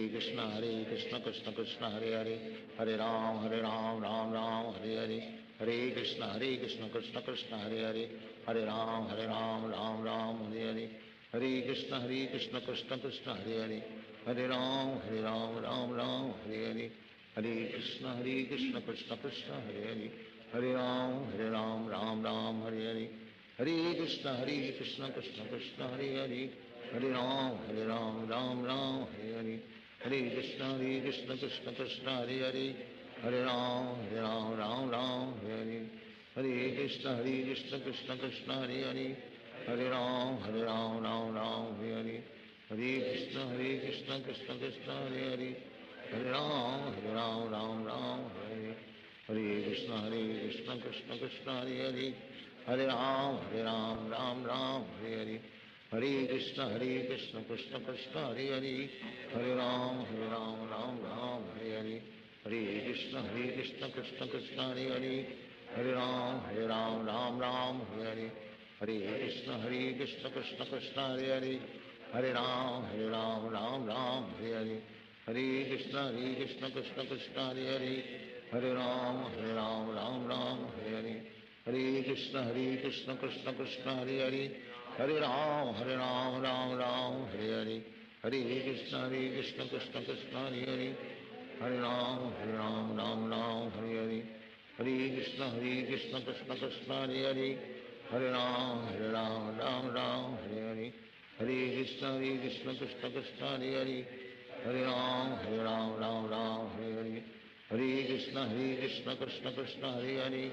Krishna Krishna Krishna Hare Hare Hare Ram Ram Ram Hare Hare Hare Krishna Krishna Krishna Hare Hare Hare Ram Ram Hare Hare Hare Krishna Krishna Krishna Hare Hare Hare Ram Ram Hare Hare Hare Krishna Krishna Krishna Hare Hare Hare Ram Ram Hare Hare Hare Krishna Krishna Krishna Hare Hare Hare Ram Ram Hare Hare Hare Krishna Krishna Krishna Hare Hare Hare Ram Ram Hare Hare Hare Krishna Krishna Krishna Hare Hare Hare Ram Ram Hare Hare Krishna Krishna Krishna Hare Hare Hare Ram Ram Hare Hare Hare Krishna Krishna Krishna Hare Hare Hare Ram Ram Hare Hare Hare Krishna Krishna Krishna Hare Hare Hare Ram Ram Hare Hare Hare Krishna Krishna Krishna Hare Hare Hare Ram Ram Hare Hare Hare Krishna Krishna Krishna Hare Hare Hare Ram Ram Hare Hare Hare Krishna Krishna Krishna Hare Hare Hare Ram Ram Hare Hare Hare Krishna Krishna Krishna Hare Hare Hare Ram Ram Hare Hare Hare Krishna Krishna Krishna Hare Hare Hare Ram Ram Hare Hare Hare Krishna Krishna Krishna Hare Hare Hare Ram Ram Hare Hare Hare Krishna Krishna Krishna Hare Hare Hare Ram Ram Hare Hare Hare Krishna Krishna Krishna Hare Hare Hare Ram Ram Hare Hare Hare Krishna Krishna Krishna Hare Hare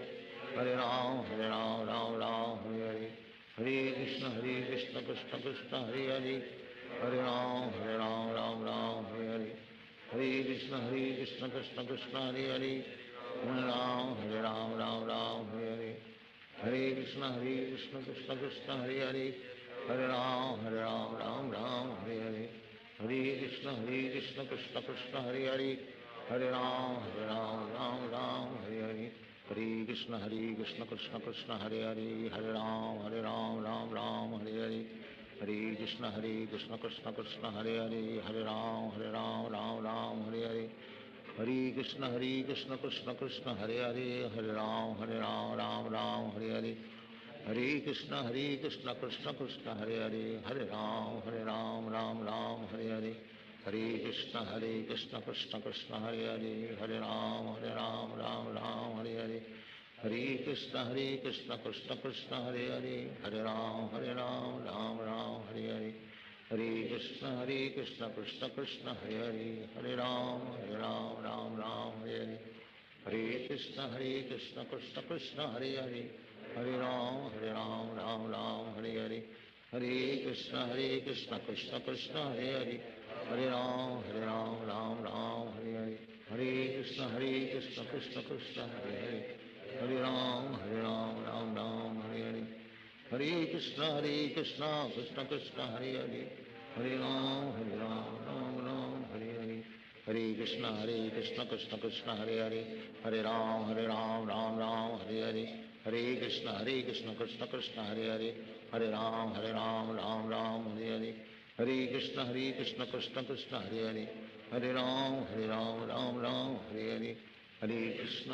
Hare Ram Ram Hare Hare Hare Krishna Krishna Krishna Hare Hare Hare Ram Ram Hare Hare Hare Krishna Krishna Krishna Hare Hare Hare Ram Ram Hare Hare Hare Krishna Krishna Krishna Hare Hare Hare Ram Ram Hare Hare Hare Krishna Krishna Krishna Hare Hare Hare Ram Ram Hare Hare Hare Krishna Krishna Krishna Hare Hare Hare Ram Ram Hare Hare Hare Krishna Krishna Krishna Hare Hare Hare Ram Ram Hare Hare Hare Krishna Krishna Krishna Hare Hare Hare Ram Ram Hare Hare Hare Krishna Krishna Krishna Hare Hare Hare Ram Ram Hare Hare Hare Krishna Krishna Krishna Hare Hare Hare Ram Ram Hare Hare Hare Krishna Krishna Krishna Hare Hare Hare Ram Ram Hare Hare Hare Krishna Krishna Krishna Hare Hare Hare Ram Ram Hare Hare Hare Krishna Krishna Krishna Hare Hare Hare Ram Ram Hare Hare Hare Krishna Krishna Krishna Hare Hare Hare Ram Hare Hare Hare Krishna Krishna Krishna Hare Hare Hare Ram Ram Hare Hare Hare Krishna Krishna Krishna Hare Hare Hare Ram Ram Ram Hare Hare Hare Krishna Krishna Krishna Hare Hare, Hare Ram Ram Ram Hare Hare, Hare Krishna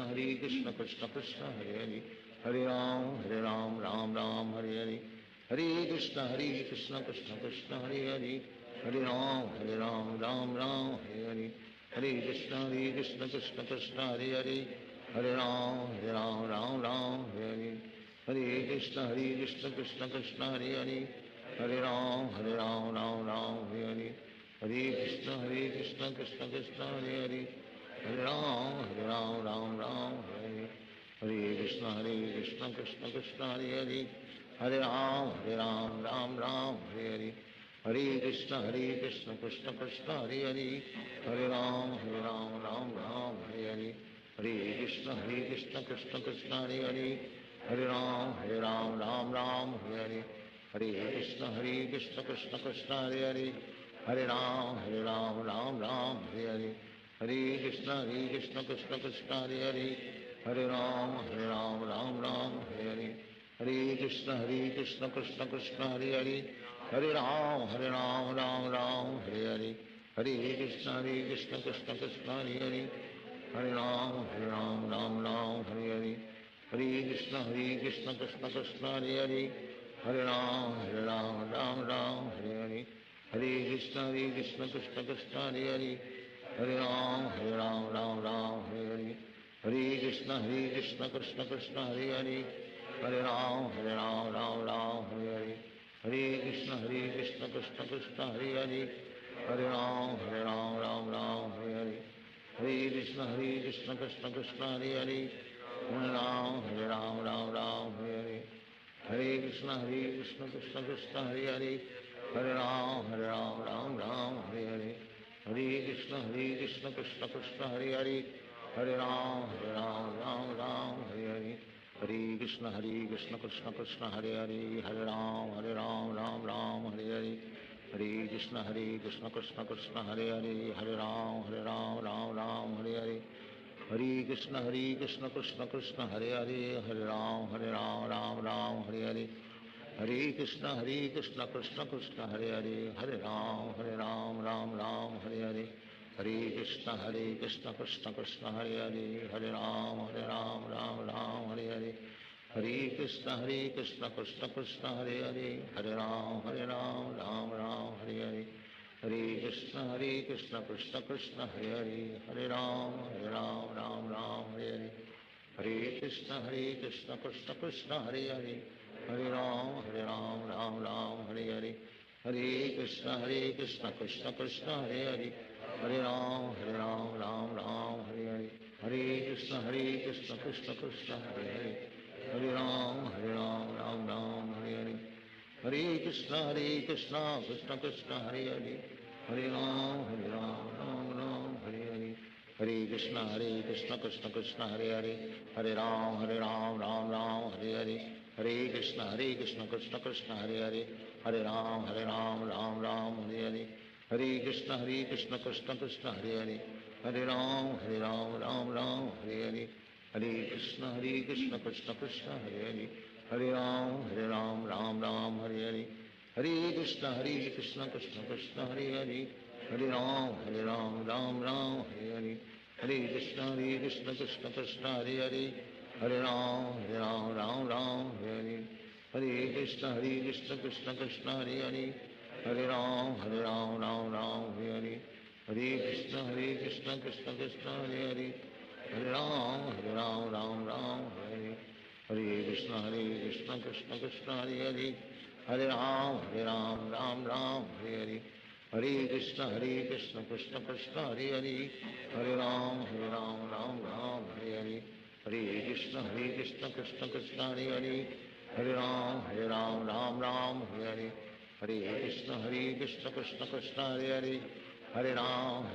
Krishna Krishna Hare Hare, Hare Ram Ram Hare Hare, Hare Krishna Krishna Krishna Hare Hare, Hare Ram Ram Hare Hare, Hare Krishna Krishna Krishna Hare Hare, Hare Ram Ram Hare Hare, Hare Krishna Krishna Krishna Hare Hare, Hare Ram Ram Hare Hare, Hare Krishna Krishna Krishna Hare Hare, Hare Ram Ram Hare Hare, Hare Krishna Krishna Krishna Hare Hare, Hare Ram Ram Hare Hare, Hare Krishna Krishna Krishna Hare Hare, Hare Ram Ram Hare Hare, Hare Krishna Krishna Krishna Hare Hare, Hare Ram Ram Hare Hare, Hare Krishna Krishna Krishna Hare Hare, Hare Ram Ram Hare Hare, Hare Krishna Krishna Krishna Hare Hare, Hare Ram Ram Hare Hare, Hare Krishna Krishna Krishna Hare Hare, Hare Ram Ram Hare Hare, Hare Krishna Krishna Krishna Hare Hare, Hare Ram Ram Hare Hare, Hare Krishna Krishna Krishna Hare Hare, Hare Ram Ram Hare Hare, Hare Krishna Krishna Krishna Hare Hare, Hare Ram Ram Hare Hare, Hare Krishna Krishna Krishna Hare Hare, Hare Ram Ram Hare Hare, Hare Krishna Krishna Krishna Hare Hare, Hare Ram Ram Hare Hare, Hare Krishna Krishna Krishna Hare Hare, Hare Ram Ram Hare Hare, Hare Krishna Krishna Krishna Hare Hare, Hare Ram Ram Hare Hare, Hare Krishna Krishna Krishna Hare Hare, Hare Ram Ram Hare Hare, Hare Krishna Krishna Krishna Hare Hare, Hare Ram Ram Hare Hare, Hare Krishna Krishna Krishna Hare Hare, Hare Ram Ram Hare Hare, Hare Krishna Krishna Krishna Hare Hare, Hare Ram Ram Hare Hare, Hare Krishna Krishna Krishna Hare Hare, Hare Ram Ram Hare Hare, Hare Krishna Krishna Krishna Hare Hare, Hare Ram Ram Hare Hare, Hare Krishna Krishna Krishna Hare Hare, Hare Ram Ram Hare Hare, Hare Krishna Krishna Krishna Hare Hare, Hare Ram Ram Hare Hare, Hare Krishna Krishna Krishna Hare Hare, Hare Ram Ram Hare Hare, Hare Krishna Krishna Krishna Hare Hare, Hare Ram Ram Hare Hare, Hare Krishna Krishna Krishna Hare Hare, Hare Ram Ram Hare Hare, Hare Krishna Krishna Krishna Hare Hare, Hare Ram Ram Hare Hare, Hare Krishna Krishna Krishna Hare Hare, Hare Ram Ram Hare Hare, Hare Krishna Krishna Krishna Hare Hare, Hare Ram Ram Hare Hare, Hare Krishna Krishna Krishna Hare Hare, Hare Ram Ram Hare Hare, Hare Krishna Krishna Krishna Hare Hare, Hare Ram Ram Hare Hare, Hare Krishna Krishna Krishna Hare Hare, Hare Ram Ram Hare Hare, Hare Krishna Krishna Krishna Hare Hare, Hare Ram Ram Hare Hare, Hare Krishna Krishna Krishna Hare Hare, Hare Ram Ram Hare Hare, Hare Krishna Krishna Krishna Hare Hare, Hare Ram Ram Hare Hare, Hare Krishna Krishna Krishna Hare Hare, Hare Ram Ram Hare Hare, Hare Krishna Krishna Krishna Hare Hare, Hare Ram Ram Hare Hare, Hare Krishna Krishna Krishna Hare Hare,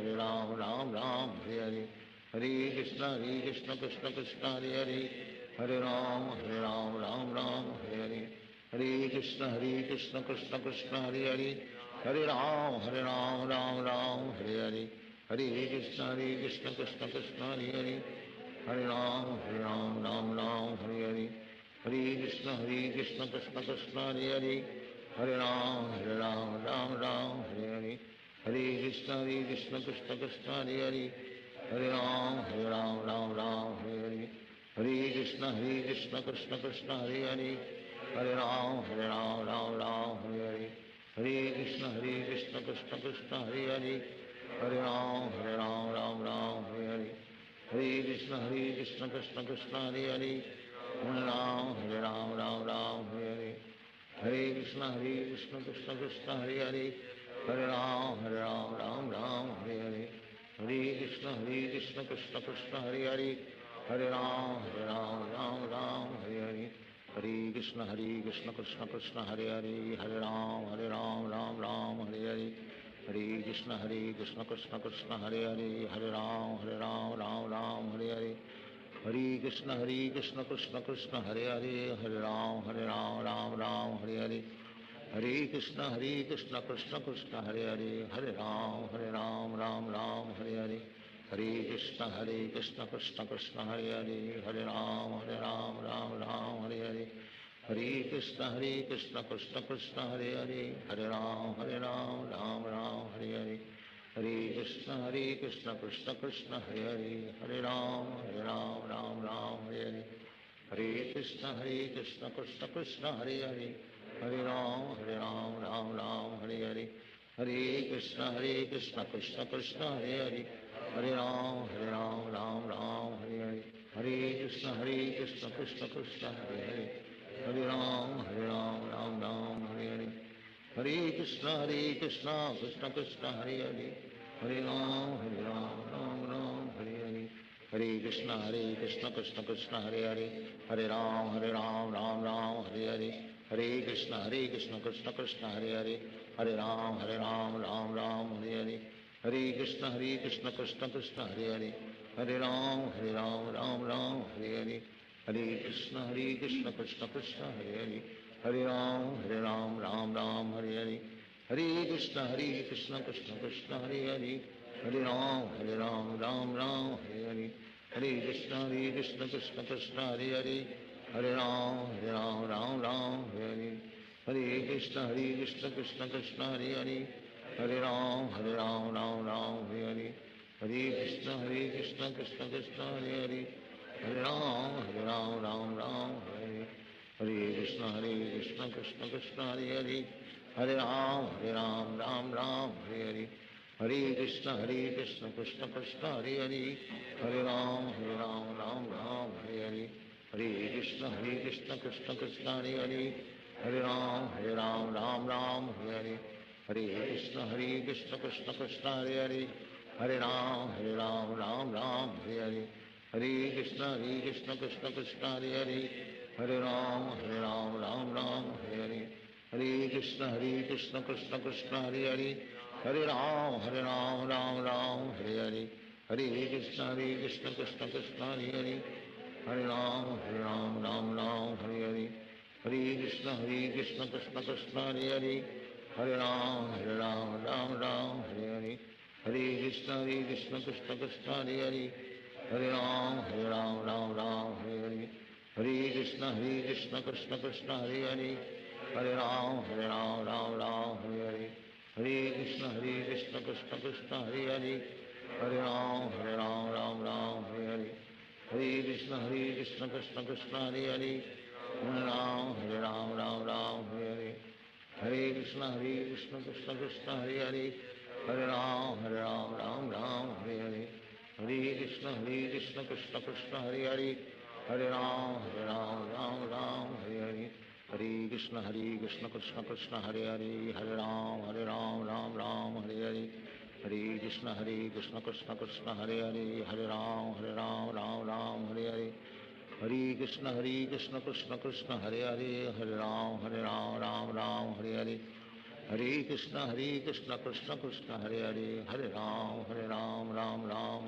Hare Ram Ram Hare Hare, Hare Krishna Krishna Krishna Hare Hare, Hare Ram Ram Hare Hare, Hare Krishna Krishna Krishna Hare Hare, Hare Ram Ram Hare Hare, Hare Krishna Krishna Krishna Hare Hare, Hare Ram Ram Hare Hare, Hare Krishna Krishna Krishna Hare Hare, Hare Ram Ram Hare Hare, Hare Krishna Krishna Krishna Hare Hare, Hare Ram Ram Hare Krishna Krishna Krishna Hare Hare Hare Ram Ram Ram Hare Hare Hare Krishna Krishna Krishna Hare Hare Hare Ram Ram Hare Hare Hare Krishna Krishna Krishna Hare Hare Hare Ram Ram Hare Hare Hare Krishna Krishna Krishna Hare Hare Hare Ram Ram Hare Hare Hare Krishna Krishna Krishna Hare Hare Hare Ram Ram Hare Hare Hare Krishna Krishna Krishna Hare Hare Hare Ram Ram Hare Hare Hare Krishna Krishna Krishna Hare Hare Hare Ram Ram Hare Hare Hare Krishna Krishna Krishna Hare Hare Hare Ram Hare Hare Hare Krishna Krishna Krishna Hare Hare Hare Ram Hare Hare Hare Krishna Krishna Krishna Hare Hare Hare Ram Hare Hare Hare Krishna Krishna Krishna Hare Hare Hare Ram Hare Hare Hare Krishna Krishna Krishna Hare Hare Hare Ram Hare Hare Hare Krishna Krishna Krishna Hare Hare Hare Ram Hare Hare Hare Krishna Krishna Krishna Hare Hare Hare Ram Hare Hare Hare Krishna Krishna Krishna Hare Hare Hare Ram Hare Hare Hare Krishna Krishna Krishna Hare Hare Hare Ram Hare Hare Hare Krishna Krishna Krishna Hare Hare Hare Ram Hare Hare Hare Krishna Krishna Krishna Hare Hare Hare Ram Hare Hare Hare Krishna Krishna Krishna Hare Hare Hare Ram Hare Hare Hare Krishna Krishna Krishna Hare Hare Hare Ram Hare Hare Hare Krishna Krishna Krishna Hare Hare Hare Ram Hare Hare Hare Krishna Krishna Krishna Hare Hare Hare Ram Hare Hare Hare Krishna Krishna Krishna Hare Hare Hare Ram Hare Hare Hare Krishna Krishna Krishna Hare Hare Hare Ram Hare Hare Hare Krishna Krishna Krishna Hare Hare Hare Ram Hare Hare Hare Krishna Krishna Krishna Hare Hare Hare Ram Hare Hare Hare Krishna Krishna Krishna Hare Hare Hare Ram Hare Hare Hare Krishna Krishna Krishna Hare Hare Hare Ram Hare Hare Hare Krishna Krishna Krishna Hare Hare Hare Ram Hare Hare Hare Krishna Krishna Krishna Hare Hare Hare Ram Hare Hare Hare Krishna Krishna Krishna Hare Hare Hare Ram Hare Hare Hare Krishna Krishna Krishna Hare Hare Hare Ram Hare Hare Hare Krishna Krishna Krishna Hare Hare Hare Ram Hare Hare Hare Krishna Krishna Krishna Hare Hare Hare Ram Hare Hare Hare Krishna Krishna Krishna Hare Hare Hare Ram Hare Hare Hare Krishna Krishna Krishna Hare Hare Hare Ram Hare Hare Hare Krishna Krishna Krishna Hare Hare Hare Ram Hare Hare Hare Krishna Krishna Krishna Hare Hare Hare Ram Hare Hare Hare Krishna Krishna Krishna Hare Hare Hare Ram Hare Hare Hare Krishna Krishna Krishna Hare Hare Hare Ram Hare Hare Hare Krishna Krishna Krishna Hare Hare Hare Ram Hare Hare Hare Krishna Krishna Krishna Hare Hare Hare Ram Hare Hare Hare Krishna Krishna Krishna Hare Hare Hare Ram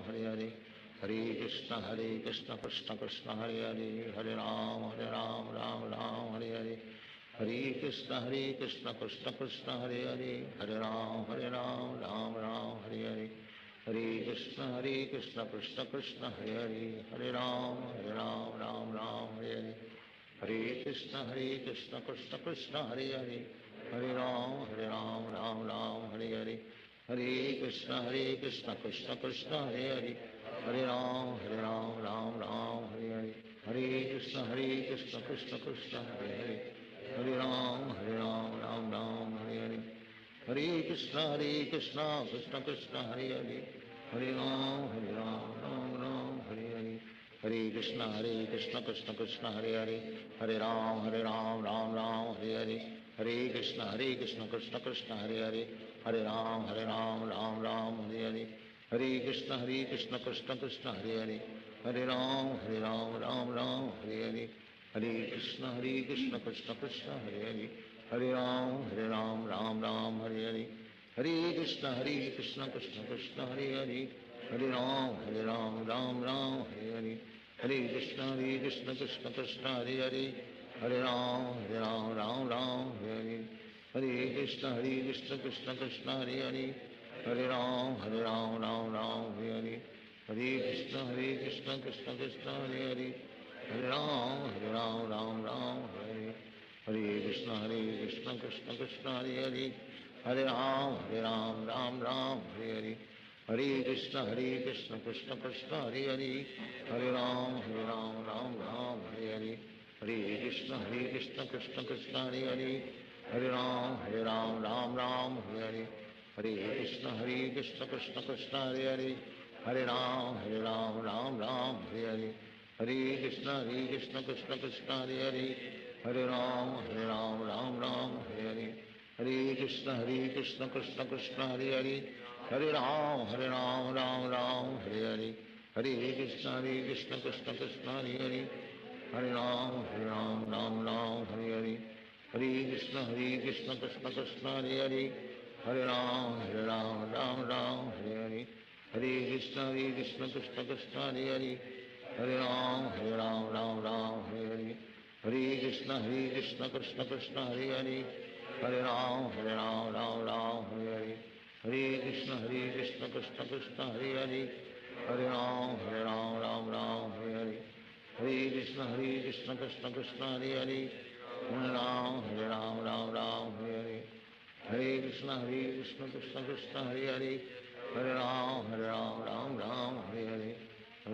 Hare Hare Hare Krishna Krishna Krishna Hare Hare Hare Ram Hare Hare Hare Krishna Krishna Krishna Hare Hare Hare Ram Hare Hare Hare Krishna Krishna Krishna Hare Hare Hare Ram Hare Hare Hare Krishna Krishna Krishna Hare Hare Hare Ram Hare Hare Hare Krishna Krishna Krishna Hare Hare Hare Ram Ram Ram Hare Hare Hare Krishna Krishna Krishna Hare Hare Hare Ram Ram Ram Hare Hare Hare Krishna Krishna Krishna Hare Hare Hare Ram Ram Ram Hare Hare Hare Krishna Krishna Krishna Hare Hare Hare Ram Ram Ram Hare Hare Hare Krishna Krishna Krishna Hare Hare Hare Ram Ram Ram Hare Hare Hare Krishna Krishna Krishna Hare Hare Hare Ram Ram Ram Hare Hare Hare Krishna Krishna Krishna Hare Hare Hare Ram Ram Hare Hare Hare Krishna Krishna Krishna Hare Hare Hare Ram Ram Hare Hare Hare Krishna Krishna Krishna Hare Hare Hare Ram Ram Hare Hare Hare Krishna Krishna Krishna Hare Hare Hare Ram Ram Hare Hare Hare Krishna Krishna Krishna Hare Hare Hare Ram Ram Hare Hare Hare Krishna Krishna Krishna Hare Hare Hare Ram Ram Hare Hare Hare Krishna Krishna Krishna Hare Hare Hare Ram Ram Hare Hare Hare Krishna Krishna Krishna Hare Hare Hare Ram Ram Hare Hare Hare Krishna Krishna Krishna Hare Hare Hare Ram Ram Hare Hare Hare Krishna Krishna Krishna Hare Hare Hare Ram Ram Hare Hare Hare Krishna Krishna Krishna Hare Hare Hare Ram Ram Hare Hare Hare Krishna Krishna Krishna Hare Hare Hare Ram Ram Hare Hare Hare Krishna Krishna Krishna Hare Hare Hare Ram Ram Hare Hare Hare Krishna Krishna Krishna Hare Hare Hare Ram Ram Hare Hare Hare Krishna Krishna Krishna Hare Hare Hare Ram Ram Hare Hare Hare Krishna Krishna Krishna Hare Hare Hare Ram Ram Hare Hare Hare Krishna Krishna Krishna Hare Hare Hare Ram Hare Hare Hare Krishna Krishna Krishna Hare Hare Hare Ram Ram Hare Hare Hare Krishna Krishna Krishna Hare Hare Hare Ram Ram Hare Hare Hare Krishna Krishna Krishna Hare Hare Hare Ram Ram Hare Hare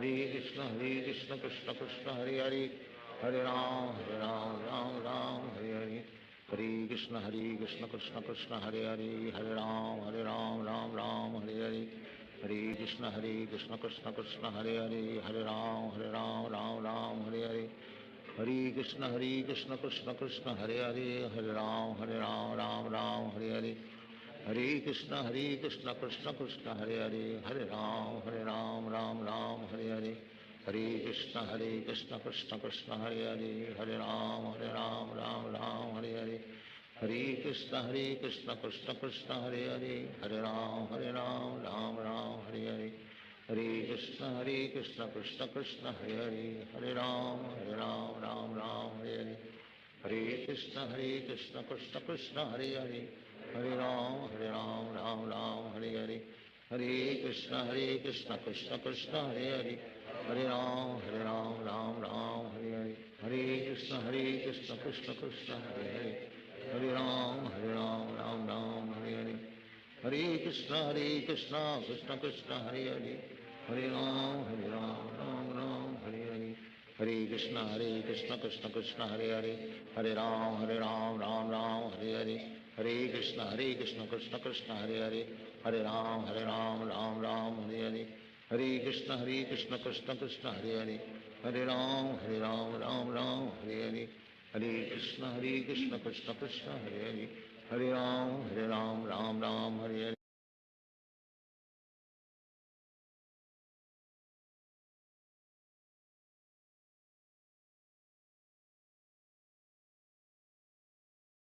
Hare Krishna Krishna Krishna Hare Hare Hare Ram Ram Hare Hare Hare Krishna Krishna Krishna Hare Hare Hare Ram Ram Hare Hare Hare Krishna Krishna Krishna Hare Hare Hare Ram Ram Hare Hare Hare Krishna Krishna Krishna Hare Hare Hare Ram Ram Hare Hare Hare Krishna Krishna Krishna Hare Hare Hare Ram Ram Hare Hare Hare Krishna Krishna Krishna Hare Hare Hare Ram Ram Hare Hare Hare Krishna Krishna Krishna Hare Hare Hare Ram Ram Hare Hare Hare Krishna Krishna Krishna Hare Hare Hare Ram Ram Hare Hare Hare Krishna Krishna Krishna Hare Hare Hare Ram Ram Hare Hare Hare Krishna Krishna Krishna Hare Hare Hare Ram Ram Hare Hare Hare Krishna Krishna Krishna Hare Hare Hare Ram Ram Hare Hare Hare Krishna Krishna Krishna Hare Hare Hare Ram Ram Hare Hare Hare Krishna Krishna Krishna Hare Hare Hare Ram Ram Hare Hare Hare Krishna Krishna Krishna Hare Hare Hare Ram Ram Hare Hare